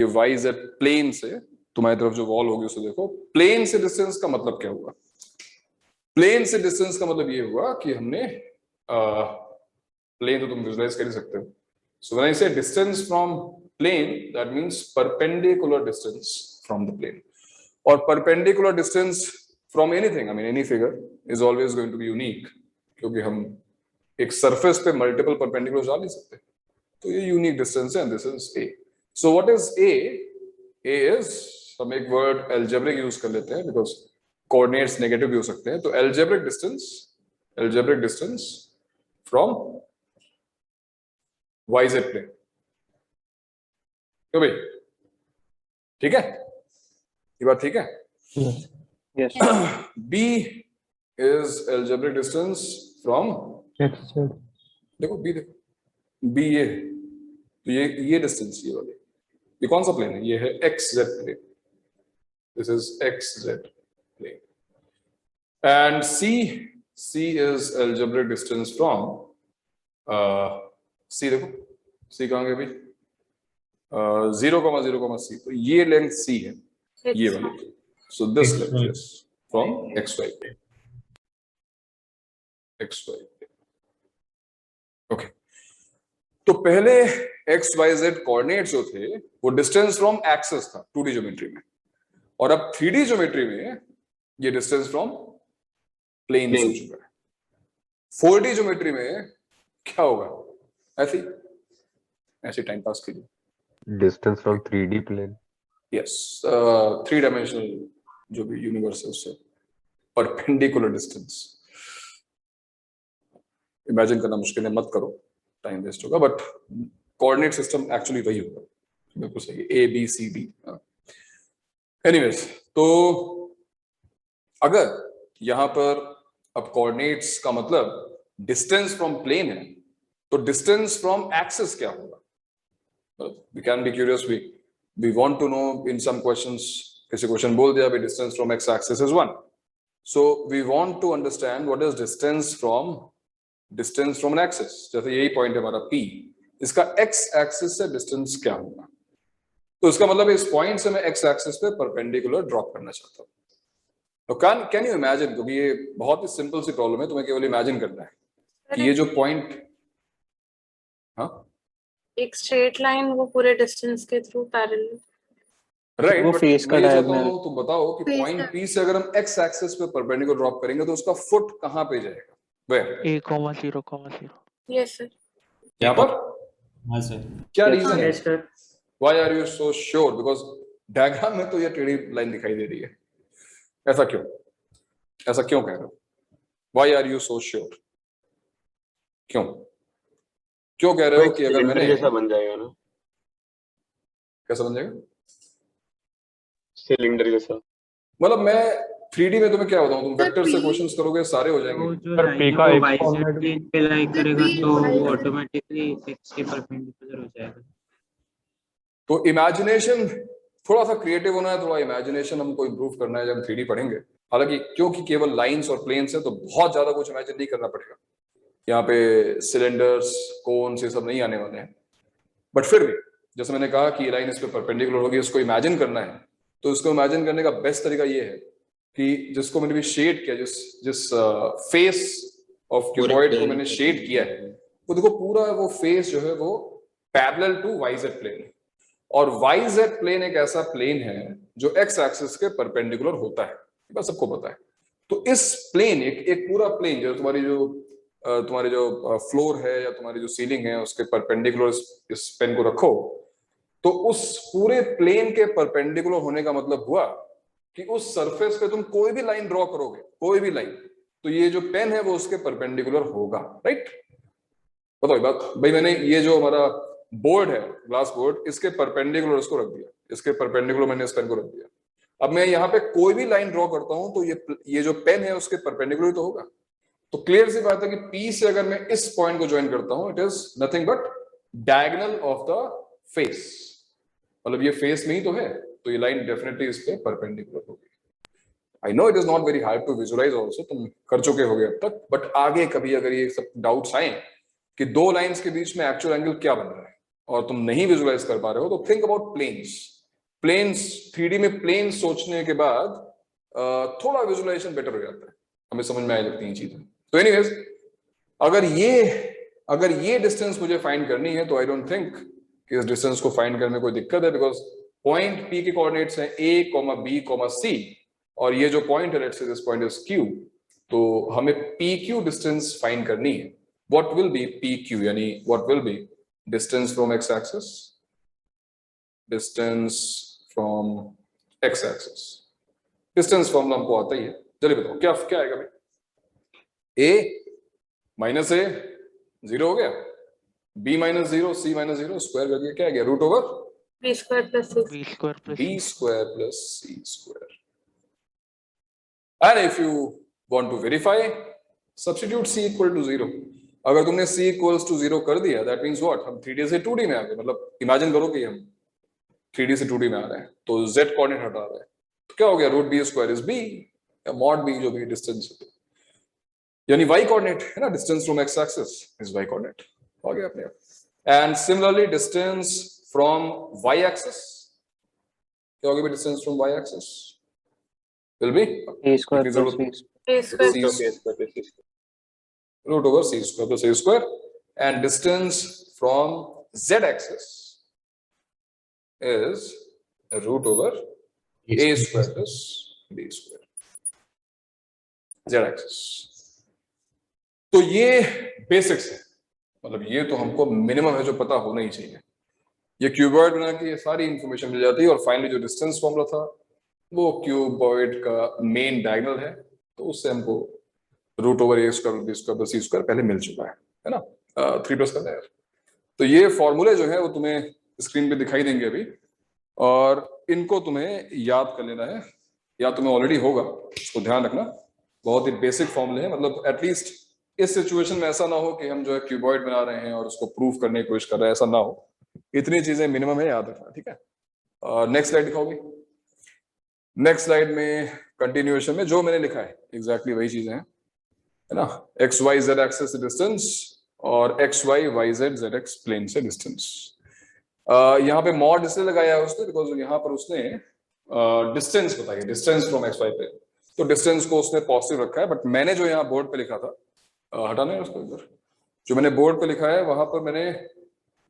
ये Y Z plane से तुम्हारी तरफ जो वॉल होगी उसे देखो, प्लेन से डिस्टेंस का मतलब क्या हुआ? प्लेन से डिस्टेंस का मतलब ये हुआ कि हमने प्लेन तो तुम विजुलाइज कर ही सकते हो. सो when I say distance from plane, that means perpendicular distance from the plane. और perpendicular distance from anything, I mean any figure, is always going to be unique, क्योंकि हम एक सरफेस पे मल्टीपल परपेंडिकुलर डाल नहीं सकते. तो ये यूनिक डिस्टेंस है, this is a. So what is a? A is, हम एक वर्ड एल्जेब्रिक यूज कर लेते हैं बिकॉज कोऑर्डिनेट्स नेगेटिव भी हो सकते हैं. तो algebraic distance from YZ plane. क्यों भाई, ठीक है? ये बात ठीक है? Yes. B is algebraic distance from, देखो B, देखो B ये, तो ये डिस्टेंस ये वाली, ये कौन सा प्लेन है? ये है XZ plane. This is XZ plane. And C is algebraic distance from C. देखो C कहाँ गया भाई? 0,0,C. तो ये लेंथ C है, ये वाली. So this length is from XY plane. Okay. तो पहले XYZ कोऑर्डिनेट्स जो थे वो डिस्टेंस फ्रॉम एक्सिस था 2D ज्योमेट्री में, और अब 3D ज्योमेट्री में ये डिस्टेंस फ्रॉम प्लेन हो चुका है. 4D ज्योमेट्री में क्या होगा? ऐसे टाइम पास कीजिए. Distance from 3D plane. Yes, 3 dimensional जो भी यूनिवर्स है उससे परपेंडिकुलर डिस्टेंस. इमेजिन करना मुश्किल है, मत करो, टाइम वेस्ट होगा. बट कोऑर्डिनेट सिस्टम एक्चुअली वही होगा. बिल्कुल सही, A B C D. Anyways, तो अगर यहां पर अब कोऑर्डिनेट्स का मतलब डिस्टेंस फ्रॉम प्लेन है, तो डिस्टेंस फ्रॉम एक्सिस क्या होगा? We can be curious, we want to know in some questions. किसी क्वेश्चन बोल दिया भाई distance from X axis is 1. So we want to understand what is distance from an axis. जैसे यही point है हमारा P, इसका एक्स एक्सिस से डिस्टेंस क्या होगा? तो इसका मतलब इस पॉइंट से मैं एक्स एक्सिस पे परपेंडिकुलर ड्रॉप करना चाहता हूं. तो कैन यू इमेजिन, क्योंकि ये बहुत ही सिंपल सी प्रॉब्लम है, तुम्हें केवल इमेजिन करना है कि ये जो पॉइंट, हाँ, एक स्ट्रेट लाइन वो पूरे डिस्टेंस के थ्रू पैरेलल, राइट. वो फेस का डायगोनल. तुम बताओ कि पॉइंट P से अगर हम एक्स एक्सिस पे परपेंडिकुलर ड्रॉप करेंगे तो उसका फुट कहां पे जाएगा? Where? 1,0,0. Yes sir. यहाँ पर? हाँ सर. क्या रीजन है? Yes, sir. Why are you so sure? Because diagram में तो ये टेढ़ी लाइन दिखाई दे रही है. ऐसा क्यों कह रहे हो? Why are you so sure? क्यों कह रहे हो कि अगर मैंने, जैसा बन जाएगा ना? कैसा बन जाएगा? सिलेंडर जैसा. मतलब मैं 3D में तुम्हें क्या बताऊं, तुम वेक्टर से क्वेश्चंस करोगे सारे हो जाएंगे. जो लाइन को वाईजेड प्लेन पे लाई करेगा तो वो ऑटोमेटिकली एक्स के परपेंडिकुलर हो जाएगा. तो इमेजिनेशन थोड़ा सा क्रिएटिव होना है, थोड़ा इमेजिनेशन हमको इंप्रूव करना है जब हम 3D पढ़ेंगे. हालांकि क्योंकि केवल लाइंस और प्लेन्स है तो बहुत ज्यादा कुछ इमेजिन नहीं करना पड़ेगा. यहाँ पे सिलेंडर्स, कोन्स, ये सब नहीं आने वाले हैं. बट फिर भी जैसे मैंने कहा कि लाइन इस पे परपेंडिकुलर होगी, इसको इमेजिन करना है. तो इसको इमेजिन करने का बेस्ट तरीका ये है कि जिसको मैंने भी शेड किया, जिस फेस ऑफ क्यूबॉइड को मैंने शेड किया है, वो देखो पूरा वो फेस जो है वो पैरेलल टू वाईजेड प्लेन है. और वाईजेड प्लेन एक ऐसा प्लेन है जो एक्स एक्सिस के परपेंडिकुलर होता है, बस सबको पता है. तो इस प्लेन, एक पूरा प्लेन जो तुम्हारी जो फ्लोर है या तुम्हारी जो सीलिंग है उसके परपेंडिकुलर इस पेन को रखो, तो उस पूरे प्लेन के परपेंडिकुलर होने का मतलब हुआ कि उस सरफेस पे तुम कोई भी लाइन ड्रॉ करोगे, कोई भी लाइन, तो ये जो पेन है वो उसके परपेंडिकुलर होगा. राइट? बताओ बात भाई. मैंने ये जो हमारा बोर्ड है, ग्लास बोर्ड, इसके परपेंडिकुलर इसको रख दिया, इसके परपेंडिकुलर मैंने इस पेन को रख दिया. अब मैं यहाँ पे कोई भी लाइन ड्रॉ करता हूं तो ये जो पेन है उसके परपेंडिकुलर तो होगा. तो क्लियर सी बात है कि P से अगर मैं इस पॉइंट को ज्वाइन करता हूं, it is nothing but diagonal of the face. मतलब ये फेस में ही तो है, तो ये लाइन डेफिनेटली इस पे परपेंडिकुलर होगी. I know it is not very hard to visualise also, तुम कर चुके होगे अब तक. बट आगे कभी अगर ये सब डाउट्स आए कि दो लाइंस के बीच में एक्चुअल एंगल क्या बन रहा है, और तुम नहीं विजुलाइज कर पा रहे हो तो think about planes. Planes 3D में प्लेन्स सोचने के बाद थोड़ा विजुलाइजेशन बेटर हो जाता है, हमें समझ में आने लगती हैं चीजें। तो एनीवेज अगर ये डिस्टेंस मुझे फाइंड करनी है तो आई डोंट थिंक कि इस डिस्टेंस को फाइंड करने में कोई दिक्कत है, बिकॉज पॉइंट P के कोऑर्डिनेट्स हैं A, B, C और ये जो पॉइंट है let's say this point is Q, तो हमें PQ डिस्टेंस फाइंड करनी है। व्हाट विल बी PQ, यानी what will be distance from x axis, distance from x axis. Distance formula हमको आता ही है, जल्दी बताओ क्या क्या आएगा भाई? A माइनस A 0 हो गया, B minus 0, C minus 0 square कर दिया, क्या आ गया? Root over B square plus 6. B square plus B C. square plus C square. And if you want to verify, substitute C equal to 0. अगर तुमने C equals to 0 कर दिया, that means what? हम 3D से 2D में आ गए। मतलब imagine करो कि हम 3D से 2D में आ रहे हैं, तो Z कोऑर्डिनेट हटा रहे हैं, तो क्या हो गया? Root B square is B, या मॉड B जो भी डिस्टेंस है, यानी y कोऑर्डिनेट है ना, distance from x axis is y coordinate, हो गया अपने आप। And similarly distance from y axis, क्या होगा distance from y axis? Will be A square plus B. A square. root over C square plus A square, and distance from z axis is root over A square plus B square, z axis। तो ये basics है, मतलब ये तो हमको minimum है जो पता होना ही चाहिए। ये क्यूबॉइड बना के ये सारी इंफॉर्मेशन मिल जाती है, और फाइनली जो डिस्टेंस फॉर्मूला था वो क्यूबॉइड का मेन डायगोनल है, तो उससे हमको root over A square B square plus C square पहले मिल चुका है ना, 3 प्लस करना है। तो ये फॉर्मूले जो है वो तुम्हें स्क्रीन पे दिखाई देंगे अभी, और इनको तुम्हें याद कर लेना है, या तुम्हें ऑलरेडी होगा, इसको ध्यान रखना। बहुत ही बेसिक फॉर्मूले हैं, मतलब एटलीस्ट इस सिचुएशन में ऐसा ना हो कि हम जो है क्यूबॉइड बना रहे हैं और उसको प्रूव करने की कोशिश कर रहे हैं, ऐसा ना हो। इतनी चीजें मिनिमम है, याद रखना, ठीक है। नेक्स्ट स्लाइड दिखाओगे? नेक्स्ट स्लाइड में कंटिन्यूएशन में जो मैंने लिखा है एग्जैक्टली वही चीजें हैं, है ना। एक्स वाई जेड एक्सिस से डिस्टेंस और X Y Y Z Z X plane से डिस्टेंस। यहाँ पे मॉड इसलिए लगाया है उसने बिकॉज यहाँ पर उसने डिस्टेंस बताई, distance from X Y plane, तो डिस्टेंस को उसने पॉजिटिव रखा है। बट मैंने जो यहाँ बोर्ड पे लिखा था, हटाना है उसको इधर, जो मैंने बोर्ड पे लिखा है वहां पर मैंने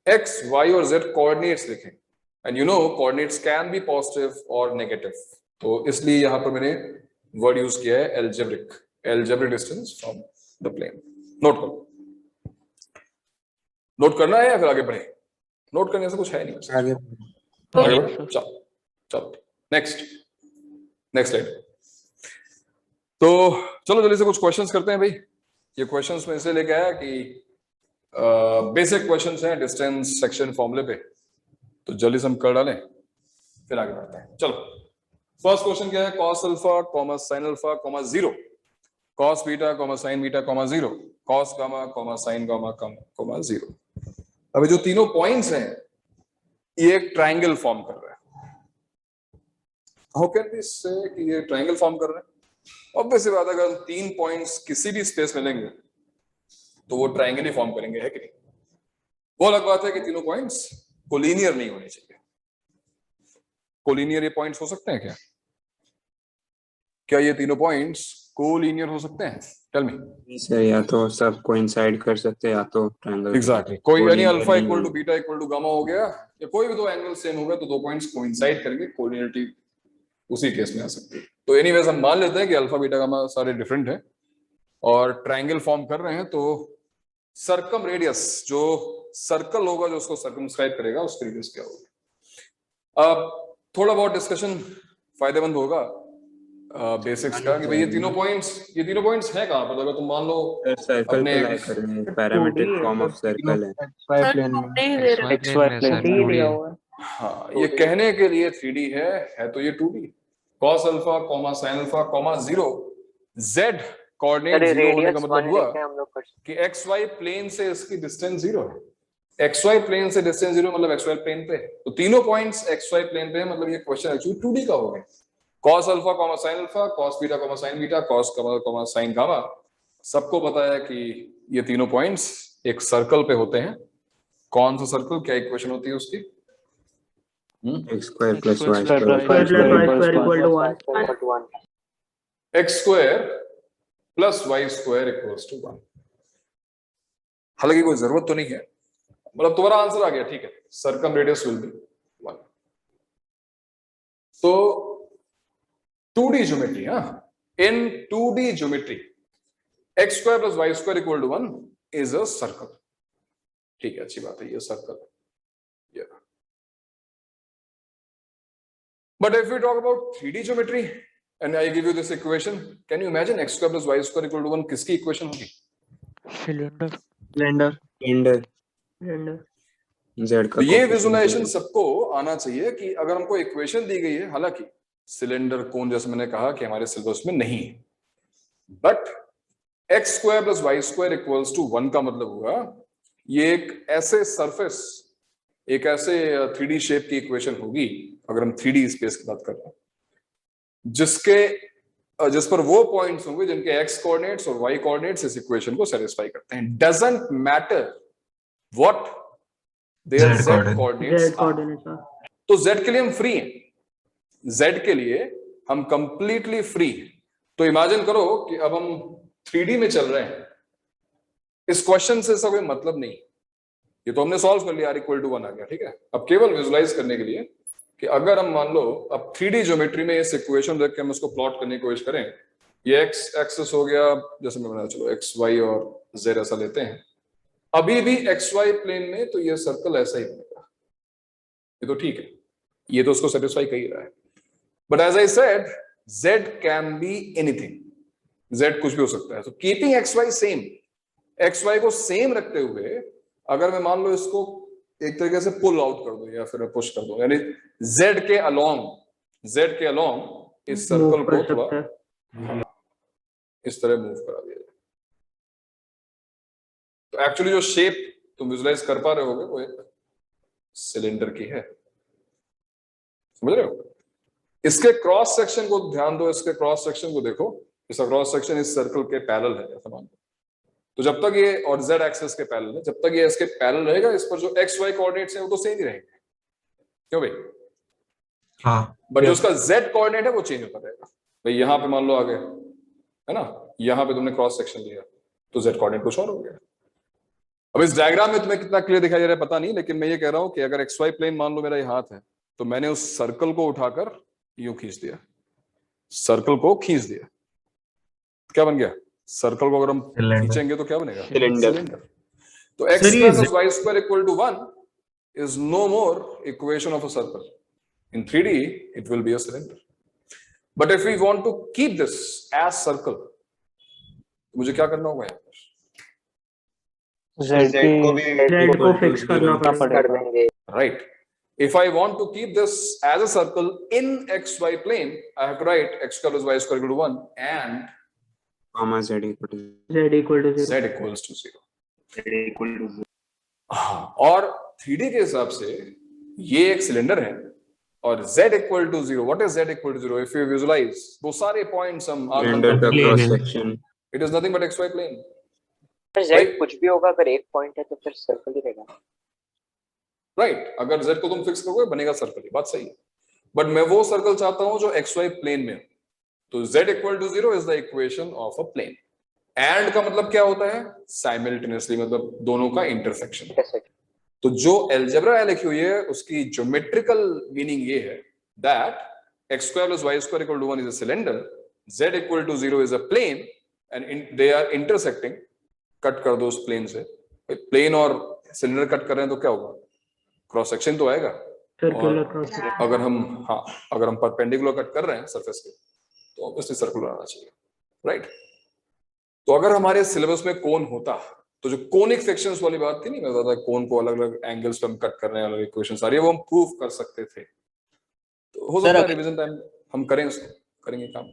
एक्स वाई और जेड कोऑर्डिनेट्स लिखे, and you know coordinates can be positive और नेगेटिव, तो इसलिए यहाँ पर मैंने वर्ड यूज किया है algebraic distance from the plane. Note करो, नोट करना है या फिर आगे बढ़े? नोट करने से कुछ है नहीं, आगे आगे बढ़ो। चलो नेक्स्ट स्लाइड। तो चलो जल्दी से कुछ क्वेश्चंस करते हैं भाई। ये क्वेश्चंस में इसलिए लेके आया कि बेसिक क्वेश्चंस हैं डिस्टेंस सेक्शन फॉर्मूले पे, तो जल्दी से हम कर डालें फिर आगे बढ़ते हैं। चलो फर्स्ट क्वेश्चन क्या है? cos alpha comma sin alpha comma 0, cos beta comma sin beta comma 0, cos gamma comma sin gamma comma 0। अभी जो तीनों पॉइंट्स हैं ये एक ट्रायंगल फॉर्म कर रहा है। हाउ कैन वी से कि ये ट्रायंगल फॉर्म कर रहा है? ऑब्वियस सी बात है, अगर 3 पॉइंट्स किसी भी स्पेस में लेंगे तो वो ट्रायंगल ही फॉर्म करेंगे, है कि नहीं? वो अलग बात है कि तीनों पॉइंट्स कोलिनियर नहीं होने चाहिए। कोलिनियर ये पॉइंट्स हो सकते हैं क्या? क्या ये तीनों पॉइंट्स कोलिनियर हो सकते हैं? टेल मी सर, या तो सब कोइंसाइड कर सकते हैं या तो ट्रायंगल। एग्जैक्टली, कोई यानी alpha equal to beta equal to gamma हो गया, या कोई भी दो एंगल सेम हो गया तो दो पॉइंट्स कोइंसाइड करेंगे, कोलिनियरिटी उसी केस में आ सकती है। तो एनीवेज हम मान लेते हैं कि अल्फा बीटा गामा सारे डिफरेंट है और ट्रायंगल फॉर्म कर रहे हैं, तो सर्कम रेडियस जो सर्कल होगा जो उसको सर्कमस्क्राइब करेगा उसकी रेडियस क्या होगी। अब थोड़ा बहुत डिस्कशन फायदेमंद होगा बेसिक्स का कि भाई ये तीनों पॉइंट्स हैं कहां पर? अगर तुम मान लो सर्कल अपने को लाइक करेंगे, पैरामीट्रिक फॉर्म ऑफ सर्कल है। XY प्लेन में XY प्लेन दिया हुआ है। हाँ, ये कहने के लिए 3D है तो ये 2D। cos alpha comma sin alpha comma 0, z coordinate 0 होने का मतलब हुआ कि xy प्लेन से इसकी डिस्टेंस 0 है। xy प्लेन से डिस्टेंस 0 मतलब xy प्लेन पे, तो तीनों पॉइंट्स xy प्लेन पे है, मतलब ये क्वेश्चन एक्चुअली 2D का हो गया। cos alpha comma sin alpha, cos beta comma sin beta, cos comma sin gamma, सबको पता है कि ये तीनों पॉइंट्स एक सर्कल पे होते हैं कौन सा सर्कल, क्या इक्वेशन होती है उसकी? x square plus y Square square plus y square equal to 1. x square plus y square equals to 1। हालांकि कोई जरूरत तो नहीं है, मतलब तुम्हारा आंसर आ गया, ठीक है, सर्कम रेडियस विल बी 1। तो 2D geometry, in 2D geometry x square plus y square equal to 1 is a circle. ठीक है, अच्छी बात है, ये सर्कल है। But if we talk about 3D geometry and I give you this equation, can you imagine x square plus y square equal to 1 किसकी equation होगी? Cylinder. Cylinder and z का तो ये coefficient विजुलाइजेशन सबको आना चाहिए कि अगर हमको इक्वेशन दी गई है, हालांकि सिलेंडर कोन जैसे मैंने कहा कि हमारे सिलेबस में नहीं है, but x square plus Y square equals to 1 का मतलब हुआ ये एक ऐसे सरफेस, एक ऐसे 3D शेप की इक्वेशन होगी, अगर हम 3D स्पेस की बात कर रहे हैं, जिस पर वो पॉइंट्स होंगे जिनके x कोऑर्डिनेट्स और y कोऑर्डिनेट्स इस इक्वेशन को सेटिस्फाई करते हैं। Doesn't matter what their z coordinates are. तो z के लिए हम फ्री हैं, z के लिए हम कंप्लीटली फ्री हैं। तो इमेजिन करो कि अब हम 3D में चल रहे हैं, इस क्वेश्चन से इसका कोई मतलब नहीं, ये तो हमने सॉल्व कर लिया, r इक्वल टू 1 आ गया, ठीक है। अब केवल विजुलाइज करने के लिए कि अगर हम मान लो अब 3D ज्योमेट्री में इस इक्वेशन देख के हम इसको प्लॉट करने की कोशिश करें, ये x एक्सिस हो गया, जैसे मैं बना, चलो x y और z ऐसा लेते हैं, अभी भी x y प्लेन में तो ये सर्कल ऐसा ही बनेगा, ये तो ठीक है, ये तो उसको सेटिस्फाई कर ही रहा है। But as I said z can be anything, z कुछ भी हो सकता है। तो keeping x y same, x y को सेम रखते हुए अगर मैं मान लो इसको एक तरीके से पुल आउट कर दो या फिर पुश कर दो, यानी z के अलोंग इस सर्कल को थोड़ा इस तरह मूव करा दिया जाए, तो एक्चुअली जो शेप तुम विजुलाइज कर पा रहे होगे वो एक सिलेंडर की है, समझ रहे हो? इसके क्रॉस सेक्शन को ध्यान दो, इसके क्रॉस सेक्शन को देखो, इसका क्रॉस सेक्शन इस सर्कल के पैरेलल है, ऐसा मान लो। तो जब तक ये, और z एक्सिस के पैरेलल है, जब तक ये इसके पैरेलल रहेगा, इस पर जो x y कोऑर्डिनेट्स हैं वो तो सेम ही रहेंगे, क्यों भाई? हाँ, बट जो उसका z कोऑर्डिनेट है वो चेंज होता रहेगा। भाई यहाँ पे मान लो आ गए, है ना, यहाँ पे तुमने क्रॉस सेक्शन लिया तो z कोऑर्डिनेट कुछ और हो गया। अब इस डायग्राम में तुम्हें कितना क्लियर दिखाई दे रहा है पता नहीं, लेकिन मैं ये कह रहा हूं कि अगर xy प्लेन मान लो मेरा ये हाथ है, तो मैंने उस सर्कल को उठाकर यूं खींच दिया, सर्कल को खींच दिया, क्या बन गया? सर्कल को अगर हम खींचेंगे तो क्या बनेगा? सिलेंडर। तो x square plus y square equal to 1 is no more equation of a circle. In 3D it will be a cylinder. But if we want to keep this as circle, मुझे क्या करना होगा यहाँ पर? Z को fix करना पड़ेगा। Right. If I want to keep this as a circle in xy plane, I have to write x square plus y square equal to 1 and comma z equal to z equals to 0. हाँ, और 3D के हिसाब से ये एक cylinder है और z equal to 0. What is z equal to 0? If you visualize, वो सारे points हम cylinder का cross section, it is nothing but xy plane. z कुछ भी होगा, अगर एक पॉइंट है तो फिर सर्कल ही रहेगा। राइट, अगर z को तुम फिक्स करोगे बनेगा सर्कल, बात सही है। बट मैं वो सर्कल चाहता हूं जो xy प्लेन में हो, तो z equal to 0 is the equation of a plane. And का मतलब क्या होता है? साइमल्टेनियसली, मतलब दोनों का इंटरसेक्शन। तो जो अलजेब्रा लिखी हुई है उसकी ज्योमेट्रिकल मीनिंग ये है that x square plus y square equal to 1 is a cylinder, z equal to 0 is a plane and they are intersecting. Cut कर दो उस प्लेन से, प्लेन और सिलेंडर कट कर रहे हैं तो क्या होगा? क्रॉस सेक्शन तो आएगा। अगर हम परपेंडिकुलर कट कर रहे हैं सरफेस के तो ऑब्वियसली सर्कुलर आना चाहिए, राइट? तो अगर हमारे सिलेबस में कोन होता तो जो कोनिक सेक्शंस वाली बात थी, नहीं मैं बताता कोन को अलग अलग एंगल्स पे हम कट कर रहे हैं, अलग इक्वेशंस आ रही है, वो हम प्रूव कर सकते थे। तो हो सकता है रिवीजन टाइम हम करें, उसको करेंगे काम।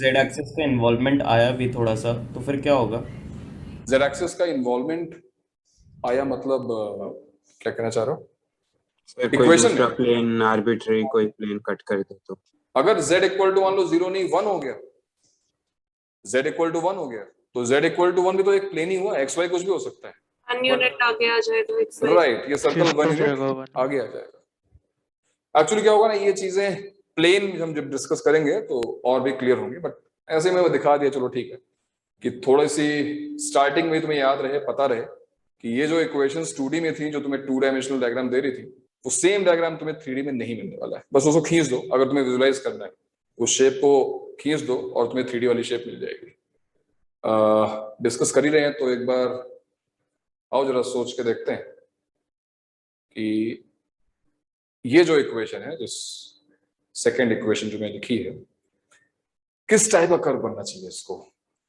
जेड एक्सिस का इन्वॉल्वमेंट आया भी थोड़ा सा, तो फिर क्या होगा? जेड एक्सिस का इन्वॉल्वमेंट आया मतलब क्या कहना चाह रहे हो? इक्वेशन में प्लेन आर्बिट्ररी कोई प्लेन कट कर दे तो अगर z इक्वल टू मान लो 0 नहीं 1 हो गया, z इक्वल टू 1 हो गया, तो z इक्वल टू 1 भी तो एक प्लेन ही हुआ, xy कुछ भी हो सकता है। वन यूनिट आगे आ जाए तो XY राइट, ये सर्कल 1 यूनिट आगे आ जाएगा। एक्चुअली क्या होगा ना, ये चीजें प्लेन हम जब डिस्कस करेंगे तो और भी क्लियर होंगे, बट ऐसे में वो दिखा दिया, चलो ठीक है, कि थोड़ी सी स्टार्टिंग में तुम्हें याद रहे, पता रहे कि ये जो इक्वेशंस 2D में थी, जो तुम्हें 2 डायमेंशनल डायग्राम दे रही थी, वो सेम डायग्राम तुम्हें 3D में नहीं मिलने वाला है। बस उसको खींच दो, अगर तुम्हें विजुलाइज करना है उस शेप को खींच दो और तुम्हें 3D वाली शेप मिल जाएगी। डिस्कस कर ही रहे हैं तो एक बार आओ जरा सोच के देखते हैं कि ये जो इक्वेशन है, जिस सेकेंड इक्वेशन जो मैंने लिखी है, किस टाइप का कर्व बनना चाहिए, इसको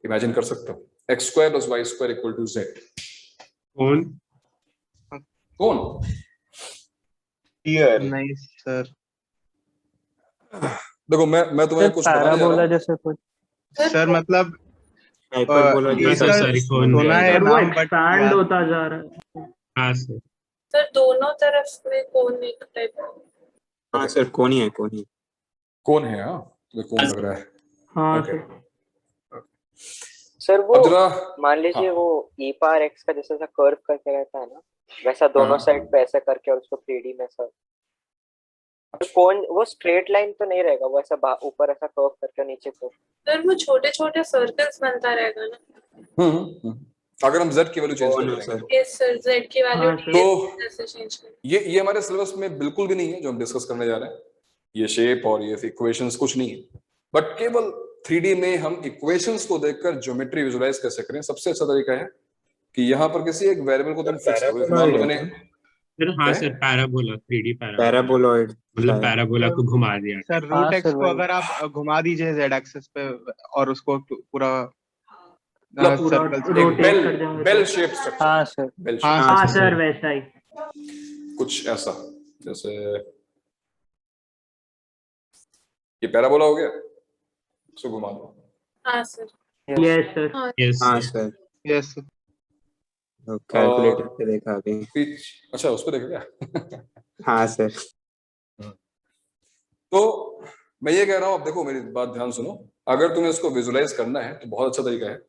इमेजिन कर सकते हो। X square plus Y square equal to Z. कौन? कौन? नहीं सर, देखो मैं तुम्हें कुछ बताने जा रहा पैराबोला हूं। जैसे कुछ। सर मतलब हाइपरबोला ये जैसा सर सॉरी, कौन सुना है सर वो नाम, बट एक्सपैंड होता जा रहा है। हाँ सर। सर दोनों तरफ में कौन एक टाइप का? हाँ सर, कौन ही है, कौन ही। कौन है? हाँ तुम्हें कौन लग रहा है? हाँ ओके, सर। सर वो अब जरा मान लीजिए हाँ। वो e पावर x का जैसा सा कर्व करके रहता है ना, वैसा दोनों हाँ। साइड पे ऐसे करके और उसको 3D में सर, तो कौन वो स्ट्रेट लाइन तो नहीं रहेगा, वो ऐसा ऊपर ऐसा कर्व करके नीचे को। सर वो छोटे छोटे सर्कल्स बनता रहेगा ना। हम्म। अगर हम z की वैल्यू चेंज कौन कर है देंगे सर? यस सर, z की वैल्यू हाँ, सर। तो जैसे चेंज करें। ये हमारे सिलेबस में बिल्कुल भी नहीं है जो हम डिस्कस करने जा रहे हैं। ये शेप और ये इक्वेशंस कुछ नहीं है, बट केवल 3D में हम इक्वेशंस को देखकर ज्योमेट्री विजुलाइज कैसे करें। सबसे अच्छा तरीका है कि यहाँ पर किसी एक वेरिएबल को तुम फिक्स करो। मान लो मैंने सर हाँ क्या? Sir, parabola, 3D parabola, paraboloid मतलब पैराबोला को घुमा दिया। सर हाँ रूट एक्स सर, को वही। अगर आप घुमा दीजिए जेड एक्सिस पे और उसको पूरा मतलब पूरा सर्कल रोटेट कर देंगे बेल तो। Shape structure. हाँ सर। बेल हाँ, शेप हाँ सर, सर, वैसा ही। कुछ ऐसा, जैसे ये पैराबोला हो गया, इसको घुमा दो। हाँ सर। Yes sir. हाँ यस हाँ सर। सर, यस कैलकुलेटर पे देखा अभी। अच्छा उस पर देखो क्या? हाँ सर। तो मैं ये कह रहा हूं, अब देखो मेरी बात ध्यान सुनो। अगर तुम्हें इसको विजुलाइज करना है तो बहुत अच्छा तरीका है।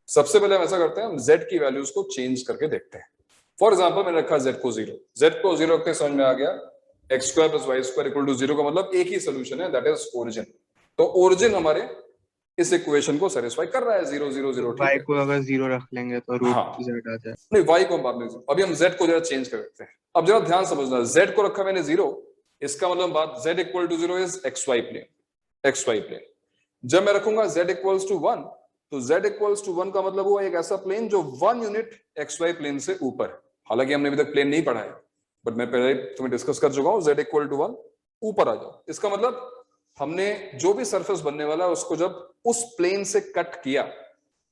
सबसे पहले हम ऐसा करते हैं, हम z की वैल्यूज को चेंज करके देखते हैं। फॉर एग्जांपल मैंने रखा z को 0 रखते समझ में आ गया। X square plus Y square equal to 0 का मतलब एक ही सोल्यूशन है, दैट इज ओरिजिन। तो ओरिजिन हमारे इस इक्वेशन को सेटिस्फाई कर रहा है, 0 0 0। वाई को अगर 0 रख लेंगे तो रूट हाँ। जेड आ जाए। नहीं, y को हम बाद में, अभी हम z को जरा चेंज कर देते हैं। अब जरा ध्यान समझना, z को रखा मैंने 0, इसका मतलब बात z equal to 0 is xy plane. जब मैं रखूंगा z इक्वल्स टू 1, तो z इक्वल्स टू 1 का मतलब हुआ एक ऐसा प्लेन जो 1 यूनिट xy प्लेन से ऊपर। हालांकि हमने अभी तक प्लेन नहीं पढ़ा है, बट मैं पहले तुम्हें डिस्कस कर चुका हूं, z इक्वल टू 1 ऊपर आ जाओ। इसका मतलब हमने जो भी सरफेस बनने वाला है उसको जब उस प्लेन से कट किया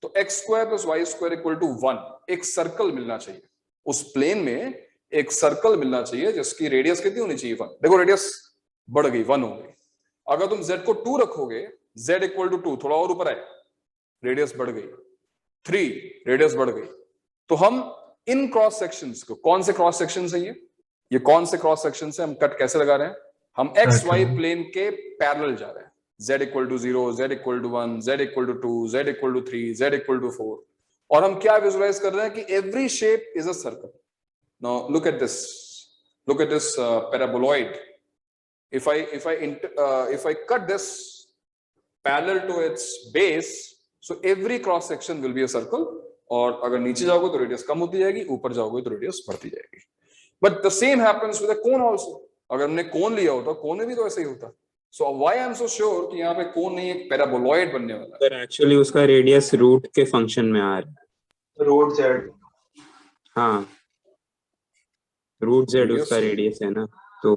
तो X square plus Y square equal to 1, एक सर्कल मिलना चाहिए उस प्लेन में, एक सर्कल मिलना चाहिए जिसकी रेडियस कितनी होनी चाहिए? 1। देखो रेडियस बढ़ गई, 1 हो गई। अगर तुम z को 2 रखोगे, z इक्वल टू 2, थोड़ा और ऊपर आए, रेडियस बढ़ गई 3, रेडियस बढ़ गई। तो हम इन क्रॉस सेक्शंस को, कौन से क्रॉस सेक्शंस है ये कौन से क्रॉस सेक्शन से हम कट कैसे लगा रहे हैं? हम एक्स वाई प्लेन के पैरेलल जा रहे हैं। z equal to 0, z equal to 1, z equal to 2, z equal to 3, z equal to 4। और हम क्या विजुलाइज कर रहे हैं कि every shape is a circle. Now look at this paraboloid. If I cut this parallel to its base, so every cross section will be a circle. और अगर नीचे जाओगे तो रेडियस कम होती जाएगी, ऊपर जाओगे तो रेडियस बढ़ती जाएगी। But the same happens with a cone also. अगर हमने कोन लिया होता, कोन में भी तो ऐसा ही होता। So why I am so sure कि यहाँ पे कोन नहीं, एक पैराबोलॉइड बनने वाला है। सर एक्चुअली उसका रेडियस रूट के फंक्शन में आ रहा है। Root Z. हाँ, रूट जेड Radius उसका है। रेडियस है ना, तो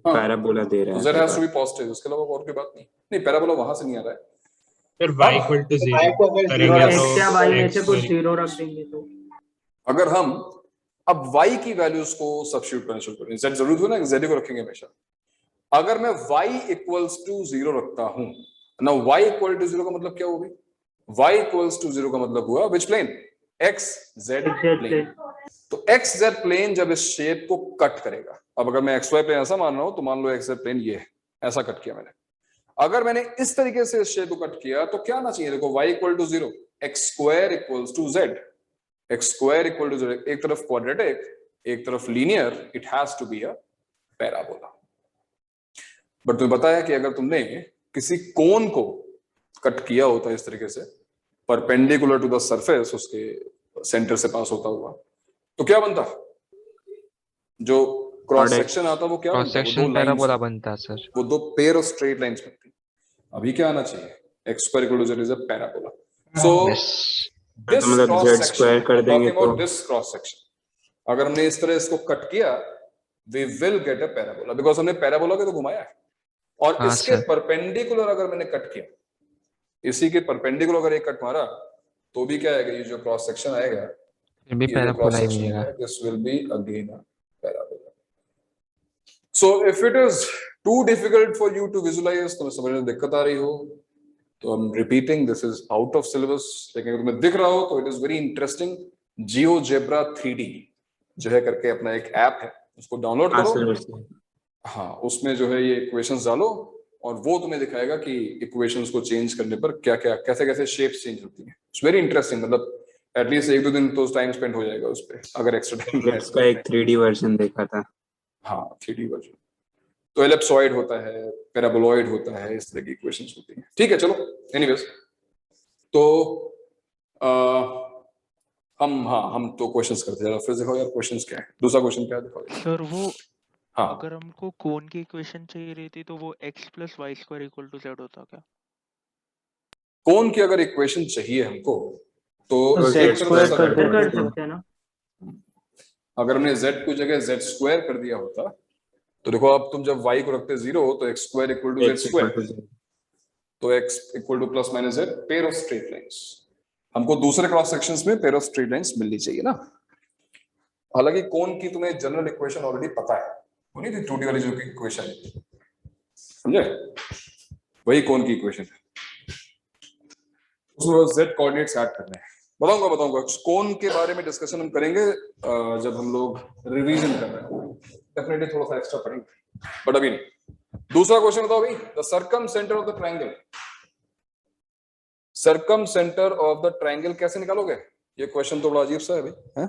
पैराबोला दे रहा है। Z has to be positive, उसके अलावा और कोई बात नहीं। पैराबोला वहां से नहीं आ रहा है। फिर y इक्वल टू 0 करेंगे तो एक्स या वाई में से x कुछ 0 रख देंगे तो। अगर हम अब y की वैल्यूज को सब्स्टिट्यूट करना शुरू करें, z जरूर हो ना, z को रखेंगे हमेशा। अगर मैं y इक्वल्स टू 0 रखता हूं ना, y इक्वल टू 0 का मतलब क्या होगी? y इक्वल्स टू 0 का मतलब हुआ विच प्लेन? xz plane. तो xz प्लेन जब इस शेप को कट करेगा, अब अगर मैं xy प्लेन ऐसा मान रहा हूं तो मान लो xz प्लेन ये है, ऐसा कट किया मैंने। अगर मैंने इस तरीके से इस शेप को कट किया तो क्या आना चाहिए? देखो y equal to 0, x square equals to z। X square equal to 0, एक तरफ क्वाड्रेटिक एक तरफ linear, it has to be a parabola. But तुम्हें पता है कि अगर तुमने किसी कोन को कट किया होता है इस तरीके से परपेंडिकुलर टू द सरफेस, उसके सेंटर से पास होता हुआ, तो क्या बनता? जो क्रॉस सेक्शन आता वो क्या क्रॉस बनता? वो सेक्शन दो पैराबोला लाइंस, बनता सर। वो दो पेयर ऑफ स्ट्रेट लाइंस बनती। अभी क्या आना चाहिए? X square equal to 0 is a parabola. So this तो मतलब क्रॉस z सेक्शन, स्क्वायर कर देंगे तो दिस क्रॉस सेक्शन, अगर हमने इस तरह इसको कट किया, we will get a parabola, because हमने पैराबोला को तो घुमाया है। और हाँ, इसके सर। परपेंडिकुलर अगर मैंने कट किया, इसी के परपेंडिकुलर अगर एक कट मारा, तो भी क्या आएगा? ये जो क्रॉस सेक्शन आएगा, फिर भी ये जो पैराबोला क्रॉस ही सेक्शन मिलेगा। है, this will be again a parabola. So if it is too difficult for you to visualise, तुम्हें समझने में दिक्कत आ रही हो, तो I am repeating, this is out of syllabus. लेकिन अगर तुम्हें दिख रहा हो तो it is very interesting. GeoGebra 3D जो है करके अपना एक ऐप है, उसको डाउनलोड हाँ करो। सर, हाँ, उसमें जो है ये इक्वेशंस डालो और वो तुम्हें दिखाएगा कि इक्वेशंस को चेंज करने पर क्या क्या कैसे कैसे शेप्स चेंज होती हैं। It's very interesting. मतलब एटलीस्ट 1-2 दिन तो टाइम स्पेंड हो जाएगा उस पर, अगर एक्स्ट्रा टाइम है। इसका एक 3D वर्जन देखा था। हाँ, 3D वर्जन। तो एलिप्सॉइड होता है, पैराबोलॉइड होता है, इस तरह की इक्वेशंस होती हैं। ठीक है, चलो एनीवेज, तो हम तो क्वेश्चंस करते हैं। फिर देखो यार क्वेश्चंस क्या है, दूसरा क्वेश्चन क्या है देखो सर। वो हाँ, अगर हमको कोन की इक्वेशन चाहिए रहती तो वो x + y² equal to z होता क्या? कोन की अगर इक्वेशन चाहिए हमको तो z एक तरफ स्क्वायर से कर कर सकते हैं ना। अगर हमने z को जगह z स्क्वायर कर दिया होता, तो देखो अब तुम जब y को रखते 0 तो x square equal to z square, तो x equal to plus minus z, pair of straight lines. हमको दूसरे क्रॉस सेक्शंस में पेयर ऑफ स्ट्रेट लाइंस मिलनी चाहिए ना। हालांकि कोन की तुम्हें जनरल इक्वेशन ऑलरेडी पता है, वो नहीं थी 2D वाली जो इक्वेशन है, समझे? वही कोन की इक्वेशन है, उसमें z कोऑर्डिनेट्स ऐड करने हैं। बताऊंगा कोन के बारे में डिस्कशन हम करेंगे जब हम लोग रिवीजन कर रहे हैं, डेफिनेटली थोड़ा सा एक्स्ट्रा पढ़ेंगे, बट अभी नहीं। दूसरा क्वेश्चन बताओ भाई, the circum centre of the triangle. Circum centre of the triangle कैसे निकालोगे? ये क्वेश्चन तो बड़ा अजीब सा है भाई, हैं?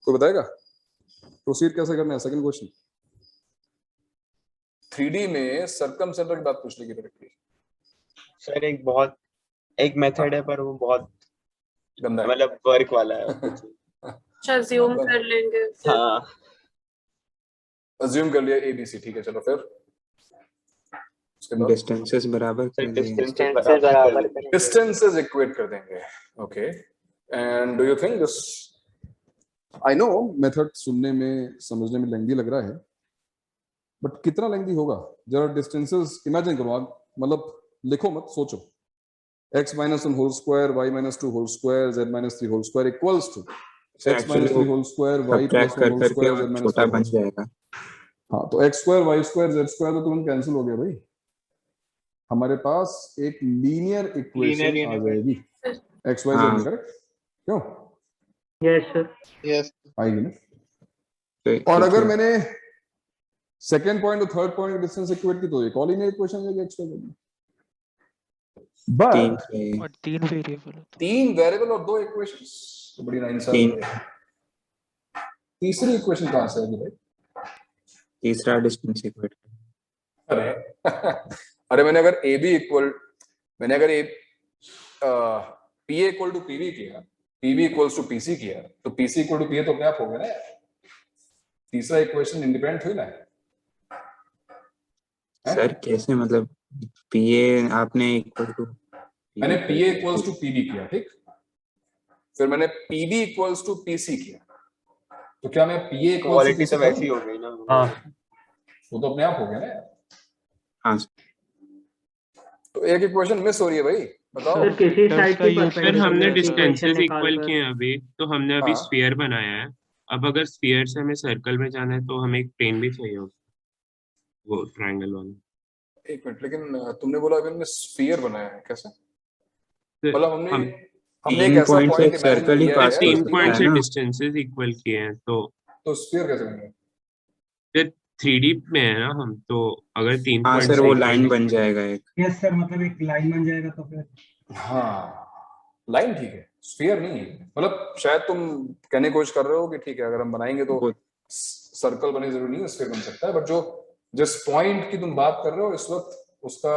कोई बताएगा प्रोसीड कैसे करना है? सेकंड क्वेश्चन 3D में सर्कम सेंटर की बात पूछने की डायरेक्टली। सर एक मेथड है पर वो बहुत गंदा है, मतलब वर्क वाला है। अच्छा, assume कर लेंगे फिर। हाँ, अज्यूम कर लिया ABC, ठीक है चलो फिर उसके बाद डिस्टेंसेस बराबर कर दिए। डिस्टेंसेस बराबर करेंगे। डिस्टेंसेस इक्वेट कर देंगे। Okay, and do you think this, I know method सुनने में समझने में लेंदी लग रहा है, बट कितना लेंदी होगा? जरा डिस्टेंसेस इमेजिन करो आप, मतलब लिखो मत, सोचो। x - 1 whole square, y - 2 whole square, z - 3 whole square equals to x - 3 whole square, y + 1 whole square, z - छोटा 5 बन जाएगा। हाँ, तो x square, y square, z square तो तुरंत कैंसिल हो गया भाई। हमारे पास एक लीनियर इक्वेशन आ जाएगी x y z में, करेक्ट? क्यों? Yes sir. यस। आएगी ना। तो और अगर मैंने सेकंड पॉइंट और थर्ड पॉइंट की डिस्टेंस इक्वेट की तो एक और लीनियर इक्वेशन आ जाएगी x y z में। बट और 3 वेरिएबल होता। 3 वेरिएबल और 2 इक्वेशंस, तो बड़ी नाइंसाफी है। तीसरी इक्वेशन कहां से आएगी भाई? तीसरा डिस्टेंस इक्वेट। अरे अरे मैंने अगर PA इक्वल टू PB किया, PB इक्वल्स टू PC किया, तो PC इक्वल टू PA तो अपने आप हो गया ना यार। तीसरा इक्वेशन इंडिपेंडेंट हुई ना। सर कैसे? मतलब PA आपने इक्वल टू, मैंने PA इक्वल्स टू PB किया, ठीक, फिर मैंने PB इक्वल्स टू PC किया, तो क्या मैं PA इक्वल्स क्वालिटी तो वैसी हो गई ना। हाँ, वो तो अपने आप हो गया ना यार। हाँ तो एक इक्वेशन मिस हो रही है भाई, बताओ। सर किसी साइड की सर परपेंडिकुलर हमने की डिस्टेंसेस इक्वेशन इक्वल निकाल किए हैं अभी, तो हमने अभी हाँ। स्फीयर बनाया है। अब अगर स्फीयर से हमें सर्कल में जाना है तो हमें एक प्लेन भी चाहिए होगा, वो ट्रायंगल वाला। एक मिनट, लेकिन तुमने बोला अभी हमने स्फीयर बनाया है, कैसे? तो मतलब हमने हम एक ऐसा पॉइंट से पॉइंट एक सर्कल ही पास कर 3 सकता पॉइंट है से ना। डिस्टेंसेस इक्वल किए हैं, तो स्फीयर कैसे बनेगा? फिर 3D में है ना हम, तो अगर 3 हाँ पॉइंट सर, से वो इक्वल लाइन बन जाएगा एक। यस सर, मतलब एक लाइन बन जाएगा तो फिर। हाँ, लाइन ठीक है, स्फीयर नहीं है। मतलब शायद तुम कहने की कोशिश कर रहे हो कि ठीक है अगर हम बनाएंगे तो सर्कल बने जरूरी नहीं है, स्फीयर बन सकता है, बट जो जिस पॉइंट की तुम बात कर रहे हो इस वक्त उसका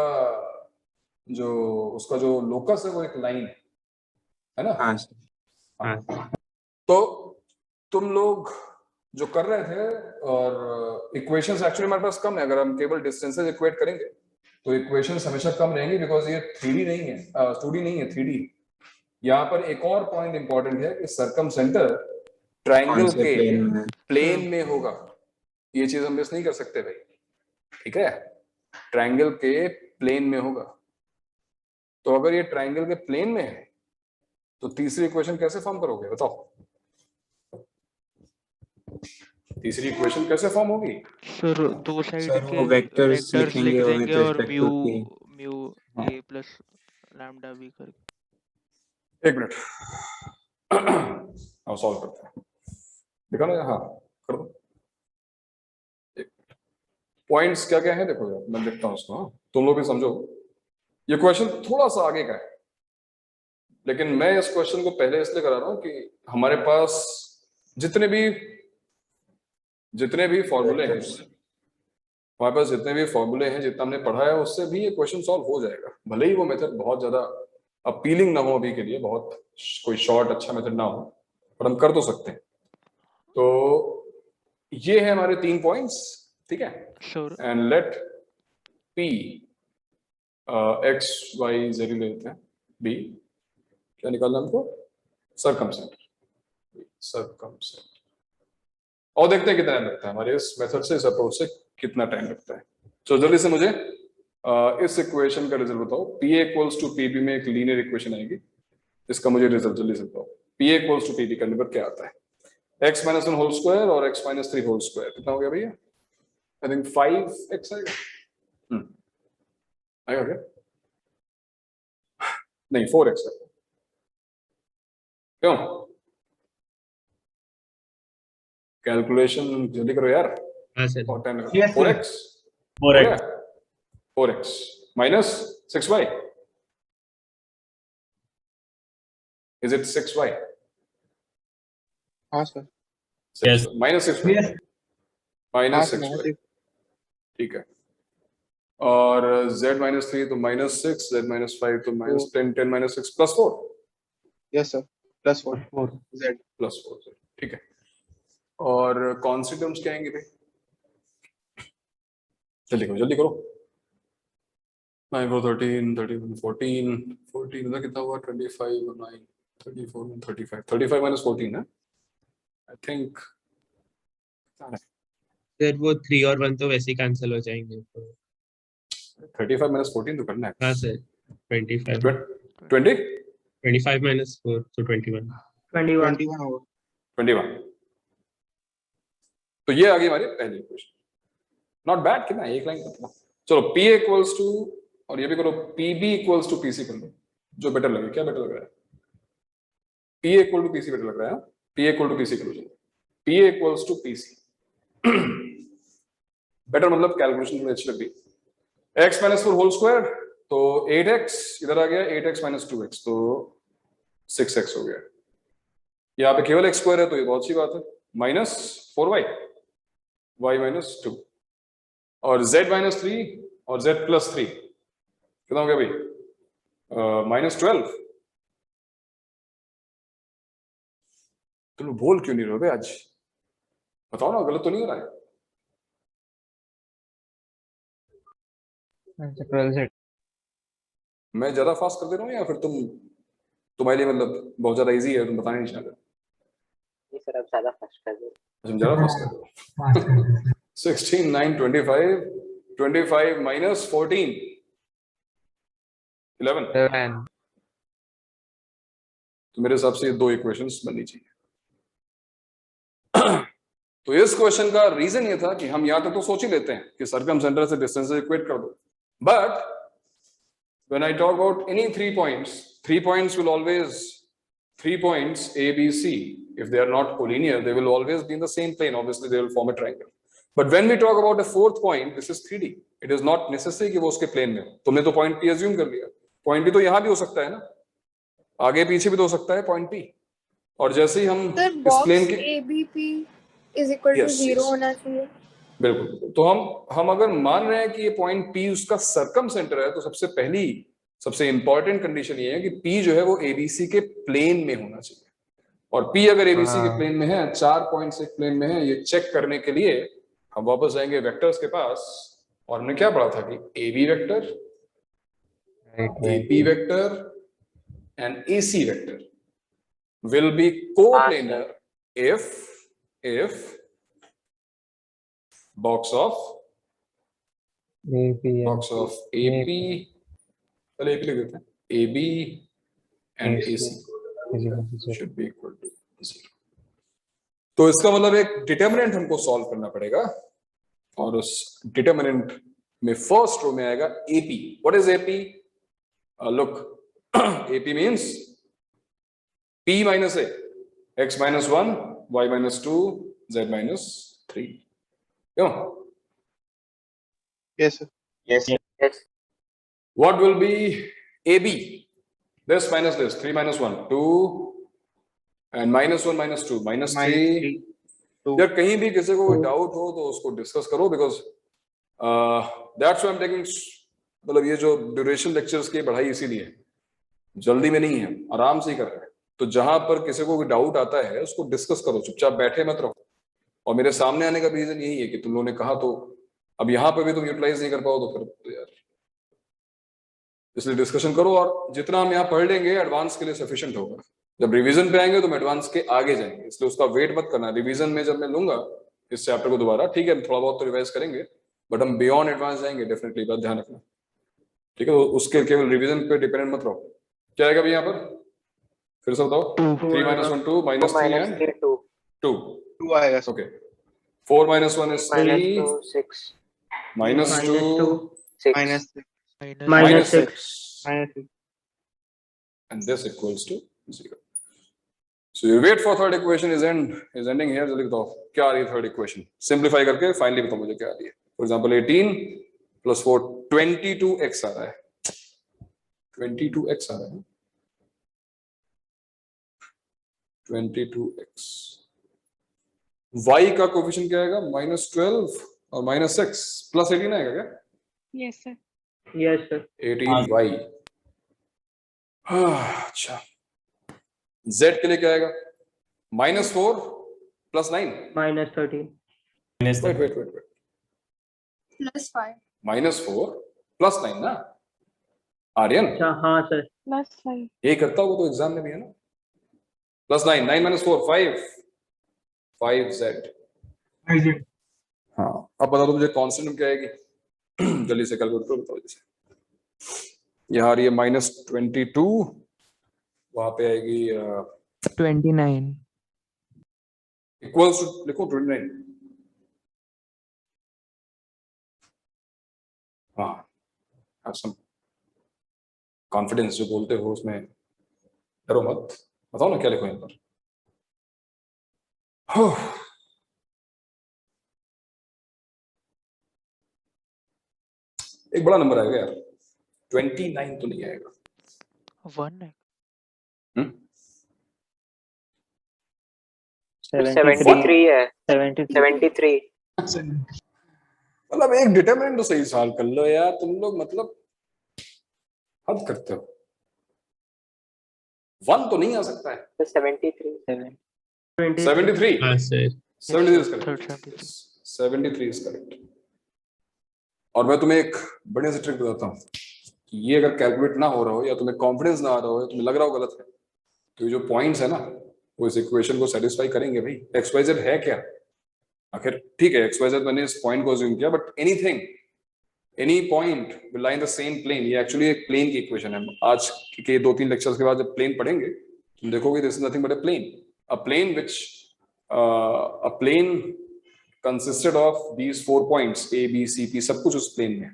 जो लोकस है वो एक लाइन है ना। हाँ हाँ तो तुम लोग जो कर रहे थे, और इक्वेशंस एक्चुअली हमारे पास कम है, अगर हम केवल डिस्टेंसेस इक्वेट करेंगे तो इक्वेशंस हमेशा कम रहेंगी, बिकॉज ये 3D नहीं है, 2D नहीं है, 3D। यहाँ पर एक और पॉइंट इंपॉर्टेंट है कि सरकम सेंटर ट्राइंगल के प्लेन में होगा, ये चीज हम मिस नहीं कर सकते भाई, ठीक है, ट्राइंगल के प्लेन में होगा। तो अगर ये ट्राइंगल के प्लेन में है तो तीसरी इक्वेशन कैसे फॉर्म करोगे बताओ, तीसरी इक्वेशन कैसे फॉर्म होगी? सर दो साइड सर के वो वेक्टर्स लिख लिखेंगे with देंगे और respect mu to t। Mu A plus lambda B करके। एक मिनट अब सॉल्व करते हैं, देखो ना, हाँ कर दो। पॉइंट्स क्या क्या है देखो यार, मैं लिखता हूँ उसको, हाँ तुम लोग भी समझो। ये क्वेश्चन थोड़ा सा आगे का है, लेकिन मैं इस क्वेश्चन को पहले इसलिए करा रहा हूँ कि हमारे पास जितने भी फॉर्मूले हैं, हमारे पास जितने भी फॉर्मूले हैं, जितना हमने पढ़ा है उससे भी ये क्वेश्चन सॉल्व हो जाएगा, भले ही वो मेथड बहुत ज्यादा अपीलिंग ना हो अभी के लिए, बहुत कोई शॉर्ट अच्छा मेथड ना हो, पर हम कर तो सकते हैं। तो ये है हमारे 3 पॉइंट्स, ठीक है, and let P x y z ले लेते हैं, B क्या निकालना हमको, सरकमसेंटर, और देखते हैं कितना टाइम लगता है हमारे इस मेथड से, इस अप्रोच से कितना टाइम लगता है। तो जल्दी से मुझे इस इक्वेशन का रिजल्ट बताओ। PA इक्वल्स टू PB में एक लीनियर इक्वेशन आएगी, इसका मुझे रिजल्ट जल्दी से बताओ। PA इक्वल्स टू PB करने पर क्या आता है? x - 1 होल स्क्वायर और x - 3 होल स्क्वायर, कितना हो गया भैया? आई थिंक 5x आएगा, आएगा क्या? नहीं 4x है, क्यों? कैलकुलेशन जल्दी करो यार, हाँ सर। बहुत टाइम लगा। 4x minus 6y, is it 6y? हाँ sir, Yes. minus 6y, minus 6y, ठीक है। और z - 3 तो -6, z - 5 तो -10, 10 - 6 +4, यस सर, +4 z +4, ठीक है। और कौन सी टर्म्स क्या आएंगे भाई? जल्दी करो 9 4 13 31 14 14 इधर कितना हुआ? 25 और 9 34 35 35 - 14 है आई थिंक। सर वो 3 और 1 तो वैसे ही कैंसिल हो जाएंगे, तो 35 - 14 तो करना है। हाँ सर 25 20 25 - 4 तो 21 21 होगा। 21, तो ये आ गई हमारी पहली इक्वेशन, नॉट बैड, कितना एक लाइन कितना। चलो PA इक्वल्स टू, और ये भी करो PB इक्वल्स टू PC कर लो, जो बेटर लगे। क्या बेटर लग रहा है? PA equal to PC better लग रहा है, PA इक्वल टू PC करो, चलो PA equals to PC better, मतलब कैलकुलेशन थोड़ी अच्छी लग रही। x - 4 होल स्क्वायर तो 8x इधर आ गया, 8x - 2x तो 6x हो गया। यहाँ पे केवल x स्क्वायर है तो ये बहुत सी बात है, -4y, y - 2, और z - 3 और z + 3 कितना हो गया भाई? -12। तुम लोग बोल क्यों नहीं रहे हो भाई आज? बताओ ना, गलत तो नहीं हो रहा है? 12z। मैं ज्यादा फास्ट कर दे रहा हूँ या फिर तुम्हारे लिए मतलब बहुत ज्यादा इजी है, तुम बताने नहीं चाहते? नहीं सर, अब ज्यादा फास्ट कर दो। तुम ज्यादा फास्ट कर दो। 16 9 25 25 - 14 11। तो मेरे हिसाब से ये 2 इक्वेशंस बननी चाहिए। तो इस क्वेश्चन का रीजन ये था कि हम यहां तक तो सोच ही लेते हैं कि सर्कम सेंटर से डिस्टेंस इक्वेट कर दो, but when I talk about any 3 points will always, 3 points A, B, C, if they are not collinear, they will always be in the same plane. Obviously, they will form a triangle. But when we talk about a 4th point, this is 3D. It is not necessary कि वो उसके plane में हो। तुमने तो point P assume कर लिया, point B तो यहाँ भी हो सकता है ना, आगे पीछे भी तो हो सकता है पॉइंट P, और जैसे ही हम सर इस बॉक्स प्लेन के ABP is equal to Yes, 0 yes. होना चाहिए। बिल्कुल, तो हम अगर मान रहे हैं कि ये पॉइंट P उसका सरकम सेंटर है, तो सबसे इंपॉर्टेंट कंडीशन ये है कि P जो है वो ABC के प्लेन में होना चाहिए, और P अगर ABC के प्लेन में है, 4 पॉइंट्स एक प्लेन में है, ये चेक करने के लिए हम वापस जाएंगे वेक्टर्स के पास, और हमने क्या पढ़ा था कि AB vector, AP vector and AC vector will be coplanar if box of AP, पहले AP लिख देते हैं, AB and AC should be equal to 0. तो इसका मतलब एक डिटर्मिनेंट हमको सॉल्व करना पड़ेगा, और उस डिटर्मिनेंट में फर्स्ट रो में आएगा AP. What is AP? Look, AP means P minus A, X minus 1, Y minus 2, Z minus 3. क्यों? Yes, sir. Yes. What will be AB? This minus this, 3 minus 1, 2, and minus 1 minus 2, minus 3. जब कहीं भी किसी को doubt हो तो उसको discuss करो, because that's why I am taking, मतलब ये जो ड्यूरेशन लेक्चर्स की पढ़ाई इसीलिए जल्दी में नहीं है, आराम से ही कर रहे हैं। तो जहां पर किसी को डाउट आता है उसको डिस्कस करो, चुपचाप बैठे मत रहो। और मेरे सामने आने का रीजन यही है कि तुम लोगों ने कहा, तो अब यहाँ पे भी तुम यूटिलाइज नहीं कर पाओ तो फिर तो यार, इसलिए डिस्कशन करो, और जितना हम यहाँ पढ़ लेंगे एडवांस के लिए सफिशिएंट होगा। जब रिवीजन पे आएंगे तो हम एडवांस के आगे जाएंगे, इसलिए उसका वेट मत करना। रिवीजन में जब मैं लूंगा इस चैप्टर को दोबारा, ठीक है थोड़ा बहुत तो रिवाइज करेंगे, बट हम बियॉन्ड एडवांस जाएंगे डेफिनेटली, बात ध्यान रखना, ठीक है। तो उसके केवल रिवीजन पे डिपेंडेंट मत रहो। क्या आएगा अभी यहाँ पर, फिर से बताओ? 3 minus 1 2, minus 3 and 2 आएगा। Okay. 4 minus 1 is 3, -2 6 minus 2 6 minus 6, -6 and this equals to 0. So your wait for third equation is ending here. जल्दी बताओ क्या आ रही है थर्ड इक्वेशन, सिंप्लीफाई करके फाइनली बताओ मुझे क्या आ रही है। फॉर एग्जांपल 18 + 4 22x आ रहा है, 22x आ रहा है, 22x। y का कोफिशिएंट क्या आएगा? -12 और -6 + 18 आएगा क्या? Yes, sir. Yes, sir. 18y। अच्छा, z के लिए क्या आएगा? -4 + 9, -13. wait, +5 -4 + 9 ना आर्यन? अच्छा हाँ सर। +5 यही करता होगा तो एग्जाम में भी है ना। +9, 9 - 4 5z। हाँ, अब बता दो मुझे कांस्टेंट क्या आएगी, जल्दी से कैलकुलेट करो, बताओ। जैसे यहाँ आ रही है -22, वहां पे आएगी 29 इक्वल्स टू, लिखो 29। हाँ, हैव सम कॉन्फिडेंस, जो बोलते हो उसमें डरो मत, बताओ ना क्या लिखो यहाँ पर। एक बड़ा नंबर आएगा यार, 29 तो नहीं आएगा। 1 है। 73 है, 73 मतलब एक डिटरमिनेंट तो सही सॉल्व कर लो यार तुम लोग, मतलब हद करते हो। 1 तो नहीं आ सकता है। 73 73 हाँ sir, 73 is correct. Yes, 73 is correct. और मैं तुम्हें एक बढ़िया सी ट्रिक बताता हूँ कि ये अगर कैलकुलेट ना हो रहा हो, या तुम्हें कॉन्फिडेंस ना आ रहा हो, या तुम्हें लग रहा हो गलत है, तो ये जो पॉइंट्स है ना वो इस इक्वेशन को सेटिस्फाई करेंगे भाई। XYZ है क्या आखिर? ठीक है, XYZ मैंने इस पॉइंट को अज्यूम किया, but any point will lie in the same plane. ये एक्चुअली एक प्लेन की इक्वेशन है। आज के 2-3 लेक्चर्स के बाद जब प्लेन पढ़ेंगे तुम देखोगे this is nothing but a plane consisted of these 4 points A, B, C, P, सब कुछ उस प्लेन में।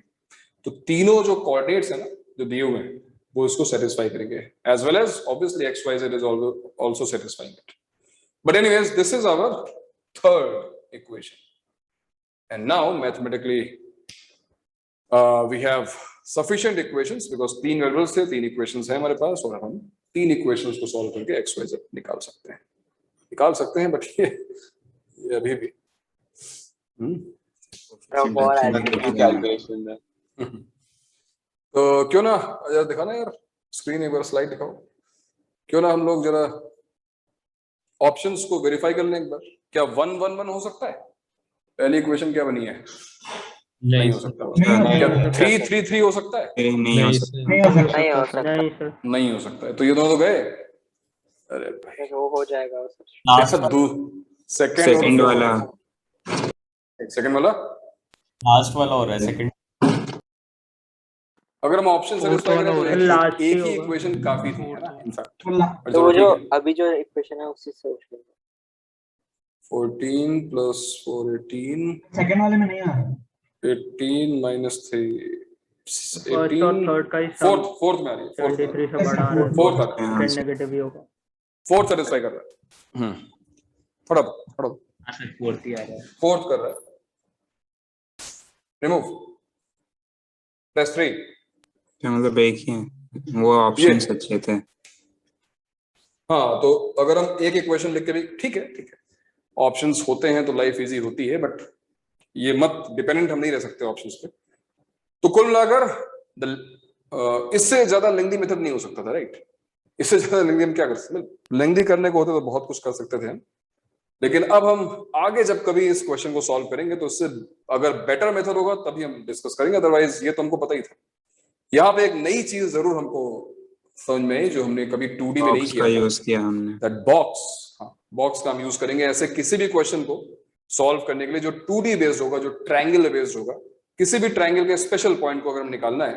तो तीनों जो कोऑर्डिनेट्स है ना जो दिए हुए हैं वो इसको सेटिस्फाई करेंगे, as well as obviously XYZ is also satisfying it. But anyways, this is our third equation, and now mathematically we have sufficient equations because 3 variables थे, 3 इक्वेशंस हैं हमारे पास, और हम 3 इक्वेशंस को सॉल्व करके एक्स वाई जेड निकाल सकते हैं बट ये अभी भी कैलकुलेशन तो क्यों ना जरा दिखाना यार स्क्रीन, एक बार स्लाइड दिखाओ। क्यों ना हम लोग जरा ऑप्शंस को वेरीफाई कर लें एक बार। क्या 1 1 1 हो सकता है? पहली इक्वेशन क्या बनी है? नहीं हो सकता। क्या 3 3 3 हो सकता है? नहीं हो सकता। नहीं हो सकता है। तो ये दोनों तो गए। अरे भाई वो हो जाएगा ऐसा सेकंड वाला लास्ट वाला हो रहा है सेकंड। अगर हम ऑप्शन सेटिस्फाई करें तो लास्ट एक ही ही होगा। इक्वेशन काफी थी है ना इनफैक्ट। तो वो जो अभी जो इक्वेशन है उसी से सोच लेंगे। 14 प्लस 4 18 सेकंड वाले में नहीं आ रहा। 18 माइनस 3 फर्स्ट और थर्ड का ही फोर्थ में आ रही है। 23 से बड़ा आ रहा है। फोर्थ आ रहा है। सेकंड नेगेटिव ही होगा। फोर्थ सेटिस्फाई कर रहा है। थोड़ा फोर्थ ही आ रहा है। फोर्थ कर रहा है। रिमूव प्लस 3 मतलब एक ही है, वो ऑप्शंस अच्छे थे। हाँ तो अगर हम एक इक्वेशन लिख के भी ठीक है ऑप्शंस होते हैं तो लाइफ इजी होती है बट ये मत डिपेंडेंट हम नहीं रह सकते ऑप्शंस पे। तो कुल मिलाकर इससे ज्यादा लेंथी मेथड नहीं हो सकता था, राइट? इससे ज्यादा लेंथी हम क्या कर सकते? लेंथी करने को होते तो बहुत कुछ कर सकते थे हम, लेकिन अब हम आगे जब कभी इस क्वेश्चन को सॉल्व करेंगे तो इससे अगर बेटर मेथड होगा तभी हम डिस्कस करेंगे, अदरवाइज ये तो हमको पता ही था। यहाँ पे एक नई चीज जरूर हमको समझ में आई जो हमने कभी 2D में नहीं बॉक्स का यूज किया हमने। That box. हाँ, बॉक्स का हम यूज करेंगे ऐसे किसी भी क्वेश्चन को सॉल्व करने के लिए जो 2D बेस्ड होगा, जो ट्रायंगल बेस्ड होगा। किसी भी ट्रायंगल के स्पेशल पॉइंट को अगर हम निकालना है,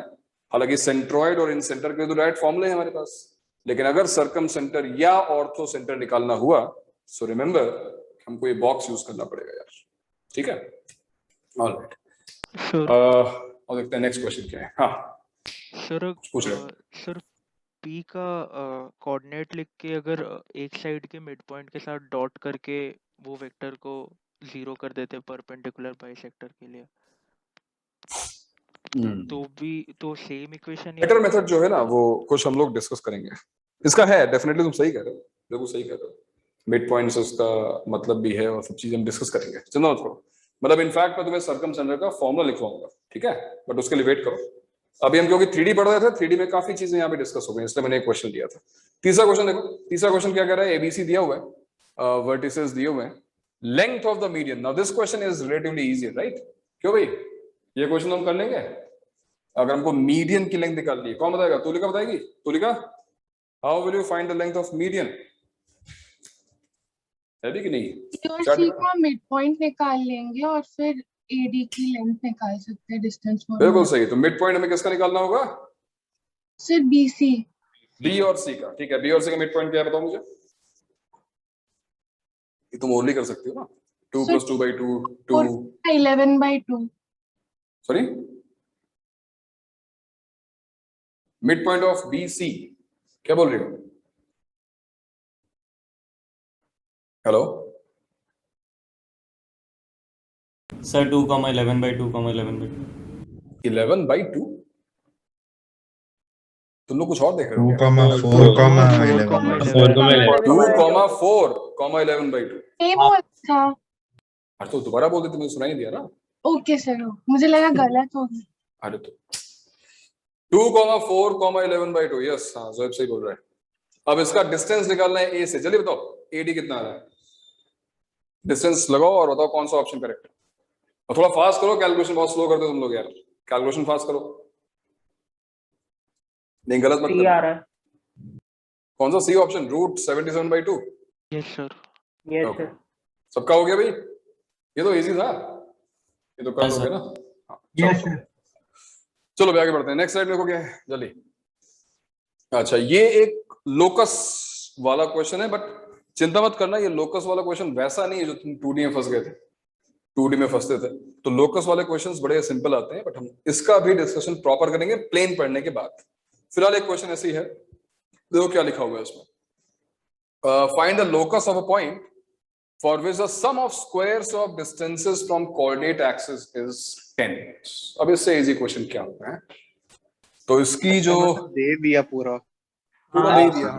हालांकि सेंट्रॉइड और इन सेंटर के तो डायरेक्ट फॉर्मूले हैं हमारे पास, लेकिन अगर सर्कम सेंटर या ऑर्थो सेंटर निकालना हुआ सो रिमेंबर हमको ये बॉक्स यूज करना पड़ेगा यार। ठीक है, ऑलराइट। और देखते हैं नेक्स्ट क्वेश्चन क्या है। हाँ सर पी का कोऑर्डिनेट लिख के अगर एक साइड के मिड पॉइंट के साथ डॉट करके वो वेक्टर को 0 कर देते परपेंडिकुलर बाइसेक्टर के लिए, तो सेम इक्वेशन बेटर मेथड जो है ना वो कुछ हम लोग डिस्कस करेंगे। इसका है डेफिनेटली, तुम सही कह रहे हो, बिल्कुल सही कह रहे हो। मिड पॉइंट्स उसका मतलब भी है और सब चीजें हम डिस्कस करेंगे। चलो थोड़ा मतलब इनफैक्ट मैं तुम्हें सर्कम सेंटर का फॉर्मूला लिखवाऊंगा, ठीक है? बट उसके लिए वेट करो। अभी हम क्योंकि 3D पढ़ रहे थे, 3D में काफी चीजें यहाँ पे डिस्कस हो गई, इसलिए मैंने एक क्वेश्चन दिया था। तीसरा क्वेश्चन देखो, तीसरा क्वेश्चन क्या कह रहा है? एबीसी दिया हुआ है, वर्टिसेस दिए हुए हैं, length of the median. Now this question is relatively easy, right? क्यों भाई, ये क्वेश्चन हम कर लेंगे। अगर हमको मीडियन की लेंथ निकालनी है, कौन बताएगा? तुलिका बताएगी। Tulika, how will you find the length of median? है भी कि नहीं? सी को मिड पॉइंट निकाल लेंगे और फिर एडी की लेंथ निकाल सकते हैं, डिस्टेंस। बिल्कुल सही। तो मिड पॉइंट हमें किसका निकालना होगा? सर बीसी, बी और सी का। ठीक है, बी और सी का मिड पॉइंट क्या है बताओ मुझे। ये तुम ओनली कर सकती हो ना। 2 + 2/2 2 11/2। Sorry, mid point of B C क्या बोल रही हो? Hello sir 2, 11/2, 11/2। 11/2? तुम लोग कुछ और देख रहे हो? 2,4, 11. 2,4, 11/2। अरे तो दोबारा बोल देते, मैंने सुना ही दिया ना। ओके सर, मुझे लगा गलत हो गया। अरे तो 2,4, 11/2। यस, हाँ जोएब सही बोल रहा है। अब इसका डिस्टेंस निकालना है ए से। जल्दी बताओ एडी कितना आ रहा है। डिस्टेंस लगाओ और बताओ कौन सा ऑप्शन करेक्ट है। और थोड़ा फास्ट करो, कैलकुलेशन बहुत स्लो करते हो तुम लोग यार। कैलकुलेशन फास्ट करो, नहीं गलत मत सी आ रहा है। कौन सा C option? √77/2। Yes sir. Yes sir. सबका हो गया भाई? ये तो इजी था, ये तो कर लोगे ना। हाँ, चलो भी आगे बढ़ते हैं। नेक्स्ट स्लाइड देखो क्या है जल्दी। अच्छा, ये एक लोकस वाला क्वेश्चन है, बट चिंता मत करना, ये लोकस वाला क्वेश्चन वैसा नहीं है जो तुम 2D में फंस गए थे, 2D में फंसते थे। तो लोकस वाले क्वेश्चंस बड़े सिंपल आते हैं, बट हम इसका भी डिस्कशन प्रॉपर करेंगे प्लेन पढ़ने के बाद। फिलहाल एक क्वेश्चन ऐसी है, देखो क्या लिखा हुआ है इसमें। Find the locus of a point for which the sum of squares of distances from coordinate axis is 10. अब इससे इजी क्वेश्चन क्या होता है? तो इसकी जो दे दिया पूरा। पूरा दे दिया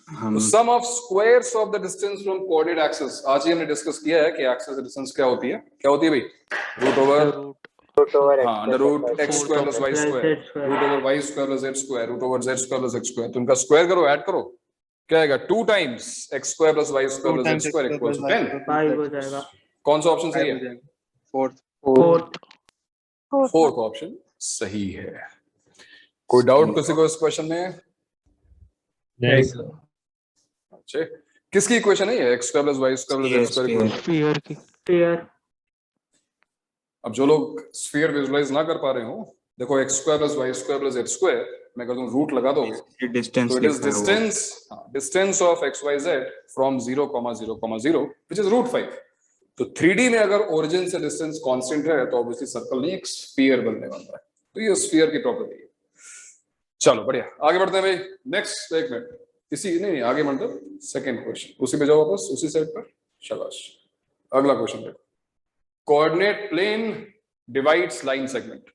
हम sum of squares of the distance from coordinate axis. आज ही हमने डिस्कस किया है कि एक्सिस डिस्टेंस क्या होती है भाई? रूट ओवर रूट ओवर हाँ under root x square plus y plus square, z square. Root over y square plus z square, root over z square plus x square. तो इनका स्क्वायर करो, add करो, क्या आएगा? 2 times x square plus Y square 2 plus z times x square square equals plus two y 10। square 5 हो plus जाएगा. कौन सा ऑप्शन सही 5 हो है? जाएगा. Fourth. Fourth. फोर्थ ऑप्शन सही है। कोई डाउट किसी को इस क्वेश्चन में? नहीं सर। अच्छा, किसकी इक्वेशन है ये? X square plus Y square plus z square equal. Sphere की। Sphere. अब जो लोग स्फीयर विजुलाइज ना कर पा रहे हो, देखो x square plus Y square plus z square, मैं कर दूं रूट लगा दोगे डिस्टेंस तो it is distance of x Y z from 0,0,0 which is root 5। तो 3D में अगर ओरिजिन से डिस्टेंस कांस्टेंट है तो ऑब्वियसली सर्कल नहीं, एक स्फीयर बनने वाला है। तो ये स्फीयर की प्रॉपर्टी है। चलो बढ़िया, आगे बढ़ते हैं भाई। नेक्स्ट, एक मिनट, इसी नहीं आगे मतलब सेकंड क्वेश्चन, उसी पे जाओ वापस, उसी साइड पर। शाबाश, अगला क्वेश्चन देखो। Coordinate plane divides line segment.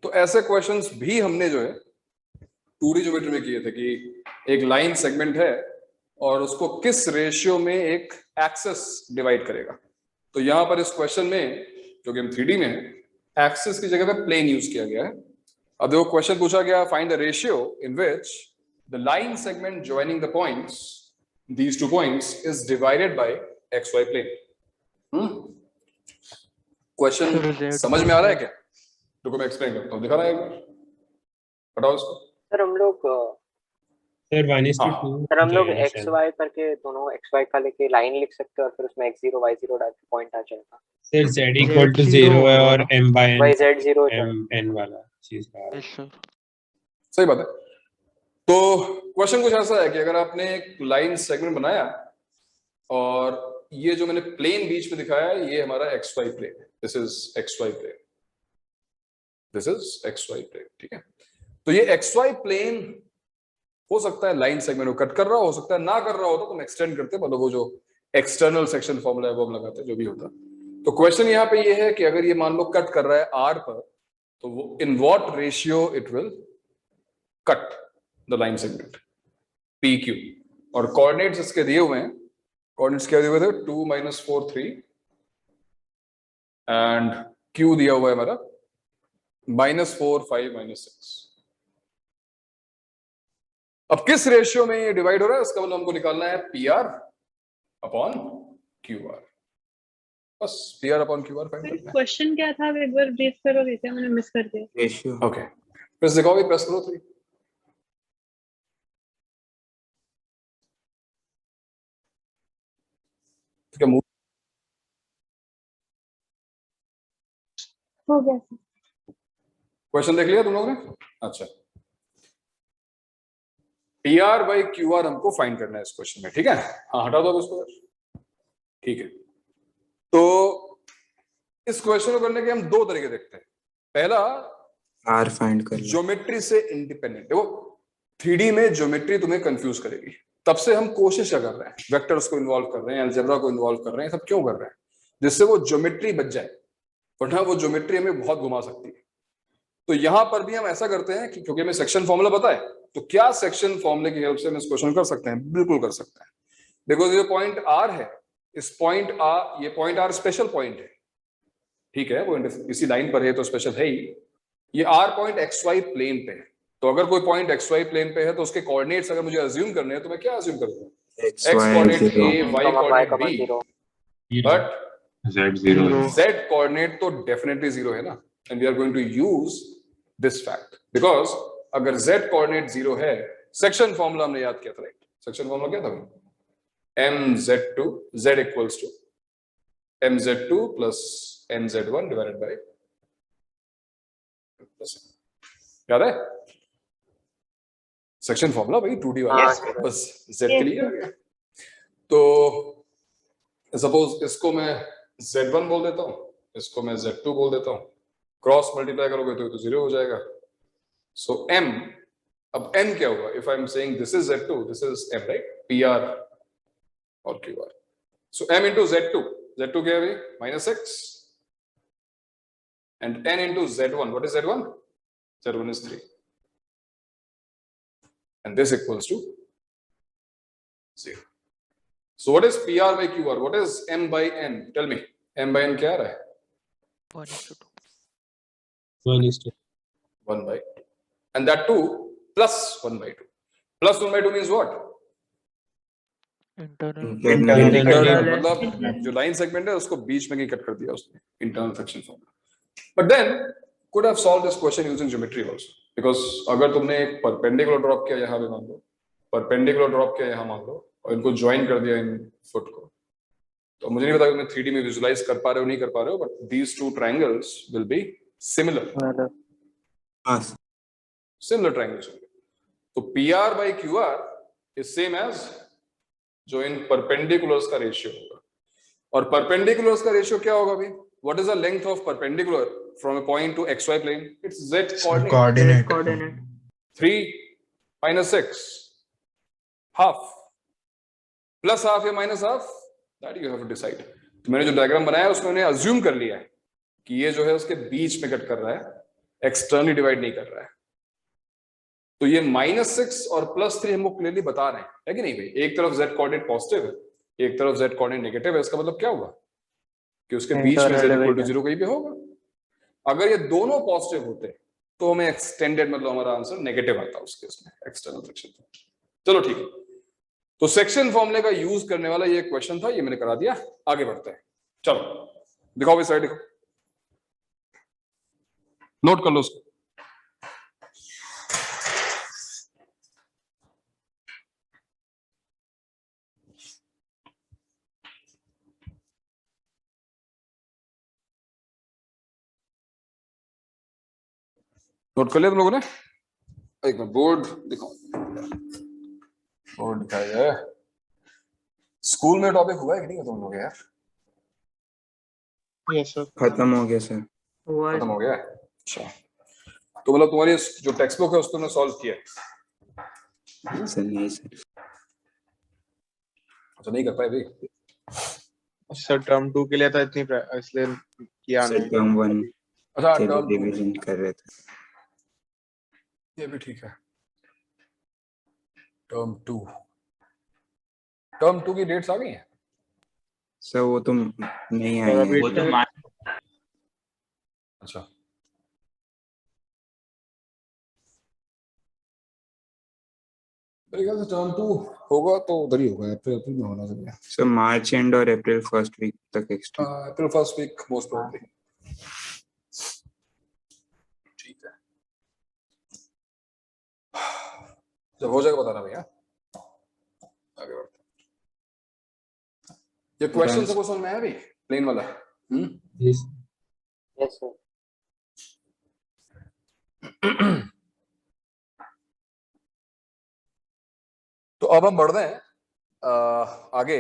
तो ऐसे क्वेश्चंस भी हमने जो है 2D ज्योमेट्री में किए थे कि एक लाइन सेगमेंट है और उसको किस रेशियो में एक एक्सिस डिवाइड करेगा। तो यहां पर इस क्वेश्चन में जो कि हम 3D में है, एक्सिस की जगह पे प्लेन यूज किया गया है। अब देखो क्वेश्चन पूछा गया, find the ratio in which the line segment joining the points, these 2 points is divided by xy plane। Question समझ में आ रहा है क्या? रुको मैं एक्सप्लेन करता हूँ, दिखा रहा है एक बार, बताओ इसको। सर हम लोग सर 1:2 सर हम लोग एक्स वाई करके दोनों एक्स वाई का लेके लाइन लिख सकते हैं और फिर उसमें x0 y0 डाल के पॉइंट आ जाएगा। सर z इक्वल टू 0 है और m bye n yz0 n वाला चीज का। Yes sir. सही बात है। तो क्वेश्चन कुछ ऐसा है कि अगर आपने एक लाइन सेगमेंट बनाया और ये जो मैंने प्लेन बीच में दिखाया है, ये हमारा xy प्लेन है, this is xy plane, this is xy plane, ठीक है। तो ये xy प्लेन हो सकता है लाइन सेगमेंट को कट कर रहा हो सकता है ना कर रहा होता, तो हम एक्सटेंड करते हैं, मतलब वो जो एक्सटर्नल सेक्शन फॉर्मूला है वो हम लगाते हैं, जो भी होता। तो क्वेश्चन यहाँ पे ये है कि अगर ये मान लो कट कर रहा है r पर, तो वो in what ratio it will cut the line segment PQ। और कोऑर्डिनेट्स इसके दिए हुए हैं, कोऑर्डिनेट्स क्या दिए हुए थे? 2 - 4 3 एंड Q दिया हुआ है हमारा -4 5 -6। अब किस रेशियो में ये डिवाइड हो रहा है, इसका मतलब हमको निकालना है PR अपॉन QR। बस PR अपॉन QR फाइंड करना है। क्वेश्चन क्या था, एक बार ब्रीफ करोगे क्या? मैंने मिस कर दिया। रेशियो। ओके, प्रेस दिखाओगे, प्रेस करो 3। ठीक है, हो गया सर। क्वेश्चन देख लिया तुम लोगों ने? अच्छा, PR बाई QR हमको फाइंड करना है इस क्वेश्चन में, ठीक है। हाँ हटा दो इसको, ठीक है। तो इस क्वेश्चन को करने के हम 2 तरीके देखते हैं। पहला, R फाइंड कर लो। ज्योमेट्री से इंडिपेंडेंट। देखो 3D में ज्योमेट्री तुम्हें कंफ्यूज करेगी, तब से हम कोशिश कर रहे हैं, वेक्टर्स को इन्वॉल्व कर रहे हैं, अलजेब्रा को इन्वॉल्व कर रहे हैं, सब क्यों कर रहे हैं? जिससे वो ज्योमेट्री बच जाए, वरना वो ज्योमेट्री हमें बहुत घुमा सकती है। तो यहां पर भी हम ऐसा करते हैं कि क्योंकि हमें सेक्शन फॉर्मूला पता है, तो क्या सेक्शन फॉर्मूले की हेल्प से हम इस क्वेश्चन कर सकते हैं? बिल्कुल कर सकते हैं। देखो ये पॉइंट R है, इस पॉइंट R, ये पॉइंट R स्पेशल पॉइंट है, ठीक है, पॉइंट इसी लाइन पर है तो स्पेशल है ही। ये R पॉइंट XY प्लेन पे है, तो अगर कोई पॉइंट XY प्लेन पे है तो उसके कोऑर्डिनेट्स अगर मुझे अज्यूम करने हैं तो मैं क्या अज्यूम करता हूँ? X coordinate A, Y coordinate B, but Z coordinate तो डेफिनेटली 0 है ना। And we are going to use this fact because अगर Z कोऑर्डिनेट 0 है, सेक्शन फॉर्मूला हमने याद किया था, राइट? सेक्शन फॉर्मूला क्या था? mz2 z equals to mz2 plus mz1 divided by, याद है सेक्शन फॉर्मूला भाई 2D वाला, बस Z के लिए आ गया। तो सपोज इसको मैं Z1 बोल देता हूं, इसको मैं Z2 बोल देता हूं, क्रॉस मल्टीप्लाई करोगे तो 0 हो जाएगा। सो m, अब m क्या होगा? If I am saying this is Z2, this is m, right? PR और QR। सो m into Z2, Z2 क्या है भाई? -6 and n into Z1, what is Z1? Z1 is 3। and this equals to 0. So what is PR by QR? What is M by N? Tell me. M by N क्या आ रहा है? 1:2. 1:2. 1 by 2. And that too plus 1 by 2. Plus 1 by 2 means what? Internal. मतलब जो line segment है उसको बीच में कहीं cut कर दिया उसने, internal section form. But then could have solved this question using geometry also, because अगर तुमने एक परपेंडिकुलर ड्रॉप किया यहाँ पे मान लो, परपेंडिकुलर ड्रॉप किया यहाँ मान लो, और इनको ज्वाइन कर दिया इन फुट को, तो मुझे नहीं पता कि तुम 3D में विजुलाइज कर पा रहे हो नहीं कर पा रहे हो, but these two triangles will be similar. Similar triangles होंगे. तो PR by QR is same as जो इन परपेंडिकुलर्स का रेशियो होगा. और परपेंडिकुलर्स का रेशियो क्या होगा भाई? What is the length of perpendicular from a point to XY plane? It's Z coordinate. 3 minus 6. Half. Plus half या minus half? That you have to decide. तो मैंने जो डायग्राम बनाया है उसमें उन्हें अज्यूम कर लिया है कि ये जो है उसके बीच में कट कर रहा है, एक्सटर्नली डिवाइड नहीं कर रहा है. तो ये -6 और +3 हमको क्लियरली बता रहे हैं, है कि नहीं भाई? एक तरफ z कोऑर्डिनेट पॉजिटिव है, एक तरफ z कोऑर्डिनेट नेगेटिव है. इसका मतलब क्या हुआ कि उसके बीच में z इक्वल टू 0 कहीं पे होगा. अगर ये दोनों पॉजिटिव होते तो हमें एक्सटेंडेड मतलब हमारा आंसर नेगेटिव आता उसके उसमें एक्सटर्नल सेक्शन. चलो ठीक है, तो सेक्शन फॉर्मूले का यूज करने वाला ये क्वेश्चन था, ये मैंने करा दिया. आगे बढ़ते हैं. चलो दिखाओ इस साइड, देखो, नोट कर लो उसको. नोट कर लिया तुम लोगों ने? एक मिनट, बोर्ड दिखाओ, बोर्ड दिखाया जाए. स्कूल में टॉपिक हुआ है कि नहीं तुम लोग यार? Yes sir. खत्म हो गया सर. खत्म हो गया है. अच्छा, तो मतलब तुम्हारी जो टेक्स्ट बुक है उसको तुमने सॉल्व किया है? सर नहीं सर. अच्छा, नहीं कर पाए भाई? सर टर्म 2 के लिए था इतनी इसलिए किया सर नहीं. टर्म 1 अच्छा, के टर्म रिवीजन कर रहे थे. ये भी ठीक है. टर्म 2 की डेट्स आ गई हैं? सर वो तो नहीं आई है. वो तो अच्छा, मेरे ख्याल से टर्म 2 होगा तो उधर ही होगा, अप्रैल में होना चाहिए. सर मार्च एंड और अप्रैल फर्स्ट वीक तक extra. April first week most probably. ठीक है, जब हो जाएगा बताना भैया. आगे बढ़ते हैं. ये क्वेश्चन सबको समझ में आया भाई, प्लेन वाला? Yes sir. तो अब हम बढ़ रहे हैं आगे.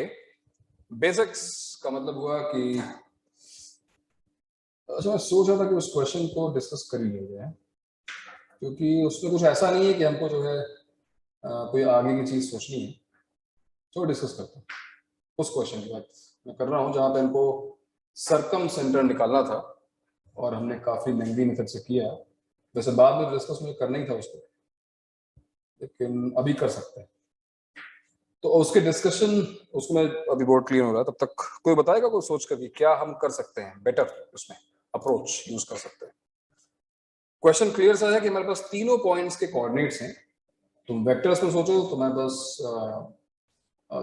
बेसिक्स का मतलब हुआ कि अच्छा, मैं सोच रहा था कि उस क्वेश्चन को डिस्कस कर ही लिया जाए, क्योंकि उसमें कुछ ऐसा नहीं है कि हमको जो है कोई आगे की चीज सोचनी है. तो डिस्कस करते हैं उस क्वेश्चन की बात मैं कर रहा हूँ जहाँ पे हमको सरकम सेंटर निकालना था और हमने काफी लेंथी मेथड से किया. वैसे बाद में डिस्कस मुझे करना ही था उसको, लेकिन अभी कर सकते हैं. तो उसके डिस्कशन, उसको मैं अभी बोर्ड क्लियर हो रहा है, तब तक कोई बताएगा कोई सोच कर कि क्या हम कर सकते हैं बेटर, उसमें अप्रोच यूज कर सकते हैं. क्वेश्चन क्लियर सा है कि हमारे पास तीनों पॉइंट्स के कोऑर्डिनेट्स हैं. तुम वेक्टर्स में सोचो तो हमारे पास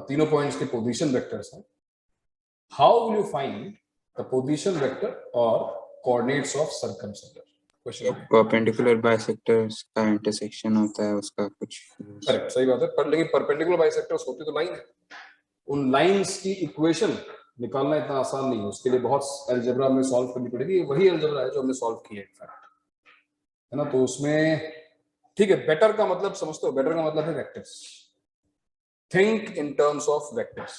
तीनों पॉइंट्स के पोजीशन वेक्टर्स हैं. How will you find the position vector और coordinates of circumcentre? Question perpendicular bisectors का इंटरसेक्शन होता है, उसका कुछ. करेक्ट, सही बात है. पर लेकिन परपेंडिकुलर बाइसेक्टर्स होती तो लाइन है. उन लाइंस की इक्वेशन निकालना इतना आसान नहीं है, उसके लिए बहुत अलजेब्रा में सॉल्व करनी पड़ेगी. वही अलजेब्रा है जो हमने सॉल्व किया है इनफैक्ट, है ना. तो उसमें ठीक है, बेटर का मतलब समझते हो? बेटर का मतलब है vectors. Think in terms of vectors,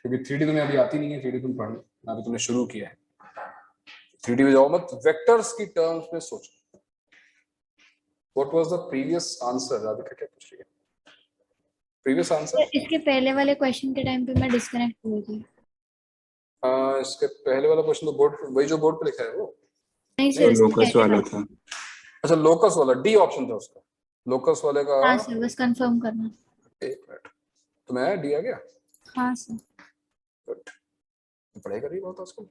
क्योंकि 3D तुम्हें अभी आती नहीं है. 3D तुम पढ़ ना, अभी तुमने शुरू किया है. 3D में जाओ मत, वेक्टर्स की टर्म्स में सोचो. What was the previous answer? Radhika क्या पूछ रही है? प्रीवियस आंसर इसके पहले वाले क्वेश्चन के टाइम पे मैं डिस्कनेक्ट हुई थी. इसके पहले वाला क्वेश्चन तो बोर्ड, वही जो बोर्ड पे लिखा है वो नहीं सर, लोकस वाला था. अच्छा, लोकस वाला डी ऑप्शन था उसका. लोकस वाले का हाँ सर, बस कंफर्म करना। एक मिनट, तुम्हें डी आ गया? हाँ सर। गुड, पढ़ाई कर रही बहुत आजकल,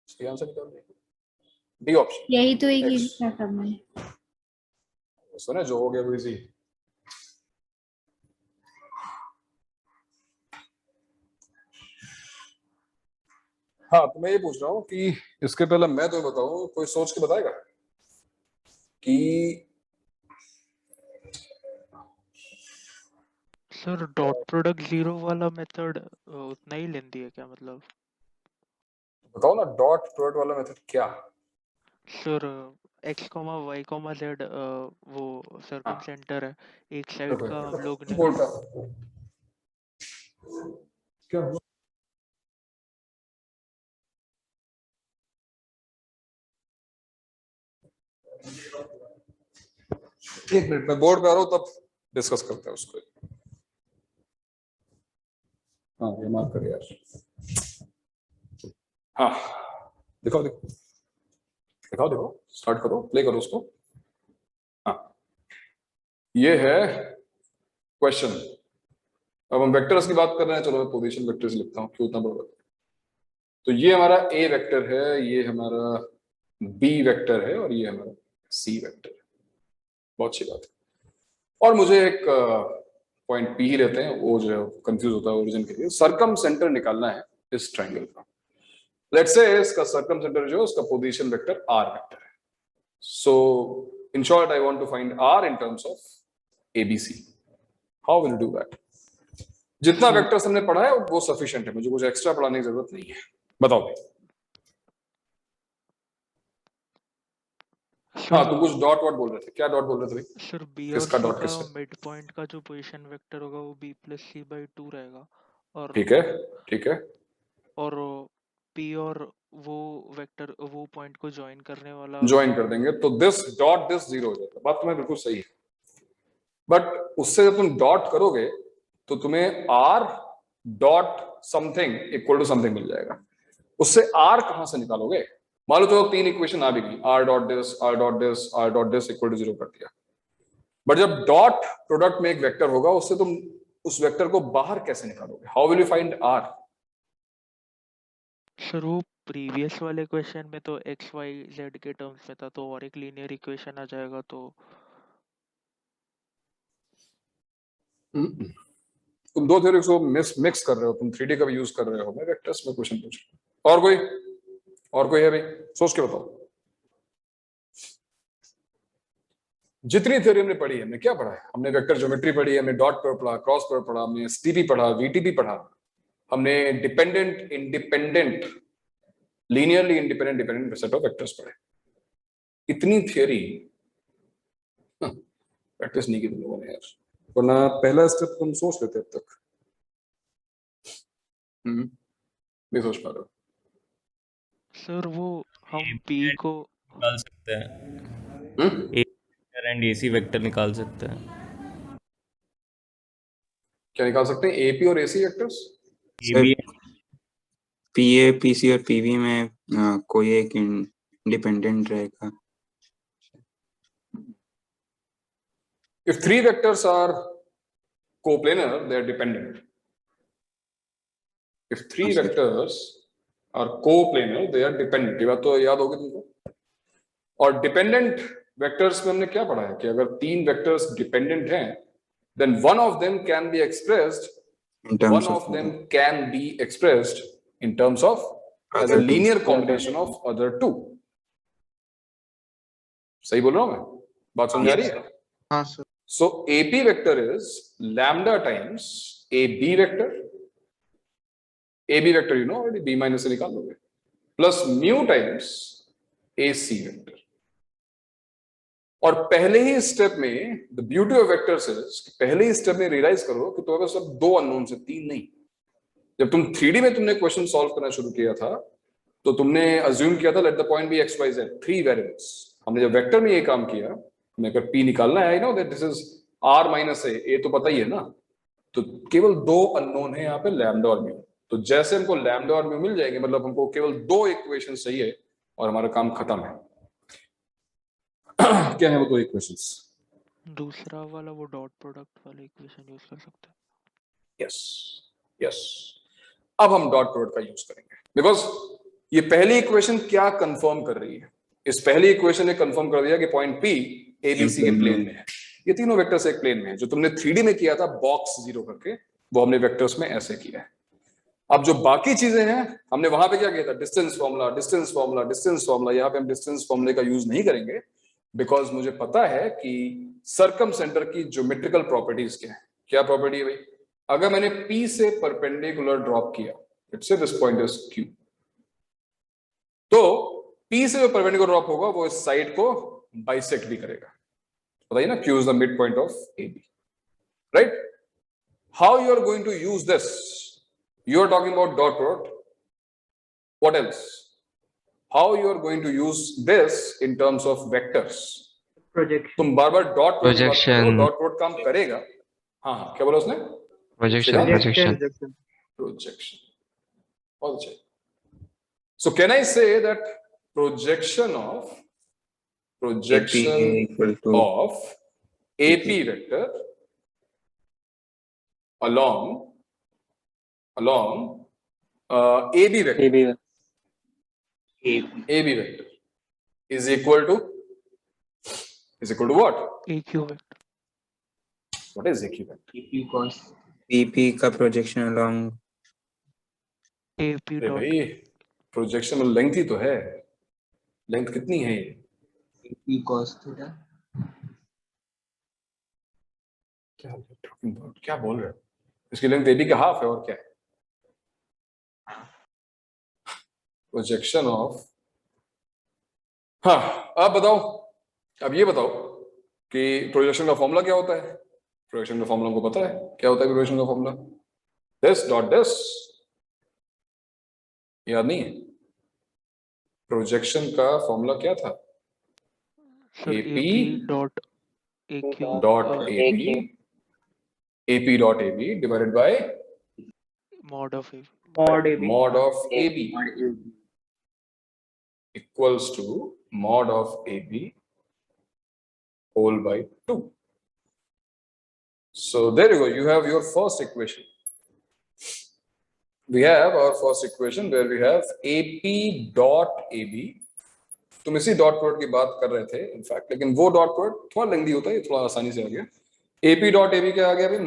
इसकी आंसर निकाल देंगे। डी ऑप्शन, यही तो एक X। इजी था सब में। सुने जो हो गया वो इजी। हाँ, तो मैं ये पूछ रहा हूँ कि इसके पहले मैं तुम्हें बताऊं, कोई सोच के बताएगा कि सर डॉट प्रोडक्ट जीरो वाला मेथड उतना ही लेंदी है क्या, मतलब? बताओ ना, डॉट प्रोडक्ट वाला मेथड क्या? Sir x comma y comma z वो सर्कम सेंटर है, एक साइड का हम लोग ने बोलता क्या हुआ? एक मिनट, मैं बोर्ड पे आ रहा हूँ, तब डिस्कस करते हैं उसको। हाँ, ये मार्क कर यार। हाँ, दिखाओ दिखाओ दिखाओ दिखाओ, स्टार्ट करो, प्ले करो उसको। हाँ, ये है क्वेश्चन। अब हम वेक्टर्स की बात कर रहे हैं, चलो मैं पोजीशन वेक्टर्स लिखता हूँ, क्यों उतना बड़ा। तो ये हमारा ए वेक्टर है, ये हमारा बी वेक्टर है, और ये हमारा सी वेक्टर है। बहुत अच्छी बात है। और मुझे एक पॉइंट पी ही लेते हैं, वो जो कंफ्यूज होता है ओरिजिन के लिए। सरकम सेंटर निकालना है इस ट्रायंगल का। लेट्स से इसका सरकम सेंटर जो है उसका पोजीशन वेक्टर आर वेक्टर है। So in short I want to find R in terms of ABC. How will do that? जितना वेक्टर्स हमने पढ़ा है वो सफिशिएंट है, मुझे कुछ एक्स्ट्रा पढ़ाने की जरूरत नहीं है। बताओ। हाँ, तुम कुछ डॉट वॉट बोल रहे थे, क्या डॉट बोल रहे थे भाई? सर बी और किसका सी डॉट का किससे? मिड पॉइंट का जो पोजीशन वेक्टर होगा वो b प्लस सी बाई 2 रहेगा, और ठीक है, ठीक है। और p और वो वेक्टर वो पॉइंट को ज्वाइन करने वाला ज्वाइन कर देंगे तो दिस डॉट दिस जीरो हो जाएगा। बात तुम्हें बिल्कुल सही है, बट उससे जब तुम डॉट करोगे तो तुम्हें R dot something equal to something मिल जाएगा। उससे आर कहां से निकालोगे? मान लो तो तीन इक्वेशन आ भी गई, r dot this, r dot this, r dot this equal to zero कर दिया। बट जब डॉट प्रोडक्ट में एक वेक्टर होगा, उससे तुम उस वेक्टर को बाहर कैसे निकालोगे? How will you find r? Sir वो प्रीवियस वाले क्वेश्चन में तो एक्स वाई जेड के टर्म्स में था, तो और एक लीनियर इक्वेशन आ जाएगा। तो तुम दो थ्योरीज को मिक्स कर रहे हो, तुम 3D का भी यूज कर रहे हो, मैं वेक्टर्स में क्वेश्चन पूछ रहा हूं। और कोई है भाई? सोच के बताओ। जितनी थ्योरी हमने पढ़ी है, हमने क्या पढ़ा है? हमने वेक्टर ज्योमेट्री पढ़ी है, हमने डॉट प्रोडक्ट पढ़ा, क्रॉस प्रोडक्ट पढ़ा, हमने एसटीपी पढ़ा, वीटीपी पढ़ा, हमने dependent independent linearly independent dependent set of vectors पढ़े। इतनी थ्योरी प्रैक्टिस नहीं की तुम लोगों ने यार, वरना पहला स्टेप तुम सोच लेते अब तक। नहीं सोच पा रहे हो। सर वो हम p को निकाल सकते हैं, ए वेक्टर एंड एसी वेक्टर निकाल सकते हैं। क्या निकाल सकते हैं? एपी और एसी वेक्टर्स? पीए पीसी और पीवी में कोई एक इंडिपेंडेंट रहेगा। If three vectors are coplanar, they are dependent. If three vectors are coplanar, they are dependent. ये बात तो याद होगी तुमको। और डिपेंडेंट वेक्टर्स में हमने क्या पढ़ा है कि अगर तीन वेक्टर्स डिपेंडेंट हैं, then one of them can be expressed in terms of as a linear combination of other two. सही बोल रहा हूं मैं? बात समझ आ रही है? हाँ sir. So AP vector is lambda times AB vector. AB vector you know already, B minus से निकाल लोगे, plus mu times AC vector. और पहले ही स्टेप में the beauty of vectors is पहले ही स्टेप में रियलाइज करो कि तुम्हारे पास अब दो अननोन से तीन नहीं। जब तुम 3D में तुमने क्वेश्चन सॉल्व करना शुरू किया था तो तुमने अज्यूम किया था let the point B x Y z, three variables. हमने जब वेक्टर में ये काम किया, हमें अगर P निकालना है, I know that this is R minus A तो पता ही है ना, तो केवल दो अननोन है यहाँ पे, लैम्डा और म्यू। तो जैसे हमको लैम्डा और म्यू मिल जाएंगे, मतलब हमको केवल दो इक्वेशन चाहिए और हमारा काम खत्म है। क्या है वो दो इक्वेशंस? दूसरा वाला वो डॉट प्रोडक्ट वाला इक्वेशन यूज कर सकते हैं। यस यस, अब हम डॉट प्रोडक्ट का यूज करेंगे बिकॉज ये पहली इक्वेशन क्या कंफर्म कर रही है? इस पहली इक्वेशन ने कंफर्म कर दिया कि पॉइंट पी एबीसी के प्लेन में है। ये तीनों वेक्टर्स एक प्लेन में है। जो तुमने 3D में किया था बॉक्स जीरो करके, वो हमने वेक्टर्स में ऐसे किया है। अब जो बाकी चीजें हैं, हमने वहां पे क्या किया था? Distance formula, distance formula, distance formula. यहाँ पे हम डिस्टेंस फॉर्मूले का यूज नहीं करेंगे बिकॉज मुझे पता है कि सर्कम सेंटर की ज्योमेट्रिकल प्रॉपर्टीज क्या है। क्या प्रॉपर्टी है भाई? अगर मैंने P से परपेंडिकुलर ड्रॉप किया, it's this point is Q, तो P से जो परपेंडिकुलर ड्रॉप होगा वो इस साइड को बाइसेक्ट भी करेगा। बताइए ना, Q is the mid point of AB, right? How you are going to use this? You are talking about dot product. What else? How you are going to use this in terms of vectors? Projection तुम बार बार dot Projection. Dot product काम करेगा। हाँ हाँ, क्या बोला उसने? Projection. Projection. All check. So can I say that projection equal to of AP vector along AB vector is equal to what? AQ vector. What is AQ vector? PP का projection along AP अरे dot भाई, projection length ही तो है। Length कितनी है ये? PP cos theta. क्या बोल रहे हो? इसकी लेंथ AB का हाफ है और क्या है? प्रोजेक्शन ऑफ, हाँ अब बताओ, अब ये बताओ कि प्रोजेक्शन का फॉर्मूला क्या होता है? प्रोजेक्शन का फॉर्मूला को पता है क्या होता है? प्रोजेक्शन का फॉर्मूला दिस डॉट दिस, याद नहीं है? प्रोजेक्शन का फॉर्मूला क्या था? Sir AP dot AQ dot AB, AP dot AB divided by mod of AB. mod of AB equals to mod of AB whole by 2. So there you go, you have your first equation. We have our first equation where we have AP dot AB. तुम इसी dot product की बात कर रहे थे in fact, लेकिन वो dot product थोड़ा लेंदी होता है, ये थोड़ा आसानी से आ गया। AP डॉट AB क्या आ गया भाई?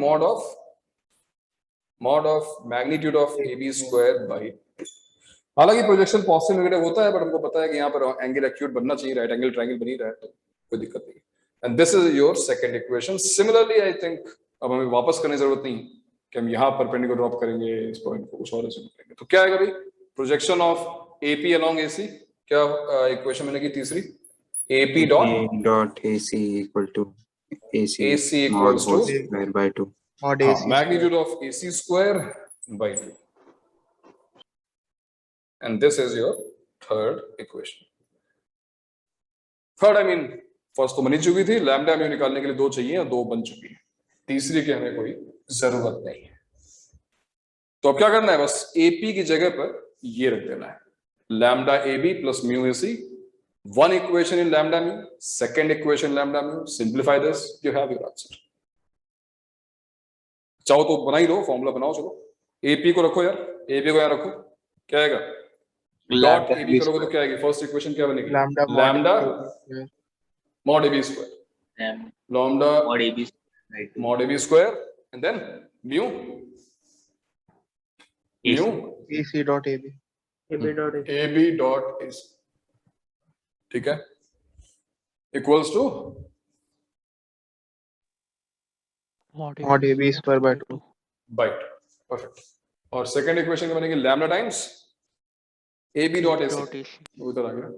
mod of magnitude of AB square by 2। हालांकि प्रोजेक्शन पॉजिटिव नेगेटिव होता है, बट हमको पता है कि यहाँ पर एंगल एक्यूट बनना चाहिए, राइट एंगल ट्रायंगल बनी रहा है, तो कोई दिक्कत नहीं। And this is your second equation. Similarly I think अब हमें वापस करने की जरूरत नहीं कि हम यहाँ परपेंडिकुलर ड्रॉप करेंगे इस पॉइंट को, कुछ और ऐसे करेंगे। तो क्या आएगा भाई? Projection of AP along AC, क्या इक्वेशन मैंने की तीसरी? AP dot AC equal to AC equals to square by 2 mod AC magnitude of AC square by 2, and this is your third equation. Third, I mean first तो बनी चुकी थी, lambda mu निकालने के लिए 2 चाहिए, 2 बन चुकी है, तीसरी की हमें कोई जरूरत नहीं है। तो अब क्या करना है? बस AP की जगह पर ये रख देना है, lambda AB plus mu AC। One equation in lambda mu, second equation lambda mu. Simplify this, you have your answer. चाहो तो बना ही दो, फॉर्मूला बनाओ। चलो AP को रखो यार, AP को यहाँ रखो, क्या आएगा? डॉट AB करोगे तो क्या आएगी? फर्स्ट इक्वेशन क्या बनेगी? Lambda mod AB square, lambda mod AB square, and then mu AC dot AB AB dot AC, ठीक है, इक्वल्स टू mod AB square by 2 by 2। Perfect. और सेकंड इक्वेशन क्या बनेगी? Lambda times AB dot AC, वो इधर आ गया,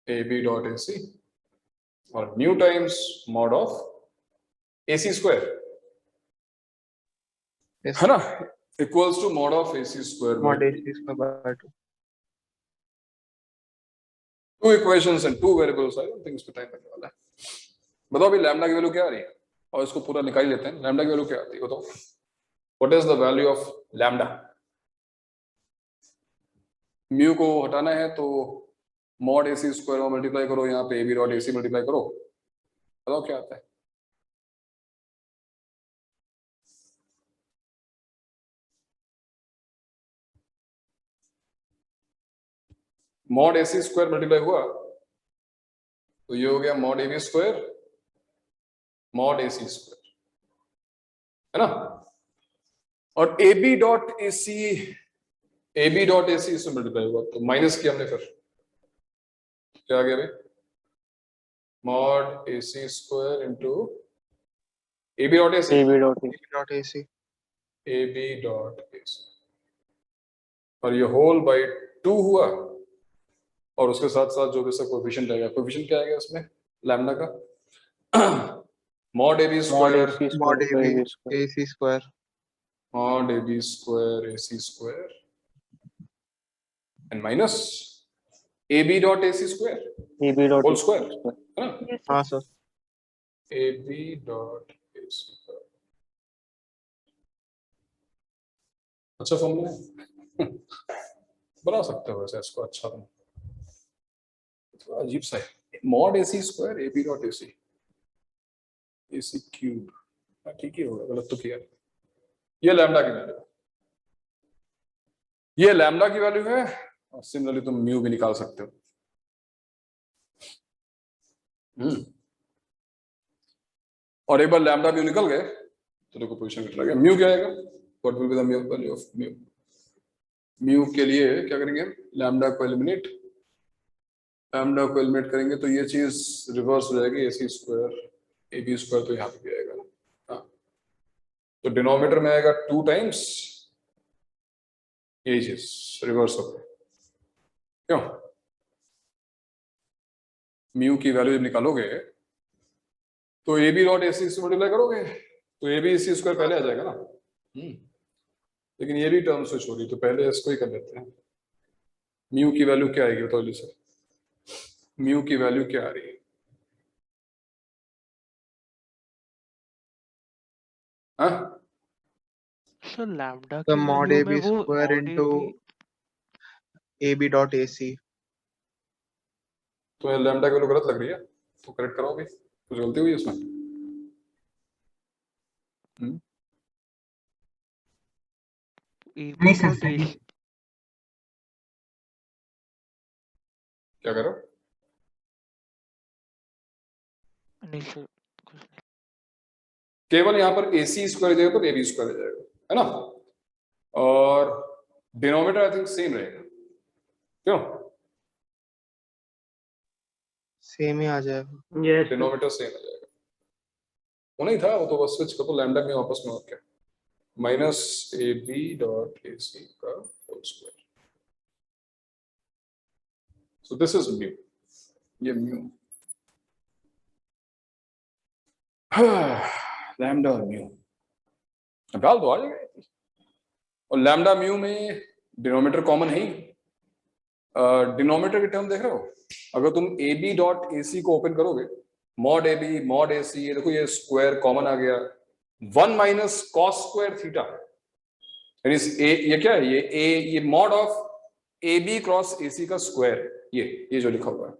AB डॉट AC और mu times mod of AC square, Yes. है ना, equals to mod of AC square mod AC square by 2 2 equations and 2 variables. I don't think इस पे time लगने वाला है। बताओ भाई लैम्डा की वैल्यू क्या आ रही है, और इसको पूरा निकाल ही लेते हैं। लैम्डा की वैल्यू क्या आती है बताओ? What is the value of lambda? Mu को हटाना है तो मॉड AC स्क्वायर में मल्टीप्लाई करो, यहाँ पे AB डॉट AC मल्टीप्लाई करो, बताओ क्या आता है? मॉड AC स्क्वायर मल्टीप्लाई हुआ तो ये हो गया mod AB square mod AC square, है ना? और AB डॉट AC इससे मल्टीप्लाई हुआ तो माइनस किया हमने, फिर क्या आ गया भाई? Mod AC square into AB dot AC और ये होल बाय 2 हुआ, और उसके साथ साथ जो भी इसका कोएफिशिएंट आएगा, कोएफिशिएंट क्या आएगा इसमें लैम्डा का? Mod AB square mod AC square mod AB square AC square and minus AB dot AC square whole square, है ना? हाँ sir AB dot AC square. अच्छा फॉर्मूला है बना सकते हो वैसे इसको, अच्छा तुम थोड़ा अजीब सा है। Mod AC square AB dot AC cube, ठीक ही होगा, गलत तो किया। ये लैम्डा की वैल्यू है, ये लैम्डा की वैल्यू है, और सिमिलरली तुम म्यू भी निकाल सकते हो। और एक बार लैम्डा म्यू निकल गए तो देखो पोजीशन चला गया। म्यू क्या आएगा? What will be the mu value of mu? Mu के लिए क्या करेंगे? लैम्डा को एलिमिनेट करेंगे तो ये चीज रिवर्स हो जाएगी, AC स्क्वायर AB स्क्वायर तो यहाँ पे भी आएगा ना, हाँ। तो डिनोमिनेटर में आएगा 2 टाइम्स, ये चीज रिवर्स हो गई, क्यों? म्यू की वैल्यू जब निकालोगे तो AB डॉट AC से मल्टीप्लाई करोगे तो AB AC स्क्वायर पहले आ जाएगा ना। लेकिन ये भी टर्म स्विच हो रही, तो पहले इसको ही कर लेते हैं। म्यू की वैल्यू क्या आएगी बताओ सर? म्यू की वैल्यू क्या आ रही है? हाँ सर लैम्डा the की mod वैल्यू AB में वो square mod into AB AB dot AC तो ये लैम्डा की वैल्यू गलत लग रही है तो करेक्ट कराओगे, कुछ गलती हुई इसमें? AB डॉट AC क्या करो? नहीं सर कुछ नहीं। केवल यहाँ पर AC स्क्वायर जगह पर AB स्क्वायर आ जाएगा, है ना? और डिनोमिनेटर आई थिंक सेम रहेगा, क्यों? सेम ही आ जाएगा। yes डिनोमिनेटर सेम आ जाएगा, वो नहीं था, वो तो बस स्विच करो लैम्डा में वापस में, और क्या? माइनस AB डॉट AC का whole square. So this is mu, ये म्यू लैम्डा और म्यू डाल दो आ जाएगा। और लैम्डा म्यू में डिनोमिनेटर कॉमन है ही, डिनोमिनेटर की टर्म देख रहे हो? अगर तुम AB डॉट AC को ओपन करोगे, मॉड AB मॉड AC, ये देखो ये स्क्वायर कॉमन आ गया, 1 माइनस कॉस स्क्वायर थीटा, ये क्या है? ये mod of AB cross AC का स्क्वायर, ये जो लिखा हुआ है,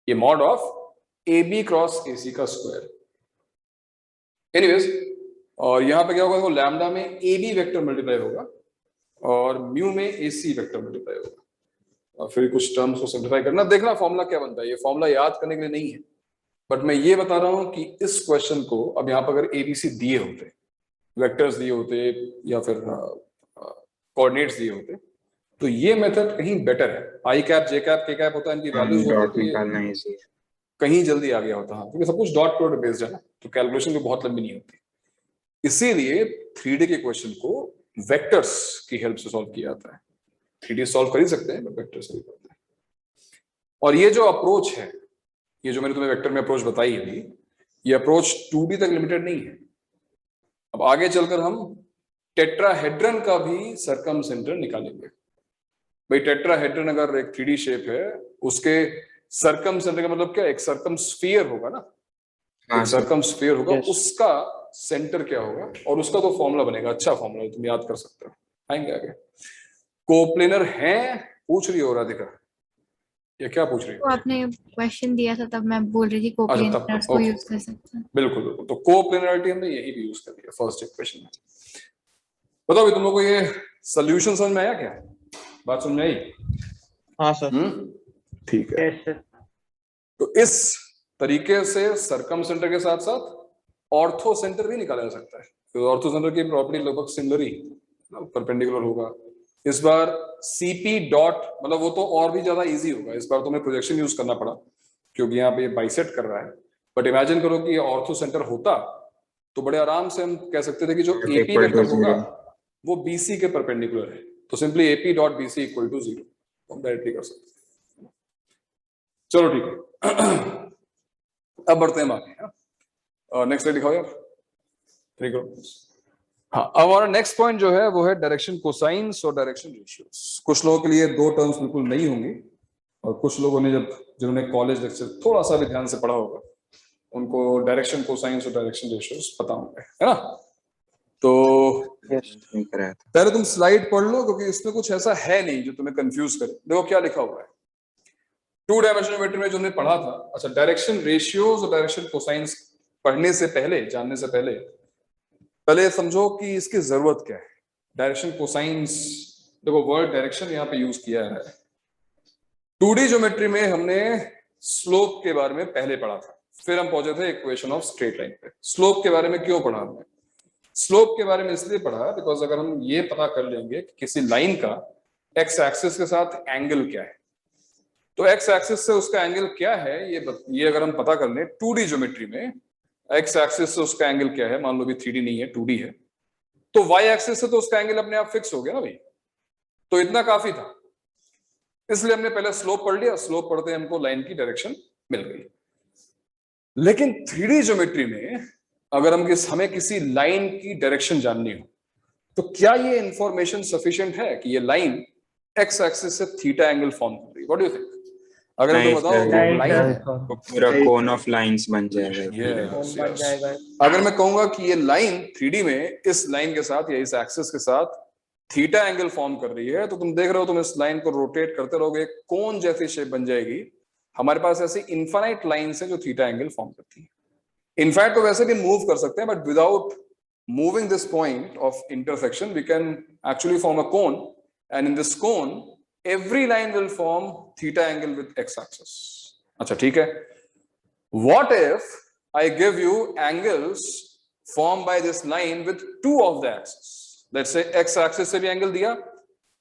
ये mod of AB cross AC का स्क्वायर। एनीवेज, और यहाँ पे क्या होगा? वो लैम्डा में AB वेक्टर मल्टीप्लाई होगा और म्यू में AC वेक्टर मल्टीप्लाई होगा, और फिर कुछ टर्म्स को सिंप्लीफाई करना, देखना फॉर्मूला क्या बनता है। ये फॉर्मूला याद करने के लिए नहीं है, बट मैं ये बता रहा हूं कि इस क्वेश्चन को अब यहाँ पर अगर ABC दिए होते, वेक्टर्स दिए होते या फिर कोऑर्डिनेट्स दिए होते, तो ये मेथड कहीं बेटर है। आई कैप जे कैप के कैप होता है, इनकी वैल्यूज डॉट होती है, निकालना इजी है। कहीं जल्दी आ गया होता है, क्योंकि सब कुछ डॉट प्रोडक्ट बेस्ड है ना, तो कैलकुलेशन भी बहुत लंबी नहीं होती। इसीलिए 3D के क्वेश्चन को वेक्टर्स की हेल्प से सॉल्व किया जाता है। 3D सॉल्व कर ही सकते हैं, बट वेक्टर से भी करते हैं। और ये जो अप्रोच है, ये जो मैंने तुम्हें वेक्टर में अप्रोच बताई अभी, ये अप्रोच 2D तक लिमिटेड नहीं है। अब आगे चलकर हम टेट्राहेड्रन का भी सरकम सेंटर निकालेंगे। भाई टेट्राहेड्रन अगर एक 3D शेप है, उसके सरकम सेंटर का मतलब क्या? एक सरकम स्फीयर होगा ना, एक सरकम स्फीयर होगा, उसका सेंटर क्या होगा, और उसका तो फॉर्मूला बनेगा, अच्छा फॉर्मूला तुम याद कर सकते हो। आएंगे आगे। कोप्लेनर है पूछ रही हो राधिका, ये क्या पूछ रही है? तो आपने क्वेश्चन दिया था तब मैं बोल रही थी अच्छा, कोप्लेनर्स तब को ओके, यूज कर सकते हैं। बिल्कुल बिल्कुल। तो कोप्लेनरिटी हमने यही भी यूज कर लिया फर्स्ट इक्वेशन में। बताओ भी तुम लोग को ये सोल्यूशन समझ में आया क्या? बात समझ में आई? हाँ सर। ठीक है। Yes, sir. तो इस तरीके से सरकम सेंटर के साथ साथ ऑर्थो सेंटर भी निकाला जा सकता है। तो ऑर्थो सेंटर की प्रॉपर्टी लगभग सिमिलर ही, परपेंडिकुलर होगा। इस बार सीपी डॉट, मतलब वो तो और भी ज्यादा इजी होगा। इस बार तुम्हें प्रोजेक्शन यूज करना पड़ा क्योंकि यहाँ पे बाइसेक्ट कर रहा है। बट इमेजिन करो कि ऑर्थो सेंटर होता तो बड़े आराम से हम कह सकते थे कि जो एपी equal to वेक्टर होगा 0. वो बीसी के परपेंडिकुलर है। तो simply AP dot BC equal to 0 हम डायरेक्टली कर सकते हैं। चलो ठीक है। अब बढ़ते हैं आगे। नेक्स्ट स्लाइड दिखाओ यार। ठीक है। हाँ, अब हमारा नेक्स्ट पॉइंट जो है वो है डायरेक्शन कोसाइंस और डायरेक्शन रेशियोज। कुछ लोगों के लिए दो टर्म्स बिल्कुल नहीं होंगी और कुछ लोगों ने जिन्होंने कॉलेज लेक्चर थोड़ा सा भी ध्यान से पढ़ा होगा उनको डायरेक्शन कोसाइंस और डायरेक्शन रेशियोज पता होंगे, है ना? तो पहले तुम स्लाइड पढ़ लो क्योंकि इसमें कुछ ऐसा है नहीं जो तुम्हें कंफ्यूज करे। देखो क्या लिखा हुआ है 2 डायमेंशनल ज्योमेट्री में जो हमने पढ़ा था। अच्छा, डायरेक्शन रेशियोज और डायरेक्शन कोसाइंस पढ़ने से पहले, जानने से पहले समझो कि इसकी जरूरत क्या है। डायरेक्शन कोसाइंस, देखो वर्ड डायरेक्शन यहाँ पे यूज किया है। 2D ज्योमेट्री में हमने स्लोप के बारे में पहले पढ़ा था, फिर हम पहुंचे थे इक्वेशन ऑफ स्ट्रेट लाइन पे। स्लोप के बारे में क्यों पढ़ा हमने? स्लोप के बारे में इसलिए पढ़ा बिकॉज अगर हम ये पता कर लेंगे कि किसी लाइन का एक्स एक्सिस के साथ एंगल क्या है, तो एक्स एक्सिस से उसका एंगल क्या है ये अगर हम पता कर लें 2D ज्योमेट्री में, एक्स एक्सिस से उसका एंगल क्या है, मान लो भी 3D नहीं है 2D है, तो वाई एक्सिस से तो उसका एंगल अपने आप फिक्स हो गया ना भाई। तो इतना काफी था, इसलिए हमने पहले स्लोप पढ़ लिया। स्लोप पढ़ते हमको लाइन की डायरेक्शन मिल गई। लेकिन 3D ज्योमेट्री में अगर हमें किसी लाइन की डायरेक्शन जाननी हो तो क्या ये इंफॉर्मेशन सफिशिएंट है कि ये लाइन एक्स एक्सिस से थीटा एंगल फॉर्म कर रही है? What do you think? अगर हम तो बताओ लाइन पूरा कोन ऑफ लाइंस बन जाएगा। yes, yes. अगर मैं कहूंगा कि ये लाइन 3D में इस लाइन के साथ या इस एक्सिस के साथ थीटा एंगल फॉर्म कर रही है, तो तुम देख रहे हो तुम इस लाइन को रोटेट करते रहोगे, कोन जैसी शेप बन जाएगी। हमारे पास ऐसी इनफाइनाइट लाइंस हैं जो थीटा एंगल फॉर्म करती है। इनफैक्ट तो वैसे भी मूव कर सकते हैं, but without moving this point of intersection we can actually form a cone, and in this cone every line will form theta angle with x axis. अच्छा ठीक है। What if I give you angles formed by this line with 2 of the axis? Let's say x axis से भी angle दिया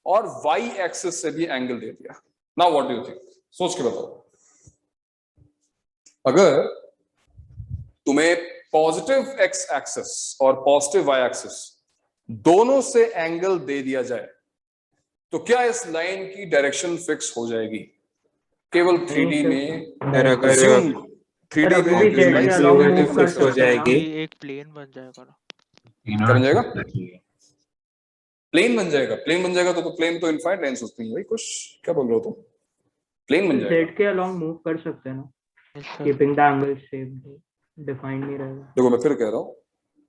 और y axis से भी angle दे दिया। Now what do you think? सोच के बताओ। अगर तुम्हें पॉजिटिव x axis और पॉजिटिव y axis दोनों से एंगल दे दिया जाए तो क्या इस लाइन की डायरेक्शन फिक्स हो जाएगी? केवल 3D में 3D में फिक्स हो जाएगी। एक प्लेन बन जाएगा ना? क्या बन जाएगा? प्लेन बन जाएगा। प्लेन बन जाएगा तो प्लेन तो इनफाइनाइट लाइंस होती हैं भाई। कुछ क्या बोल रहे हो तुम? प्लेन बन जाएगा। Z के अलोंग मूव कर सकते हैं ना, keeping the angle same, define नहीं रहेगा। देखो मैं फिर कह रहा हूं,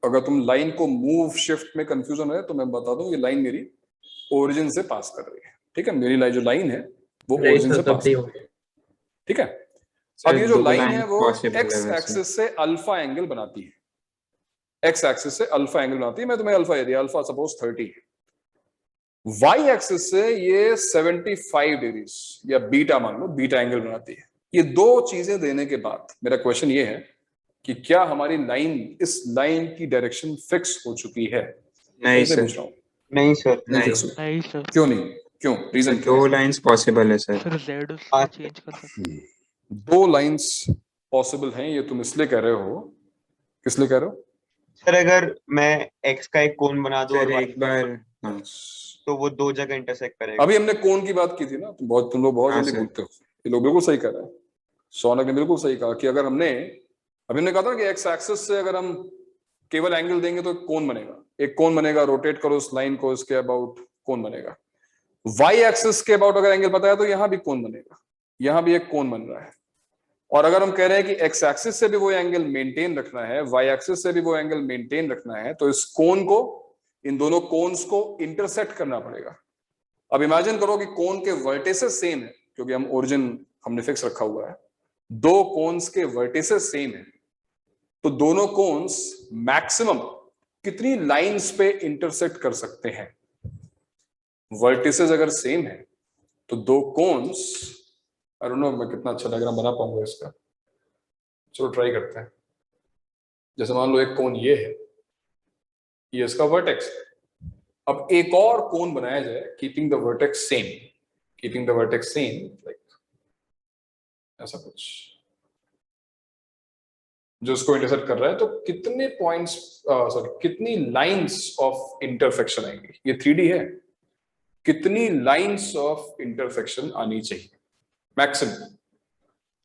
अगर तुम लाइन को मूव शिफ्ट में कंफ्यूजन है तो मैं बता दूं ये लाइन मेरी ओरिजिन से पास कर रही है। ठीक है, मेरी लाइन जो लाइन है वो ओरिजिन से पास कर रही है। ठीक है, अब ये जो लाइन है वो एक्स एक्सिस से अल्फा एंगल बनाती है। एक्स एक्सिस से अल्फा एंगल बनाती है। मैं तुम्हें अल्फा दे दिया, अल्फा सपोज 30 है। वाई एक्सिस से ये 75 डिग्रीज या बीटा मान लो, बीटा एंगल बनाती है। ये दो चीजें देने के बाद मेरा क्वेश्चन ये है कि क्या हमारी लाइन, इस लाइन की डायरेक्शन फिक्स हो चुकी है? नहीं सर। नहीं सर। नहीं सर। क्यों नहीं? क्यों? रीजन? 2 लाइंस पॉसिबल है सर। फिर Z उसको चेंज कर सकते हैं। 2 लाइंस पॉसिबल हैं, ये तुम इसलिए कह रहे हो? किस लिए कह रहे हो सर? अगर मैं x का एक कोन बना दूं और एक बार तो वो 2 जगह इंटरसेक्ट करेगा। अभी हमने कोन की बात की थी ना, तुम लोग बहुत जल्दी भूलते हो। ये लोग बिल्कुल सही कह रहे हैं। शौनक ने बिल्कुल सही कहा कि अगर हमने कहा था कि एक्स एक्सिस से अगर हम केवल एंगल देंगे तो कोन बनेगा। एक कोन बनेगा, रोटेट करो उस लाइन को, इसके अबाउट कोन बनेगा। वाई एक्सिस के अबाउट अगर एंगल पता है तो यहां भी कोन बनेगा, यहां भी एक कोन बन रहा है। और अगर हम कह रहे हैं कि एक्स एक्सिस से भी वो एंगल मेंटेन रखना है, वाई एक्सिस से भी वो एंगल मेंटेन रखना है, तो इस कोन को, इन दोनों कोन्स को इंटरसेक्ट करना पड़ेगा। अब इमेजिन करो कि कोन के वर्टिसेस सेम है, क्योंकि हम ओरिजिन हमने फिक्स रखा हुआ है, दो कोन्स के वर्टिसेस सेम है, तो दोनों कोन्स मैक्सिमम कितनी लाइंस पे इंटरसेक्ट कर सकते हैं? वर्टिसेस अगर सेम है तो दो कोन्स, आई डोंट नो मैं कितना अच्छा डायग्राम बना पाऊंगा इसका, चलो ट्राई करते हैं। जैसे मान लो एक कोन ये है, ये इसका वर्टेक्स है, अब एक और कोन बनाया जाए keeping the vertex same, keeping the vertex same, like ऐसा कुछ जो उसको इंटरसेक्ट कर रहा है, तो कितने पॉइंट्स, सॉरी कितनी लाइंस ऑफ इंटरसेक्शन आएंगी? ये 3D है, कितनी लाइंस ऑफ इंटरसेक्शन आनी चाहिए मैक्सिमम?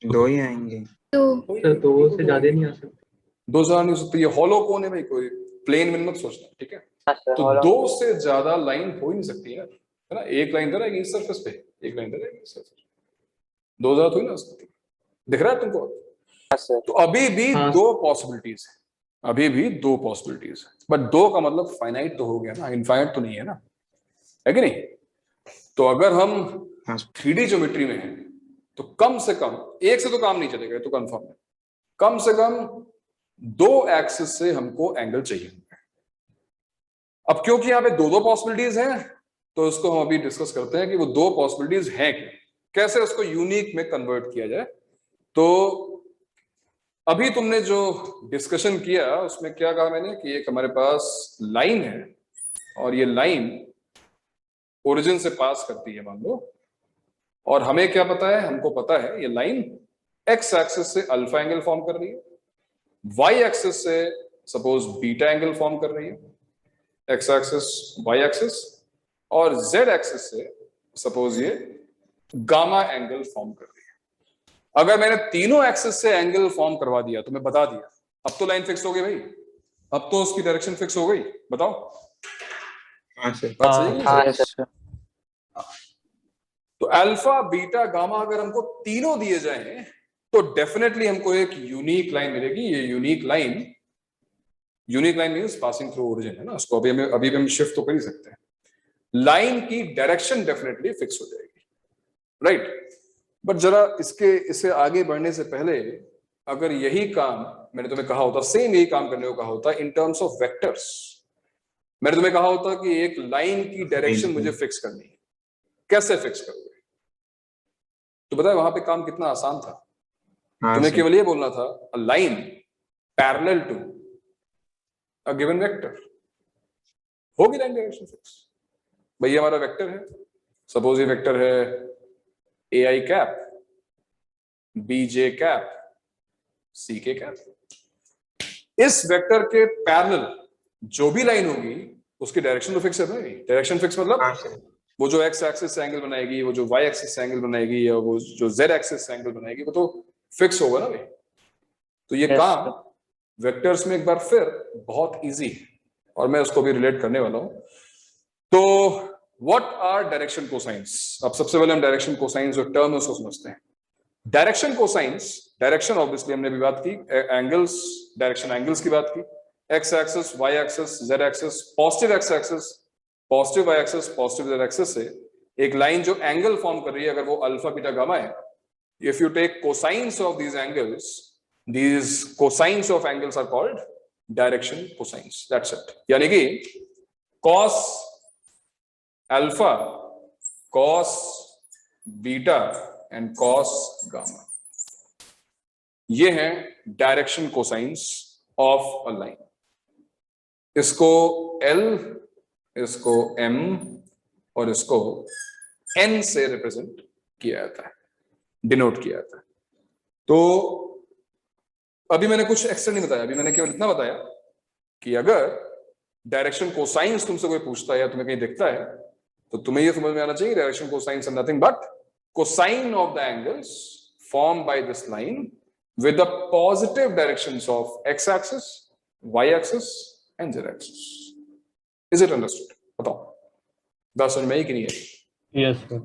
2 ही आएंगे। दो से ज्यादा नहीं आ सकते। 2 से नहीं हो सकती, ये हॉलो कोन है भाई, कोई प्लेन में मत सोचना, ठीक है? तो 2 से ज्यादा लाइन हो ही नहीं सकती यार, है ना? एक लाइन इधर आएगी इस सरफेस पे, एक लाइन इधर आएगी इस सरफेस पे, 2 ज्यादा थोड़ी ना हो सकती। दिख रहा है तुमको? तो अभी भी 2 पॉसिबिलिटीज है, अभी भी 2 पॉसिबिलिटीज है, बट 2 का मतलब फाइनाइट तो हो गया ना, इनफाइनाइट तो नहीं है ना, है कि नहीं? तो अगर हम 3D ज्योमेट्री में हैं तो कम से कम एक से तो काम नहीं चलेगा, तो कंफर्म है, कम से कम 2 एक्सिस से हमको एंगल चाहिए। अब क्योंकि यहाँ पे 2 पॉसिबिलिटीज हैं, तो उसको हम अभी डिस्कस करते हैं कि वो 2 पॉसिबिलिटीज हैं क्या, कैसे उसको यूनिक में कन्वर्ट किया जाए। तो अभी तुमने जो डिस्कशन किया उसमें क्या कहा मैंने कि एक हमारे पास लाइन है और ये लाइन ओरिजिन से पास करती है मान लो, और हमें क्या पता है, हमको पता है ये लाइन एक्स एक्सिस से अल्फा एंगल फॉर्म कर रही है, वाई एक्सिस से सपोज बीटा एंगल फॉर्म कर रही है, एक्स एक्सिस वाई एक्सिस, और जेड एक्सिस से सपोज ये गामा एंगल फॉर्म कर रही है। अगर मैंने तीनों एक्सिस से एंगल फॉर्म करवा दिया तो मैं बता दिया, अब तो लाइन फिक्स हो गई भाई, अब तो उसकी डायरेक्शन फिक्स हो गई, बताओ? हाँ सर। बात सही है? हाँ सर। तो अल्फा बीटा गामा अगर हमको तीनों दिए जाएं तो डेफिनेटली हमको एक यूनिक लाइन मिलेगी। ये unique line means passing through origin है ना, उसको अभी भी हम शिफ्ट तो कर ही सकते हैं। लाइन की डायरेक्शन डेफिनेटली फिक्स हो जाएगी, राइट? बट जरा इससे आगे बढ़ने से पहले अगर यही काम मैंने तुम्हें कहा होता, सेम यही काम करने को कहा होता इन टर्म्स ऑफ वेक्टर्स, मैंने तुम्हें कहा होता कि एक लाइन की डायरेक्शन मुझे फिक्स करनी है, कैसे फिक्स करोगे? तो बताए वहां पे काम कितना आसान था। तुम्हें केवल ये बोलना था a line parallel to a given vector, होगी लाइन डायरेक्शन फिक्स। भैया हमारा वेक्टर है, सपोज ये वेक्टर है A I cap B J cap C K cap. इस वेक्टर के पैरेलल जो भी लाइन होगी उसकी डायरेक्शन तो फिक्स है भाई। डायरेक्शन फिक्स मतलब वो जो एक्स एक्सिस से एंगल बनाएगी, वो जो वाई एक्सिस से एंगल बनाएगी, या वो जो जेड एक्सिस से एंगल बनाएगी, वो तो फिक्स होगा ना भाई। तो ये काम वेक्टर्स में एक बार फिर बहुत इजी है और मैं उसको भी रिलेट करने वाला हूं। तो व्हाट आर डायरेक्शन कोसाइंस? अब सबसे पहले हम डायरेक्शन कोसाइंस जो टर्म है उसको समझते हैं। डायरेक्शन कोसाइंस, डायरेक्शन ऑब्वियसली हमने भी बात की, एंगल्स, डायरेक्शन एंगल्स की बात की, x axis y axis z axis, positive x axis positive y axis positive z axis से एक लाइन जो एंगल फॉर्म कर रही है, अगर वो अल्फा बीटा गामा है, if you take cosines of these angles, these cosines of angles are called direction cosines. That's it. यानी कि cos alpha, cos beta and cos gamma, ये हैं direction cosines of a line. इसको L, इसको M और इसको N से represent किया जाता है, डिनोट किया जाता है। तो अभी मैंने कुछ एक्स्ट्रा नहीं बताया, अभी मैंने केवल इतना बताया कि अगर डायरेक्शन कोसाइंस तुमसे कोई पूछता है या तुम्हें कहीं दिखता है तो तुम्हें ये समझ में आना चाहिए direction cosines are nothing but cosine of the angles form by this line with the positive directions of x axis, y axis and z axis. Is it understood? बताओ, बात समझ में आई कि नहीं है? Yes sir.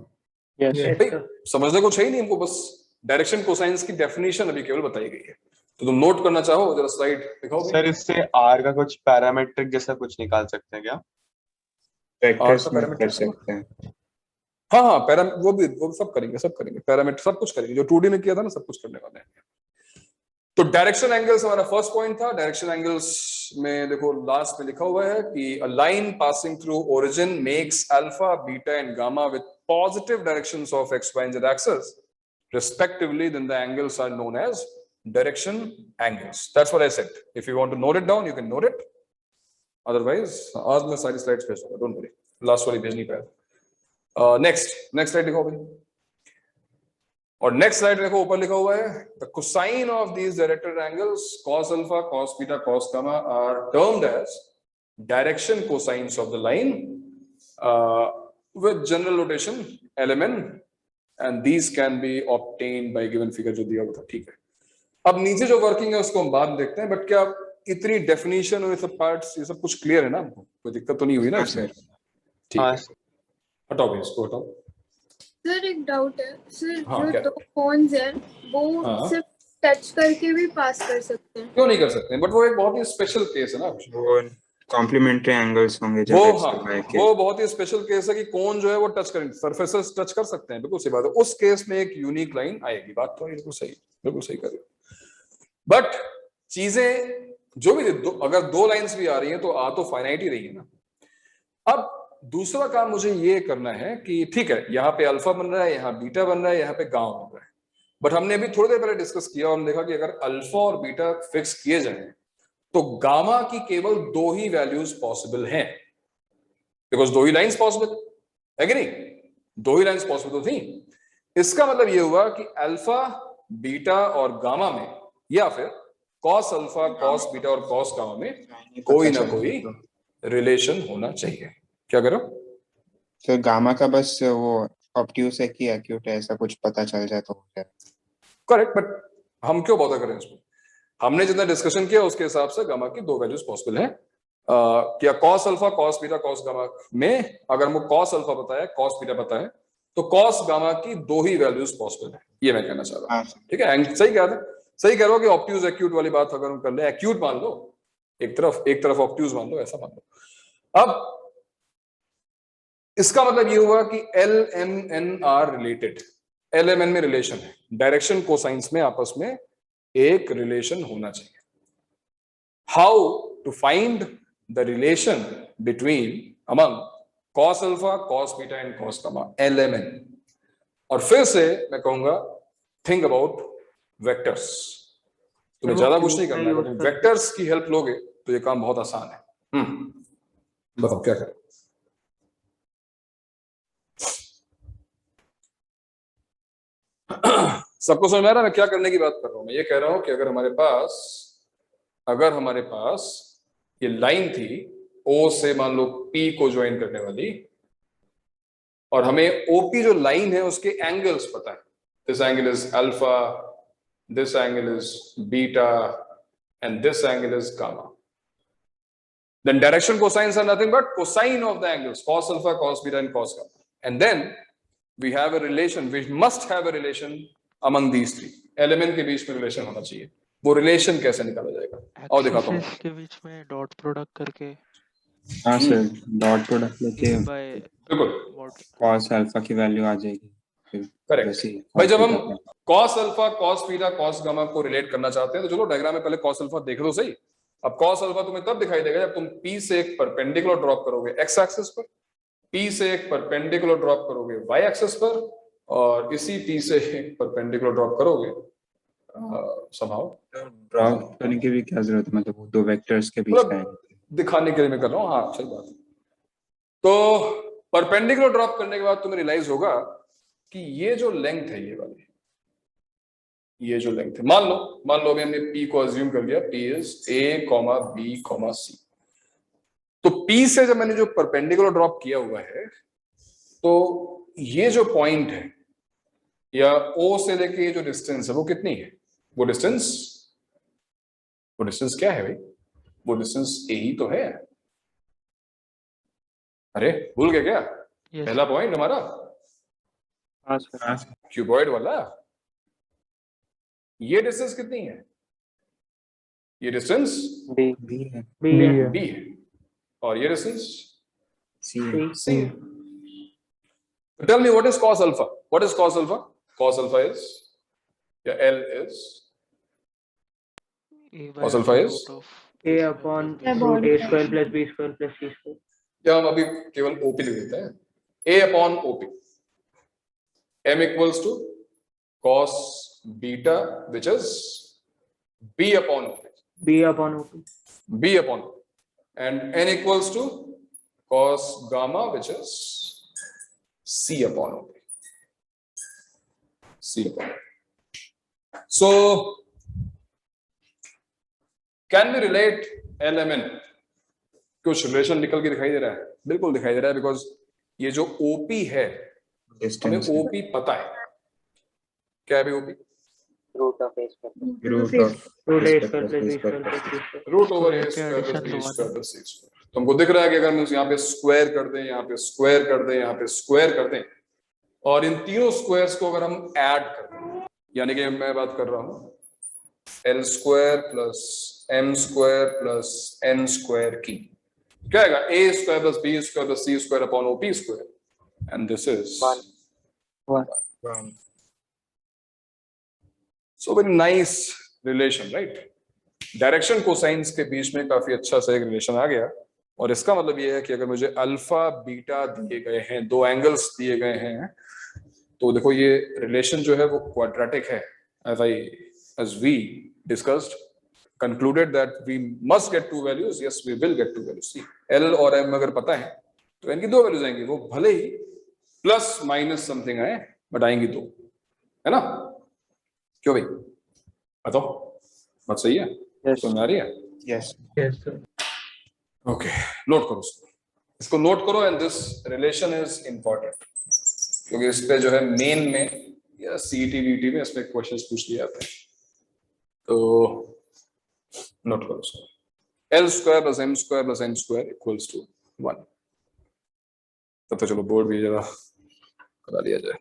समझने कुछ है ही नहीं हमको, बस डायरेक्शन कोसाइंस की डेफिनेशन अभी केवल बताई गई है। तो तुम नोट करना चाहो जरा स्लाइड दिखाओ। सर इससे आर का कुछ पैरामीट्रिक जैसा कुछ निकाल सकते हैं क्या? वेक्टर्स में कर सकते हैं। हाँ हाँ वो सब करेंगे पैरामीटर सब कुछ करेंगे, जो 2D में किया था ना सब कुछ करने वाले हैं। तो डायरेक्शन एंगल्स हमारा फर्स्ट पॉइंट था। डायरेक्शन एंगल्स में देखो लास्ट में लिखा हुआ है कि a line passing through origin makes alpha beta and gamma with positive directions of x y and z axis respectively, then the angles are known as direction angles. That's what I said. If you want to note it down, you can note it. Otherwise, आज मैं सारी slides भेज दूंगा, don't worry. Last वाली भेज नहीं पाया। Next slide दिखाओ भाई। और नेक्स्ट स्लाइड देखो ऊपर लिखा हुआ है the cosine of these directed angles cos alpha cos beta cos gamma are termed as direction cosines of the line with general notation LMN, and these can be obtained by given figure जो दिया हुआ था। ठीक है, अब नीचे जो working है उसको हम बाद में देखते हैं, बट क्या इतनी डेफिनेशन और ये सब पार्ट्स ये सब कुछ क्लियर है ना हमको? कोई दिक्कत तो नहीं हुई ना इसमें? ठीक है, हटाओ भाई इसको हटाओ। सर एक डाउट है सर, हाँ, जो क्या? दो कोन्स हैं वो हाँ। सिर्फ टच करके भी पास कर सकते हैं? क्यों नहीं कर सकते? बट वो एक बहुत ही स्पेशल केस है ना, वो कॉम्प्लीमेंट्री एंगल्स होंगे जब वो x हाँ और y के। वो बहुत ही स्पेशल केस है कि कौन जो है वो टच करेंगे, सरफेसेस टच कर सकते हैं, बिल्कुल सही बात है। उस केस में एक यूनिक लाइन आएगी, बात तो बिल्कुल सही कर रहे हो। बट चीजें जो भी अगर दो लाइंस भी आ रही हैं तो आ तो फाइनाइट ही रही है ना। अब दूसरा काम मुझे ये करना है कि ठीक है यहाँ पे अल्फा बन रहा है, यहाँ बीटा बन रहा है, यहाँ पे गामा बन रहा है, बट हमने अभी थोड़ी देर पहले डिस्कस किया और हमने देखा कि अगर अल्फा और बीटा फिक्स किए जाए तो गामा की केवल दो ही वैल्यूज पॉसिबल हैं, बिकॉज दो ही लाइंस पॉसिबल है कि नहीं? दो ही लाइंस पॉसिबल तो थी। इसका मतलब ये हुआ कि अल्फा बीटा और गामा में या फिर कॉस अल्फा कॉस बीटा और कॉस गामा में कोई ना कोई रिलेशन होना चाहिए। क्या करो तो गामा का बस वो ऑब्ट्यूस है कि एक्यूट है ऐसा कुछ पता चल जाए तो हो जाए। करेक्ट, बट हम क्यों बॉदर करें इसमें? हमने जितना डिस्कशन किया उसके हिसाब से गामा की दो वैल्यूज पॉसिबल है। क्या cos alpha cos beta cos gamma में अगर हमको कॉस अल्फा पता है कॉस बीटा पता है तो कॉस गामा की दो ही वैल्यूज पॉसिबल है, ये मैं कहना चाह रहा हूँ। ठीक है, सही कह रहे हो कि ऑब्ट्यूज एक्यूट वाली बात अगर हम कर ले, एक्यूट मान लो एक तरफ ऑब्ट्यूज मान लो, ऐसा मान लो। अब इसका मतलब ये हुआ कि LMN आर रिलेटेड, LMN में रिलेशन है, डायरेक्शन कोसाइंस में आपस में एक रिलेशन होना चाहिए। How to find the relation between among cos alpha cos beta and cos gamma, LMN। और फिर से मैं कहूंगा थिंक अबाउट वेक्टर्स। तुम्हें ज्यादा कुछ नहीं करना है, बट वेक्टर्स की हेल्प लोगे तो ये काम बहुत आसान है। बताओ क्या करें? सबको समझ में आ रहा है मैं क्या करने की बात कर रहा हूं? मैं ये कह रहा हूं कि अगर हमारे पास ये लाइन थी O से मान लो P को ज्वाइन करने वाली, और हमें OP जो लाइन है उसके एंगल्स पता है, this angle is alpha, this angle is beta and this angle is gamma, then direction cosines are nothing but cosine of the angles cos alpha cos beta and cos gamma, and then we have a relation, we must have a relation among these three element के बीच में relation होना चाहिए। वो relation कैसे निकाला जाएगा? और दिखाता हूँ के बीच में डॉट प्रोडक्ट करके। हाँ सर, डॉट प्रोडक्ट लेके बिल्कुल cos अल्फा की वैल्यू आ जाएगी। करेक्ट भाई, जब हम cos alpha cos beta cos gamma को रिलेट करना चाहते हैं तो चलो डायग्राम में पहले cos अल्फा देख लो सही। अब cos अल्फा तुम्हें तब दिखाई देगा जब तुम P से एक परपेंडिकुलर ड्रॉप करोगे x एक्सिस पर, P से एक परपेंडिकुलर ड्रॉप करोगे y एक्सिस पर, और इसी P से एक परपेंडिकुलर ड्रॉप करोगे somehow। ड्रॉप करने की भी क्या जरूरत है, मतलब वो दो वेक्टर्स के बीच में दिखाने के लिए मैं कर रहा हूँ। हाँ सही बात है। तो परपेंडिकुलर ड्रॉप करने के बाद तुम्हें रियलाइज होगा कि ये जो लेंथ है ये वाली, ये जो लेंथ है, मान लो अभी हमने P को अज्यूम कर लिया, P is A, B, C। तो P से जब मैंने जो परपेंडिकुलर ड्रॉप किया हुआ है तो ये जो पॉइंट है या O से लेके ये जो डिस्टेंस है वो कितनी है? वो डिस्टेंस क्या है भाई? वो डिस्टेंस A ही तो है। अरे भूल गए क्या? पहला पॉइंट हमारा क्यूबॉइड वाला, ये डिस्टेंस कितनी है? ये डिस्टेंस B है। B है, और ये डिस्टेंस C है। Tell me what is cos alpha? What is cos alpha? Cos alpha is, L is, cos alpha is, A upon Yeah, root body A square function. plus B square plus C square. या हम अभी केवल OP लिख देते हैं, A upon OP, M equals to cos beta, which is B upon OP. B upon OP. B upon OP. And N equals to cos gamma, which is C upon OP. C upon OP. So, can we relate LMN? कुछ relation निकल के दिखाई दे रहा है? बिल्कुल दिखाई दे रहा है, बिकॉज ये जो OP है, हमें OP पता है. क्या है OP? root of A square. root of Root A A square plus B square plus plus C square. Root over A इसके स्क्वायर प्लस addition बी तो स्क्वायर प्लस सी स्क्वायर. तो हमको दिख रहा है कि अगर हम यहाँ पे स्क्वायर कर दें, यहाँ पे स्क्वायर कर दें, यहाँ पे स्क्वायर कर दें, और इन तीनों स्क्वायर्स को अगर हम ऐड कर दें, यानी कि मैं बात कर रहा हूँ L square plus M square plus N square की, क्या आएगा? A square plus B square plus C square upon OP square, and this is 1. So very nice relation, right? Direction cosines के बीच में काफी अच्छा सा एक रिलेशन आ गया. और इसका मतलब ये है कि अगर मुझे अल्फा बीटा दिए गए हैं, दो एंगल्स दिए गए हैं, तो देखो ये रिलेशन जो है वो क्वाड्रेटिक है. as we discussed, concluded that we must get two values. Yes, we will get two values. See, L और M अगर पता है तो इनकी दो वैल्यूज आएंगी, वो भले ही प्लस माइनस समथिंग आए, बट आएंगी दो, है ना? क्यों भाई, बताओ, बात सही है? समझ आ रही है? Yes. Yes, sir. Okay, note करो इसको नोट करो. And this relation is important, क्योंकि इस पे जो है मेन में या सीईटी वीटी में इस पे क्वेश्चंस पूछ लिए जाते हैं. तो नोट करो इसको. L square plus M square plus N square equals to 1. तब तो चलो बोर्ड भी जरा करा लिया जाए.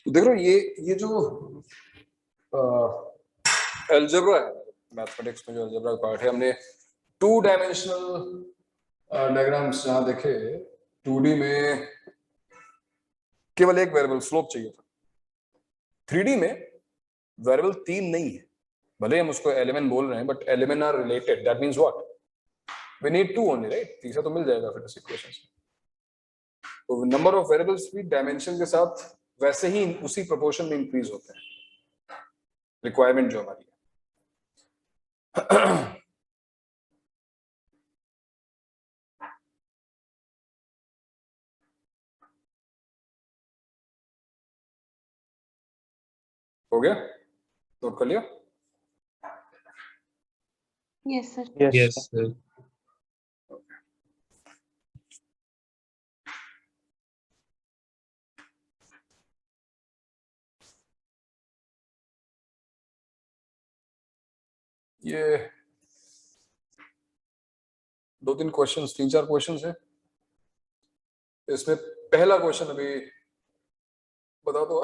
देख रहे हो ये जो अलजेब्रा है, मैथमेटिक्स में जो अलजेब्रा का पार्ट है, हमने 2 डायमेंशनल डायग्राम्स जहां देखे, 2D में केवल एक वेरिएबल स्लोप चाहिए था. 3D में वेरिएबल 3 नहीं है, भले हम उसको एलिमेंट बोल रहे हैं, but element are related. That means what? We need 2 only, right? तीसरा तो मिल जाएगा फिर इस इक्वेशन से. तो नंबर ऑफ वेरिएबल्स भी डायमेंशन के साथ वैसे ही उसी प्रोपोर्शन में इंक्रीज होते हैं, रिक्वायरमेंट जो हमारी है. हो गया? नोट कर लिया? Yes, sir. Yes, sir. ये 2-3 क्वेश्चंस, 3-4 क्वेश्चंस है. इसमें पहला क्वेश्चन अभी बता दो.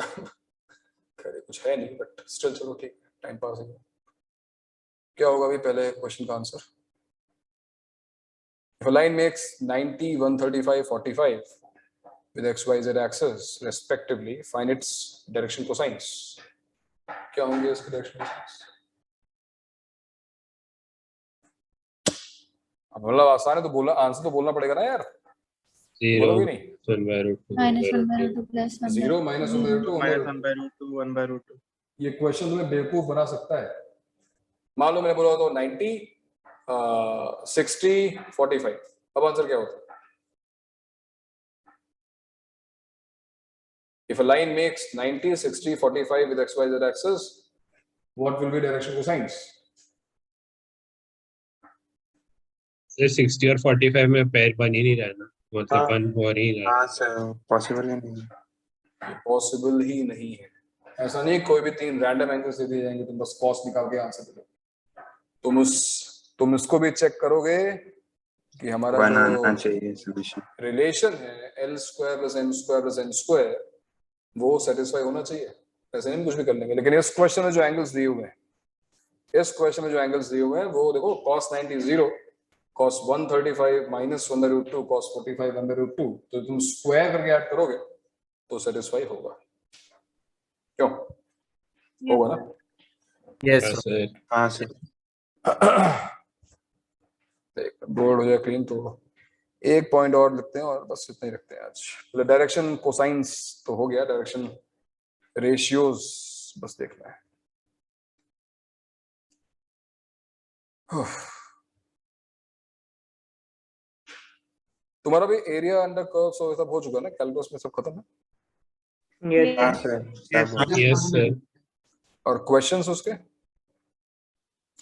खैर कुछ है नहीं, बट स्टिल चलो ठीक है, टाइम पास है. क्या होगा अभी पहले क्वेश्चन का answer? If a line makes 90, 135, 45 with x, y, z axis respectively, find its direction cosines. क्या होंगे इसके डायरेक्शन cosines? अब मतलब आसान है तो बोलना, आंसर तो बोलना पड़ेगा ना यार. 0 बोलोगे नहीं? 1/√2 -1/2 plus 1/2. 0 minus 1/2 minus 1/√2 1/√2. ये क्वेश्चन तुम्हें बेवकूफ बना सकता है. मान लो मैंने बोला तो 90, 60, 45. अब आंसर क्या होता है? If a line makes 90, 60, 45 with x, y, z axis, what will be direction cosines? Sir 60 और 45 में पैर बन ही नहीं रहा ना, मतलब बन हो ही रहा. हाँ सर, पॉसिबल ही नहीं. पॉसिबल ही नहीं है. ऐसा नहीं कोई भी 3 रैंडम एंगल्स दे दिए जाएंगे, तुम बस कॉस निकाल के आंसर दे दो. तुम इसको भी चेक करोगे कि हमारा वन जो आना चाहिए सोल्यूशन। रिलेशन है L square plus M square plus N square वो सेटिस्फाई होना चाहिए। ऐसे नहीं कुछ भी कर लेंगे, लेकिन इस क्वेश्चन में जो एंगल्स दिए हुए हैं, इस क्वेश्चन में जो एंगल्स दिए हुए हैं वो देखो cos 90 0, cos 135 माइनस 1/√2, cos 45 1/√2, तो तुम स्क्वायर करके ऐड करोगे तो सेटिस्फाई होगा। क्यों होगा ना? यस सर हाँ सर। बोर्ड हो जाए क्लीन तो एक पॉइंट और लिखते हैं और बस इतना ही रखते हैं आज। डायरेक्शन कोसाइंस तो हो गया, डायरेक्शन रेशियोज बस देखना है। तुम्हारा भी एरिया अंडर कर्व्स और सब हो चुका ना, कैलकुलस में सब खत्म है? Yes. हाँ सर, सब हो गया। यस सर और क्वेश्चंस उसके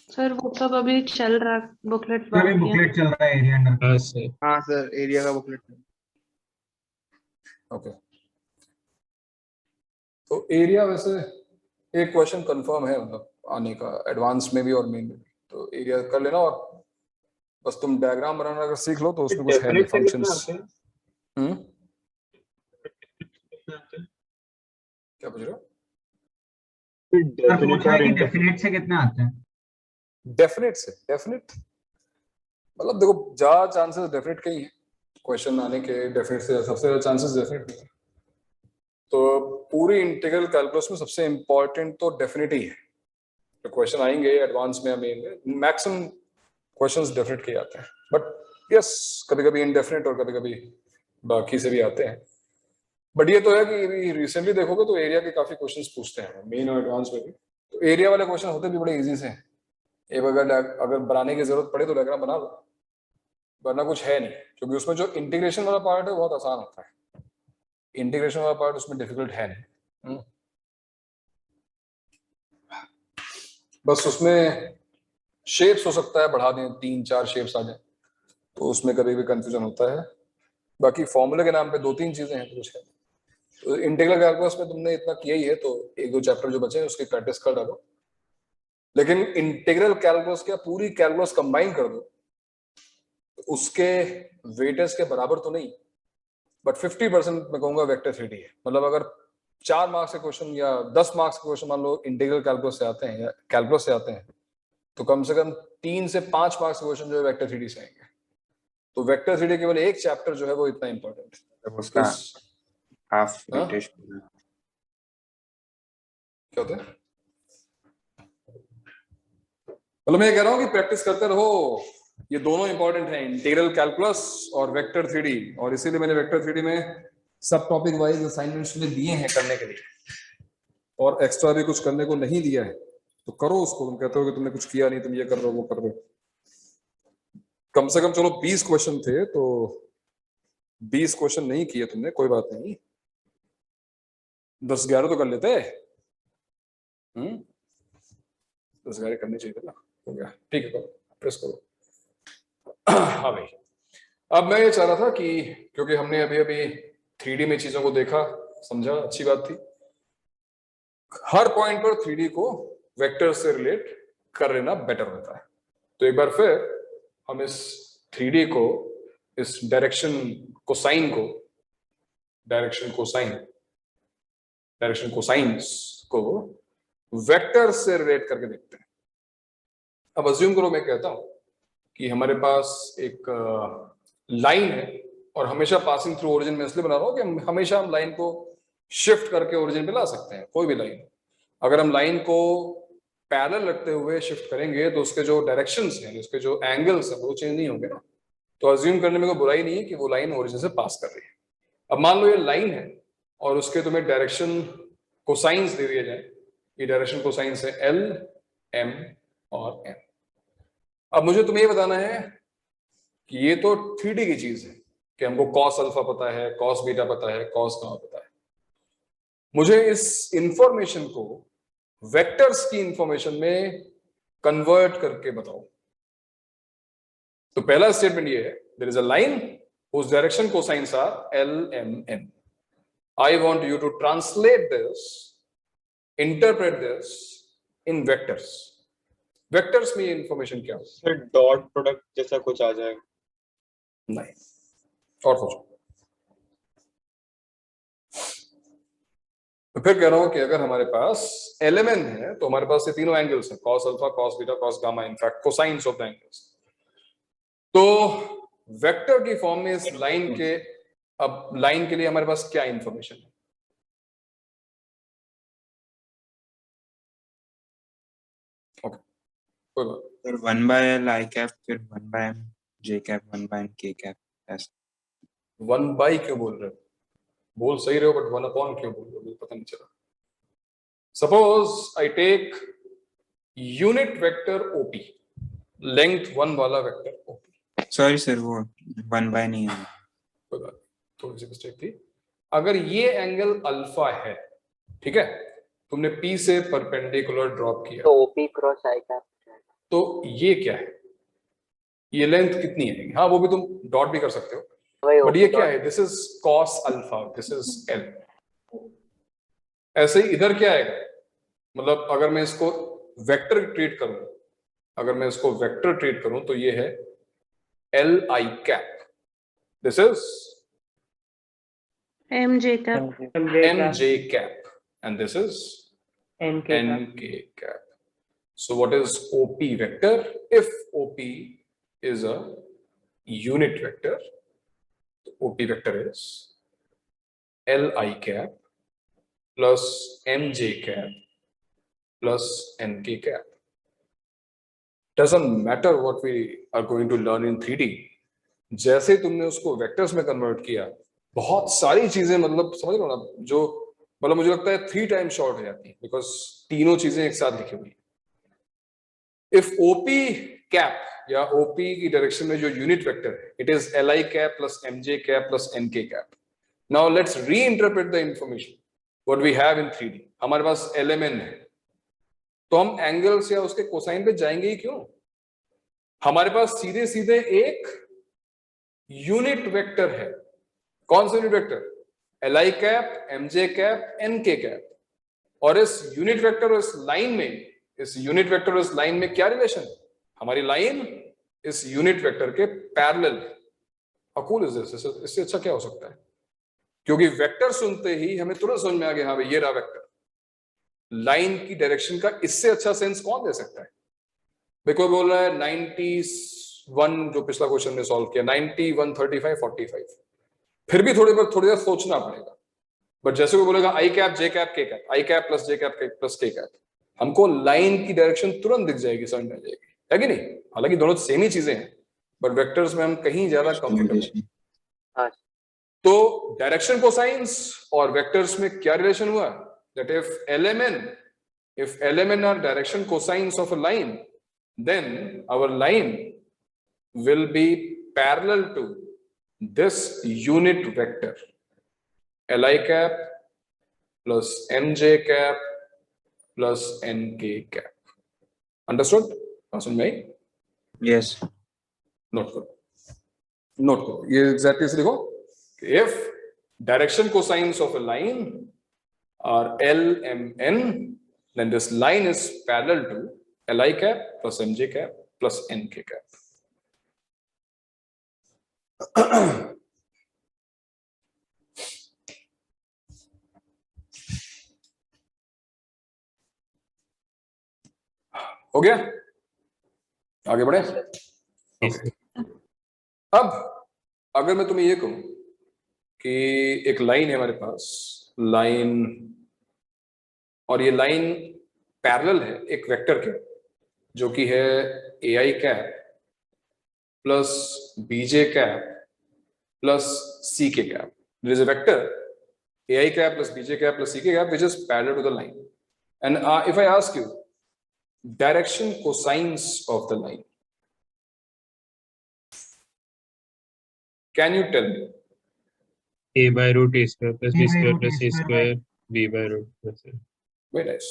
सर वो सब अभी चल रहा है, बुकलेट अभी बाकी है। बुकलेट चल रहा है एरिया अंडर। हाँ सर हाँ सर, एरिया का बुकलेट। ओके। तो एरिया वैसे एक क्वेश्चन कंफर्म है मतलब आने का, एडवांस में भी और मेन में भी, तो एरिया कर लेना। और बस तुम डायग्राम बनाना अगर सीख लो तो उसमें कुछ है नहीं फंक्शंस। क्या पूछ रहे हो? पूछ रहा है कि डेफिनेट से कितने आते हैं? डेफिनेट से, डेफिनेट मतलब देखो ज्यादा चांसेस डेफिनेट के ही है क्वेश्चन आने के, डेफिनेट से सबसे ज्यादा चांसेस डेफिनेट के। तो पूरी इंटीग्रल कैलकुलस में सबसे इंपॉर्टेंट तो डेफिनेट ही है। तो क्वेश्चन आएंगे एडवांस में, मेन में मैक्सिमम क्वेश्चंस डेफिनेट के आते हैं, बट यस कभी कभी इनडेफिनेट और कभी कभी बाकी से भी आते हैं। बट ये तो है कि रिसेंटली देखोगे तो एरिया के काफी क्वेश्चंस पूछते हैं मेन और एडवांस में भी। तो एरिया वाले क्वेश्चन होते भी बड़े इजी से हैं। एक अगर बनाने की जरूरत पड़े तो डायग्राम बना लो, वरना कुछ है नहीं, क्योंकि उसमें जो इंटीग्रेशन वाला पार्ट है बहुत आसान होता है। इंटीग्रेशन वाला पार्ट उसमें डिफिकल्ट है नहीं। बस उसमें शेप्स हो सकता है बढ़ा दें, 3-4 शेप्स आ जाए तो उसमें कभी भी कंफ्यूजन होता है। बाकी फॉर्मूले के नाम पे 2-3 चीजें हैं तो कुछ है। तो इंटीग्रल कैलकुलस में तुमने इतना किया ही है तो 1-2 चैप्टर जो बचे हैं उसकी प्रैक्टिस कर डालो। लेकिन इंटीग्रल कैलकुलस क्या पूरी कैलकुलस कंबाइन कर दो तो उसके वेटेज के बराबर तो नहीं, बट 50% मैं कहूंगा वेक्टर 3D है। मतलब अगर 4 मार्क्स के क्वेश्चन या 10 मार्क्स के क्वेश्चन मान लो इंटीग्रल कैलकुलस से आते हैं या कैलकुलस से आते हैं, तो कम से कम 3 से 5 मार्क्स के क्वेश्चन जो है वेक्टर 3D से आएंगे। तो वेक्टर 3D केवल एक चैप्टर जो है वो इतना इंपॉर्टेंट है। उसका हाफ हाँ? वेटेज क्या होता है? मतलब मैं कह रहा हूँ कि प्रैक्टिस करते रहो, ये दोनों इंपॉर्टेंट हैं, इंटीग्रल कैलकुलस और वेक्टर 3D। और इसीलिए मैंने वेक्टर 3D में सब टॉपिक वाइज असाइनमेंट्स में दिए हैं करने के लिए, और एक्स्ट्रा भी कुछ करने को नहीं दिया है तो करो उसको। तुम कहते हो कि तुमने कुछ किया नहीं, तुम ये कर रहे हो वो कर रहे हो। कम से कम चलो 20 क्वेश्चन थे तो 20 क्वेश्चन नहीं किए तुमने, कोई बात नहीं, 10-11 तो कर लेते। 10-11 करने चाहिए थे ना, हो गया ठीक है, करो प्रेस करो। हाँ भाई, अब मैं ये चाह रहा था कि क्योंकि हमने अभी अभी 3D में चीजों को देखा समझा, अच्छी बात थी, हर पॉइंट पर 3D को वेक्टर से रिलेट कर लेना बेटर होता है। तो एक बार फिर हम इस 3D को, इस डायरेक्शन कोसाइंस को वेक्टर से रिलेट करके देखते हैं। अब अज्यूम करो मैं कहता हूं कि हमारे पास एक लाइन है और हमेशा पासिंग थ्रू ओरिजिन में इसलिए बना रहा हूं कि हमेशा हम लाइन को शिफ्ट करके ओरिजिन पे ला सकते हैं, कोई भी लाइन। अगर हम लाइन को पैरेलल रखते हुए शिफ्ट करेंगे तो उसके जो डायरेक्शंस हैं, उसके जो एंगल्स हैं वो चेंज नहीं होंगे ना। तो अज्यूम करने में कोई बुराई नहीं है कि वो लाइन ओरिजिन से पास कर रही है। अब मान लो ये लाइन है और उसके तुम्हें डायरेक्शन कोसाइंस दे दिए जाए। ये डायरेक्शन कोसाइंस है L, M और N। अब मुझे तुम्हें ये बताना है कि ये तो 3D की चीज है कि हमको cos अल्फा पता है, cos बीटा पता है, cos गामा पता है। मुझे इस इंफॉर्मेशन को वेक्टर्स की इंफॉर्मेशन में कन्वर्ट करके बताओ। तो पहला स्टेटमेंट ये है, there is a line whose direction cosines are L, M, N. I want you to translate this, interpret this in vectors. Vectors में ये इंफॉर्मेशन क्या हो? सर डॉट प्रोडक्ट जैसा कुछ आ जाएगा। नहीं, और सोचो। तो फिर कह रहा हूं कि अगर हमारे पास LMN है तो हमारे पास ये तीनों एंगल्स हैं, cos alpha, cos beta, cos gamma, in fact cosines of the angles. तो वेक्टर की फॉर्म में इस लाइन के, अब लाइन के लिए हमारे पास क्या इंफॉर्मेशन है? ओके, कोई बात। फिर 1/L I कैप, फिर 1/M J cap, 1/N K cap, ऐसा। 1/, क्यों बोल रहे हो? बोल सही रहे हो, बट 1/, क्यों बोल रहे हो? मुझे पता नहीं चला। Suppose I take unit vector OP, length 1 वाला वेक्टर OP। सॉरी सर, वो 1/, नहीं है। कोई बात, थोड़ी सी मिस्टेक थी। अगर ये एंगल अल्फा है, ठीक है, तुमने P से परपेंडिकुलर ड्रॉप किया, तो OP क्रॉस I कैप, तो ये क्या है? ये लेंथ कितनी है? हाँ, वो भी तुम डॉट भी कर सकते हो, बट ये क्या है? This is cos alpha, this is L। ऐसे ही इधर क्या आएगा? मतलब अगर मैं इसको वेक्टर ट्रीट करूं, अगर मैं इसको वेक्टर ट्रीट करूं तो ये है LI cap, this is MJ cap. MJ cap, and this is NK cap. So what is OP vector? If OP is a unit vector, OP vector is LI cap plus MJ cap plus NK cap. Doesn't matter what we are going to learn in 3D. जैसे तुमने उसको vectors में convert किया, बहुत सारी चीजें, मतलब समझ लो ना, जो मतलब मुझे लगता है 3 टाइम्स शॉर्ट हो जाती है, बिकॉज तीनों चीजें एक साथ लिखी हुई है। इफ OP कैप या OP की डायरेक्शन में जो यूनिट वेक्टर है, it is LI cap plus MJ cap plus NK cap. Now let's reinterpret the information what we have in 3D। हमारे पास LMN है, तो हम एंगल्स या उसके कोसाइन पे जाएंगे ही क्यों? हमारे पास सीधे सीधे एक यूनिट वेक्टर है। कौन सा unit vector? LI cap, MJ cap, NK cap. और इस यूनिट वेक्टर और इस लाइन में, इस यूनिट वेक्टर और इस लाइन में क्या रिलेशन है? हमारी लाइन इस यूनिट वेक्टर के पैरेलल है। How cool is this? इससे अच्छा क्या हो सकता है? क्योंकि वेक्टर सुनते ही हमें तुरंत समझ में आ गया, हाँ भाई ये रहा वेक्टर। लाइन की डायरेक्शन का इससे अच्छा सेंस कौन दे सकता है? कोई बोल रहा है 91, जो पिछला क्वेश्चन में सॉल्व किया, 90, 135, 45, फिर भी थोड़ी देर सोचना पड़ेगा। बट जैसे कोई बोलेगा I cap, J cap, K cap, I cap plus J cap plus K cap, हमको लाइन की डायरेक्शन तुरंत दिख जाएगी, समझ में आ जाएगी, है कि नहीं? हालांकि दोनों सेम ही चीजें हैं, बट वेक्टर्स में हम कहीं ज्यादा कंफर्टेबल हैं। तो डायरेक्शन कोसाइंस और वेक्टर्स में क्या रिलेशन हुआ? That if LMN are direction cosines of a line, then our line will be parallel to this unit vector LI cap plus MJ cap plus NK cap. Understood? समझ में आई? Yes. Note करो, ये exactly से लिखो। If direction cosines of a line are LMN, then this line is parallel to LI cap plus MJ cap plus NK cap. हो गया? आगे बढ़े? अब अगर मैं तुम्हें ये कहूं कि एक लाइन है हमारे पास, लाइन, और ये लाइन पैरेलल है एक वेक्टर के, जो कि है AI cap plus BJ cap plus CK cap. There is a vector AI cap plus BJ cap plus CK cap which is parallel to the line. And if I ask you direction cosines of the line, can you tell me? A by root A square plus B square plus C square B by root plus A. Very nice.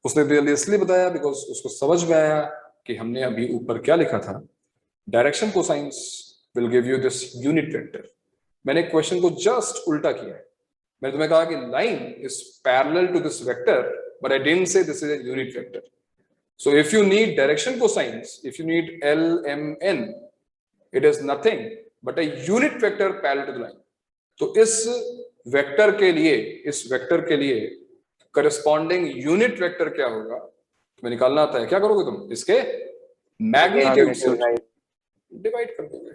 उसने जल्दी इसलिए बताया because उसको समझ में आया कि हमने अभी ऊपर क्या लिखा था, direction cosines will give you this unit vector. मैंने क्वेश्चन को जस्ट उल्टा किया है, मैंने तुम्हें कहा कि line is parallel to this vector, but I didn't say this is a unit vector. So if you need direction cosines, if you need LMN, it is nothing but a unit vector parallel to the line. तो इस vector के लिए corresponding unit vector क्या होगा तुम्हें निकालना आता है। क्या करोगे तुम, इसके मैग्नीट्यूड से डिवाइड कर दोगे।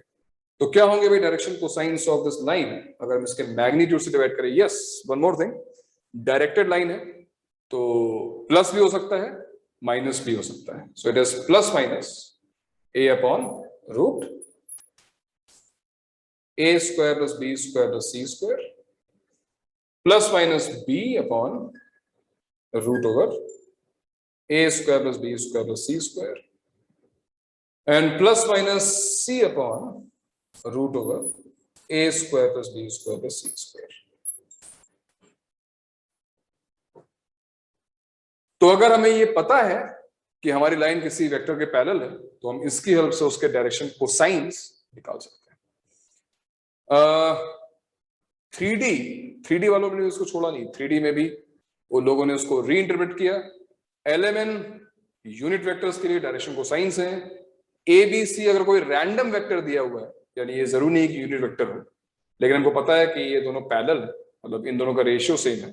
तो क्या होंगे भाई direction cosines of this line अगर हम इसके मैग्नीट्यूड से डिवाइड करें। Yes, one more thing, directed line है तो प्लस भी हो सकता है माइनस भी हो सकता है। So it is plus minus a upon root a square plus b square plus c square plus minus b upon root over a square plus b square plus c square and plus minus c upon root over a square plus b square plus c square. तो अगर हमें ये पता है कि हमारी line किसी vector के पैरेलल है तो हम इसकी हेल्प से उसके डायरेक्शन कोसाइन्स निकाल सकते हैं। 3D वालों ने इसको छोड़ा नहीं, 3D में भी वो लोगों ने उसको रीइंटरप्रेट किया। LMN यूनिट वेक्टर्स के लिए डायरेक्शन कोसाइन्स है। ABC अगर कोई रैंडम वेक्टर दिया हुआ है, यानी ये जरूरी नहीं कि यूनिट वेक्टर हो, लेकिन हमको पता है कि ये दोनों पैरेलल है, मतलब इन दोनों का रेशियो सेम है,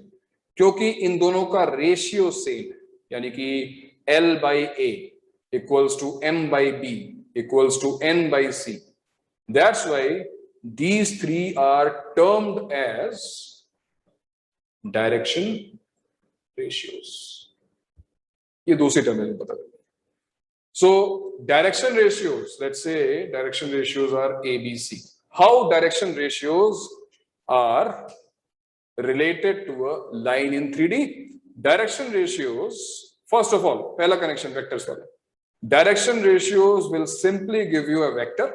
क्योंकि इन दोनों का रेशियो सेम है, यानी कि L by A equals to M by B equals to N by C. That's why these three are termed as direction ratios. ये दूसरी टर्म है, पता है। So direction ratios, let's say direction ratios are ABC. How direction ratios are related to a line in 3D? Direction ratios, first of all, पहला connection vectors वाला, direction ratios will simply give you a vector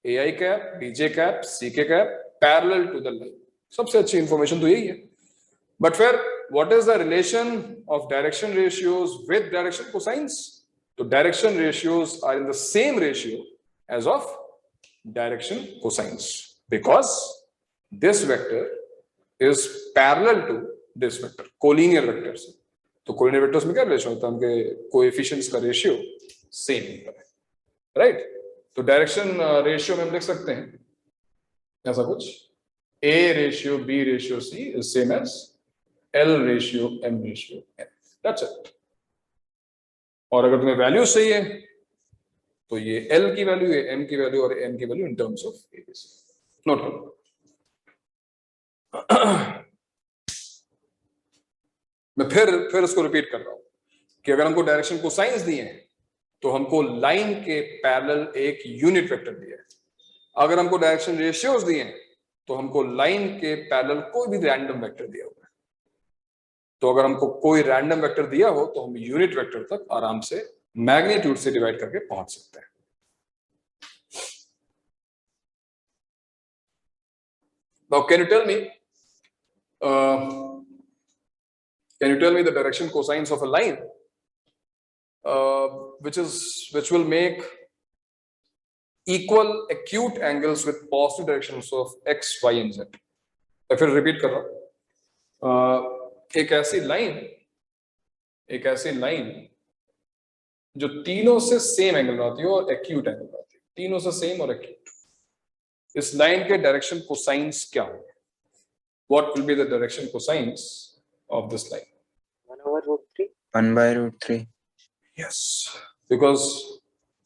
ai cap, bj cap, ck cap parallel to the line. सबसे अच्छी information तो यही है। But फिर what is the relation of direction ratios with direction cosines? तो direction ratios are in the same ratio as of direction cosines because this vector is parallel to this vector, collinear vectors। तो collinear vectors में क्या relation होता है, उनके coefficients का ratio same होता है, राइट। तो डायरेक्शन रेशियो में हम लिख सकते हैं ऐसा कुछ, A ratio B ratio C is same as L ratio M ratio N, that's it. और अगर तुम्हें वैल्यू चाहिए तो ये L की वैल्यू, ये M की वैल्यू और N की value in terms of ABC, note करो। मैं फिर उसको रिपीट कर रहा हूं कि अगर हमको डायरेक्शन कोसाइन्स दिए हैं तो हमको लाइन के पैरेलल एक यूनिट वेक्टर दिया है। अगर हमको डायरेक्शन रेशियोज दिए हैं तो हमको लाइन के पैरेलल कोई भी रैंडम वेक्टर दिया हुआ है। तो अगर हमको कोई रैंडम वेक्टर दिया हो तो हम यूनिट वेक्टर तक आराम से मैग्नीट्यूड से डिवाइड करके पहुंच सकते हैं। Now, can you tell me the direction cosines of a line which will make equal acute angles with positive directions of x, y and z? मैं फिर रिपीट कर रहा हूं, एक ऐसी लाइन जो तीनों से सेम एंगल बनाती हो और एक्यूट एंगल बनाती है, तीनों से सेम और एक्यूट। इस लाइन के डायरेक्शन कोसाइन्स क्या होंगे? What will be the direction cosines of this line? 1/√3. 1/√3. Yes, because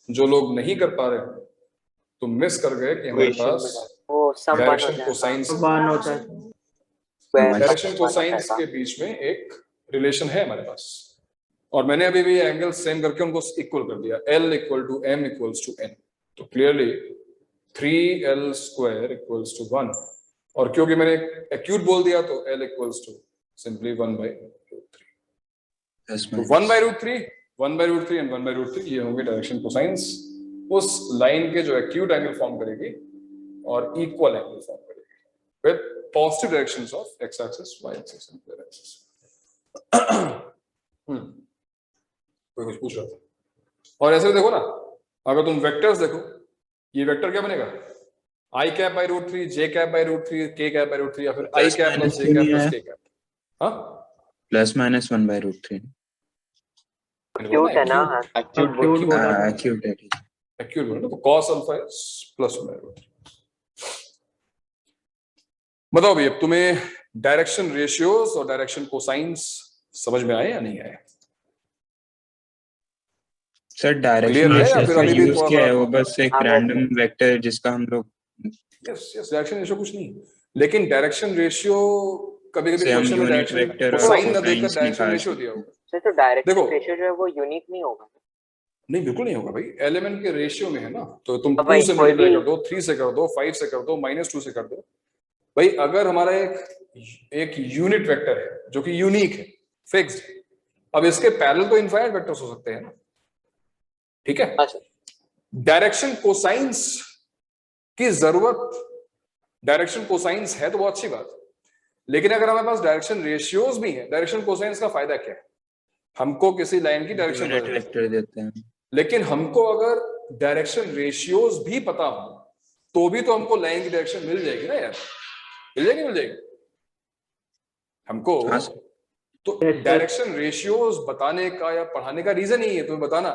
जो लोग नहीं कर पा रहे तो मिस कर गए कि हमारे पास डायरेक्शन कोसाइन्स के बीच में एक रिलेशन है हमारे पास, और मैंने अभी भी एंगल सेम करके उनको इक्वल कर दिया, L equal to M equals to N। तो clearly 3L square equals to 1, और क्योंकि मैंने एक्यूट बोल दिया तो L इक्वल्स टू सिंपली 1/√3। तो 1/√3 एंड 1/√3 ये होंगे डायरेक्शन कोसाइन्स उस लाइन के जो एक्यूट एंगल फॉर्म करेगी और इक्वल एंगल फॉर्म करेगी with positive directions of x axis, y axis and z axis. कोई कुछ पूछ रहा था? और ऐसे देखो ना, अगर तुम वेक्टर्स देखो, ये वेक्टर क्या बनेगा? I cap by √3, J cap by √3, K cap by √3 या फिर I cap plus J cap plus K cap। हाँ? Plus minus 1/√3। Acute है ना? एक्यूट है। एक्यूरेट बने, तो कॉस अल्फा इज प्लस √3। बताओ भैया, तुम्हें डायरेक्शन रेशियोज और डायरेक्शन कोसाइंस समझ में आए या नहीं आए? सर Clear डायरेक्शन है या रेशियो फिर का अभी भी यूज थोड़ा क्या सा? है? वो बस एक हाँ, रैंडम वेक्टर है जिसका हम लोग यस यस, डायरेक्शन रेशियो कुछ नहीं, लेकिन डायरेक्शन रेशियो कभी कभी से हम क्वेश्चन में यूनिट डायरेक्शन वेक्टर और कोसाइन न देकर कोसाइंस डायरेक्शन निकाल रेशियो सकते दिया हैं। होगा। सर तो डायरेक्शन देखो, रेशियो जो है वो यूनिक नहीं होगा। नहीं बिल्कुल नहीं होगा भाई, एलिमेंट के रेशियो में है ना, तो तुम अब 2 भाई से कोई मल्टीप्लाई भी कर दो, 3 से कर दो, 5 से कर दो, -2 से कर दो। भाई अगर हमारा एक यूनिट वेक्टर है जो कि यूनिक है, फिक्स्ड, अब इसके पैरेलल तो इनफाइनाइट वेक्टर्स हो सकते हैं ना, ठीक है। अच्छा, डायरेक्शन कोसाइंस की जरूरत, डायरेक्शन कोसाइंस है तो बहुत अच्छी बात है, लेकिन अगर हमारे पास डायरेक्शन रेशियोज भी है, डायरेक्शन कोसाइंस का फायदा क्या है? हमको किसी लाइन की डायरेक्शन यूनिट वेक्टर देते हैं। लेकिन हमको अगर डायरेक्शन रेशियोज भी पता हो तो भी तो हमको लाइन की डायरेक्शन मिल जाएगी ना यार, मिल जाएगी, मिल जाएगी हमको। हाँ सर। तो डायरेक्शन रेशियोज बताने का या पढ़ाने का रीजन यही है, तुम्हें बताना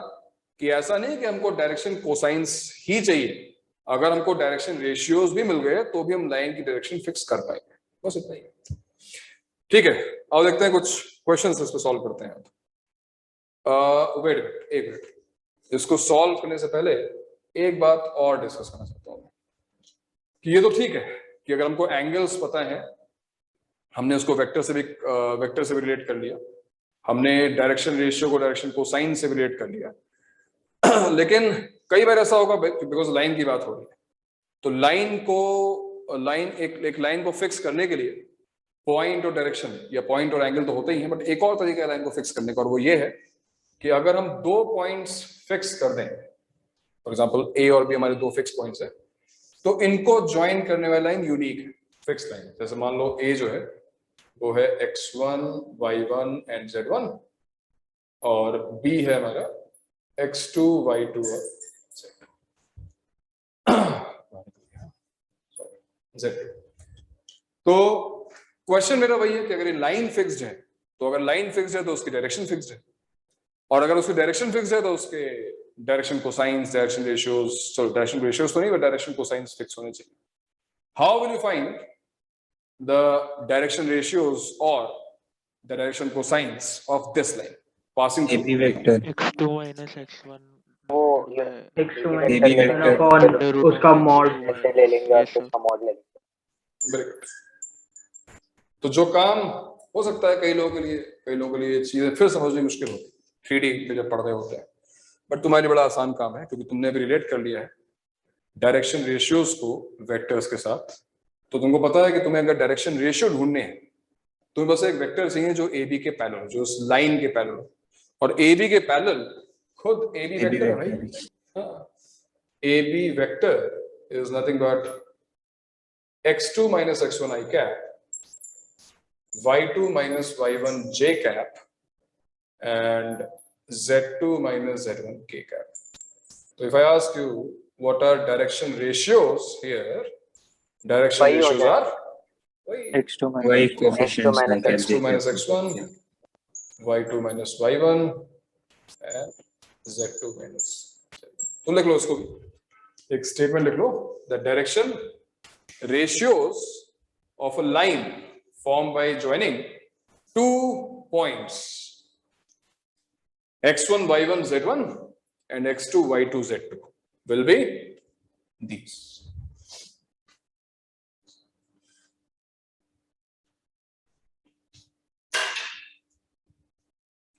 कि ऐसा नहीं कि हमको डायरेक्शन कोसाइंस ही चाहिए, अगर हमको डायरेक्शन रेशियोज भी मिल गए तो भी हम लाइन की डायरेक्शन फिक्स कर पाएंगे, बस इतना ही है। ठीक है, अब देखते हैं कुछ क्वेश्चंस इस पे सॉल्व करते हैं। वेट एक मिनट, इसको सॉल्व करने से पहले एक बात और डिस्कस करना चाहता हूं कि ये तो ठीक है कि अगर हमको एंगल्स पता है, हमने उसको वेक्टर से भी रिलेट कर लिया, हमने डायरेक्शन रेशियो को डायरेक्शन कोसाइन से भी रिलेट कर लिया, लेकिन कई बार ऐसा होगा बिकॉज लाइन की बात हो रही है, तो एक लाइन को फिक्स करने के लिए पॉइंट और डायरेक्शन या पॉइंट और एंगल तो होते ही हैं, बट एक और तरीका है लाइन को फिक्स करने का, और वो ये है कि अगर हम 2 पॉइंट्स फिक्स कर दें, फॉर एग्जांपल ए और बी हमारे 2 फिक्स पॉइंट्स हैं, तो इनको ज्वाइन करने वाली लाइन यूनिक है, फिक्स लाइन। जैसे मान लो ए जो है वो है x1 y1 एंड z1, और बी है हमारा x2 y2 और z2। तो क्वेश्चन मेरा वही है कि अगर ये लाइन फिक्स्ड है, तो अगर लाइन फिक्स्ड है तो उसकी डायरेक्शन फिक्स्ड है, और अगर उसकी डायरेक्शन फिक्स्ड है तो उसके डायरेक्शन कोसाइंस, डायरेक्शन रेशियोज तो नहीं, बट डायरेक्शन कोसाइंस फिक्स होने चाहिए। How will you find the direction ratios or the direction cosines of this line passing through AB vector x2 minus x1 वो x2 AB minus vector upon उसका mod ऐसे ले लेंगे और फिर उसका मॉड ले लेंगे। Very good. तो जो काम हो सकता है कई लोगों के लिए ये चीजें फिर समझनी मुश्किल होती है 3D पे जब पढ़ रहे होते हैं, बट तुम्हारे बड़ा आसान काम है क्योंकि तुमने अभी रिलेट कर लिया है डायरेक्शन रेशियोज को वेक्टर्स के साथ। तो तुमको पता है कि तुम्हें अगर डायरेक्शन रेशियो ढूंढने हैं, तुम्हें बस एक वेक्टर चाहिए जो ए बी के पैरेलल, जो उस लाइन के पैरेलल, और ए बी के पैरेलल खुद ए बी वेक्टर है भाई। A B vector is nothing but x2 minus x1 i cap, y2 minus y1 j cap, and z2 minus z1 k cap. So if I ask you what are direction ratios here, direction वही हो ratios जाएगा। are x2 वही minus coefficients minus like x2 minus x1, y2 minus y1, and z2 minus z1. तो लिख लो उसको भी, एक statement लिख लो, the direction ratios of a line formed by joining 2 points x1 y1 z1 and x2 y2 z2 will be these.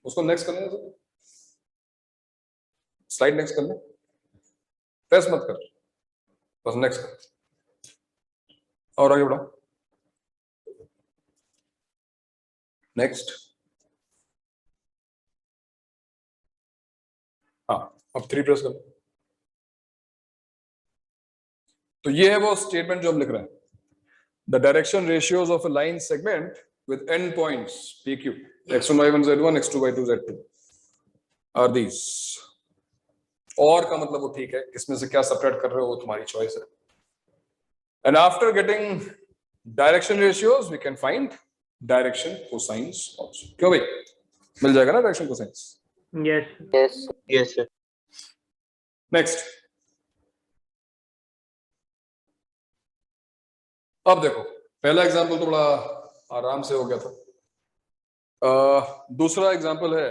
उसको next करने दो, slide next करने, प्रेस मत कर, बस नेक्स्ट कर और आगे बढ़ो। नेक्स्ट, हाँ अब 3 प्रेस कर। तो ये है वो स्टेटमेंट जो हम लिख रहे हैं, the direction ratios of a line segment with n points pq, x1 y1 z1 x2 y2 z2 are these। और का मतलब वो ठीक है, इसमें से क्या सेपरेट कर रहे हो वो तुम्हारी चॉइस है। And after getting direction ratios we can find direction cosines also. क्यों भाई, मिल जाएगा ना direction cosines? yes yes yes sir next, अब देखो पहला एग्जांपल तो बड़ा आराम से हो गया था। दूसरा एग्जांपल है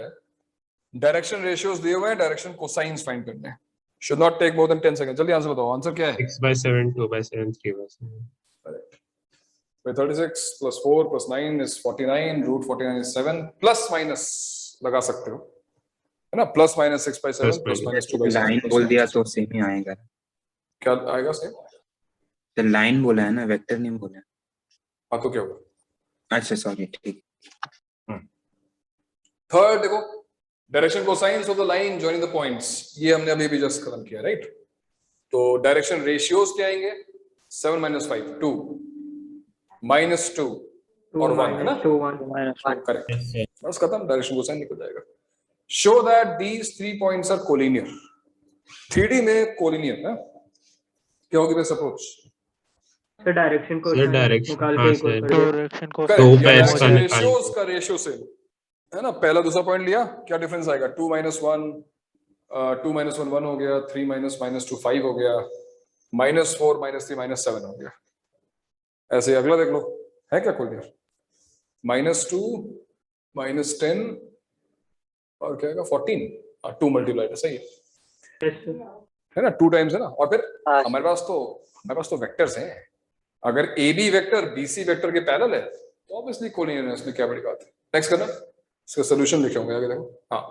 डायरेक्शन रेशियोज दिए हुए हैं, डायरेक्शन कोसाइंस फाइंड करने हैं। Should not take more than 10 second. जल्दी आंसर बताओ, आंसर क्या है? 6/7, 2/7, 3/7. Where 36 plus 4 plus 9 is 49, root 49 is 7, plus minus लगा सकते हो, है ना? Plus minus 6/7 plus minus 2/7 line बोल दिया तो सेम ही आएगा। क्या आएगा सेम? तो लाइन बोला है ना, वेक्टर नहीं बोला। हाँ तो क्या होगा? अच्छा सॉरी, ठीक। थर्ड देखो, direction cosines of the line joining the points, ये हमने अभी भी जस्ट खत्म किया, राइट? तो डायरेक्शन रेशियोज क्या आएंगे? 7 - 5 2 -2 और 1, है ना? करेक्ट, बस खत्म, डायरेक्शन कोसाइन निकल जाएगा। Show that these 3 points are collinear. 3D में कोलिनियर ना क्या होगी बेस्ट अप्रोच? डायरेक्शन को डायरेक्शन, निकाल हाँ के सर, डायरेक्शन को करेक्ट, दो या पैर्स का डायरेक्शन निकाल रेशियोज का रेशियो से, है ना? पहला दूसरा पॉइंट लिया, क्या डिफरेंस आएगा? 2 - 1 2 - 1 1 हो गया, 3 - -2 5 हो गया, -4 -3 -7 हो गया। ऐसे अगला देख लो, है क्या कोलिनियर? -2 -10 और क्या आएगा? 14, 2 मल्टीप्लाई, सही है ना? 2 टाइम्स है ना? और फिर हमारे पास तो वेक्टर्स हैं। अगर A B vector B C vector के पैरेलल है तो ऑब्वियसली कोलिनियर है, इसमें क्या बड़ी बात है। नेक्स्ट करना, इसका सोल्यूशन लिखे होंगे आगे देखो। हाँ,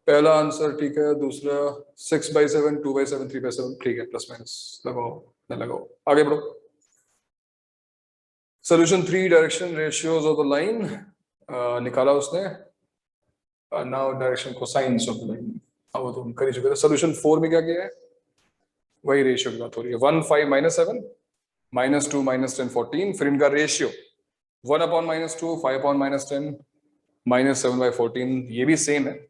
पहला आंसर ठीक है, दूसरा 6/7 2/7 3/7 ठीक है, प्लस माइनस लगाओ ना लगाओ, आगे बढ़ो। Solution 3 direction ratios of the line निकाला उसने, now direction cosines of the line, अब वो तो हम कर ही चुके थे। सोल्यूशन 4 में क्या किया है? वही रेशियो की बात हो रही है। 1 5 -7 -2 -10 14, फिर इनका रेशियो 1/-2 5/-10 -7/14, ये भी सेम है।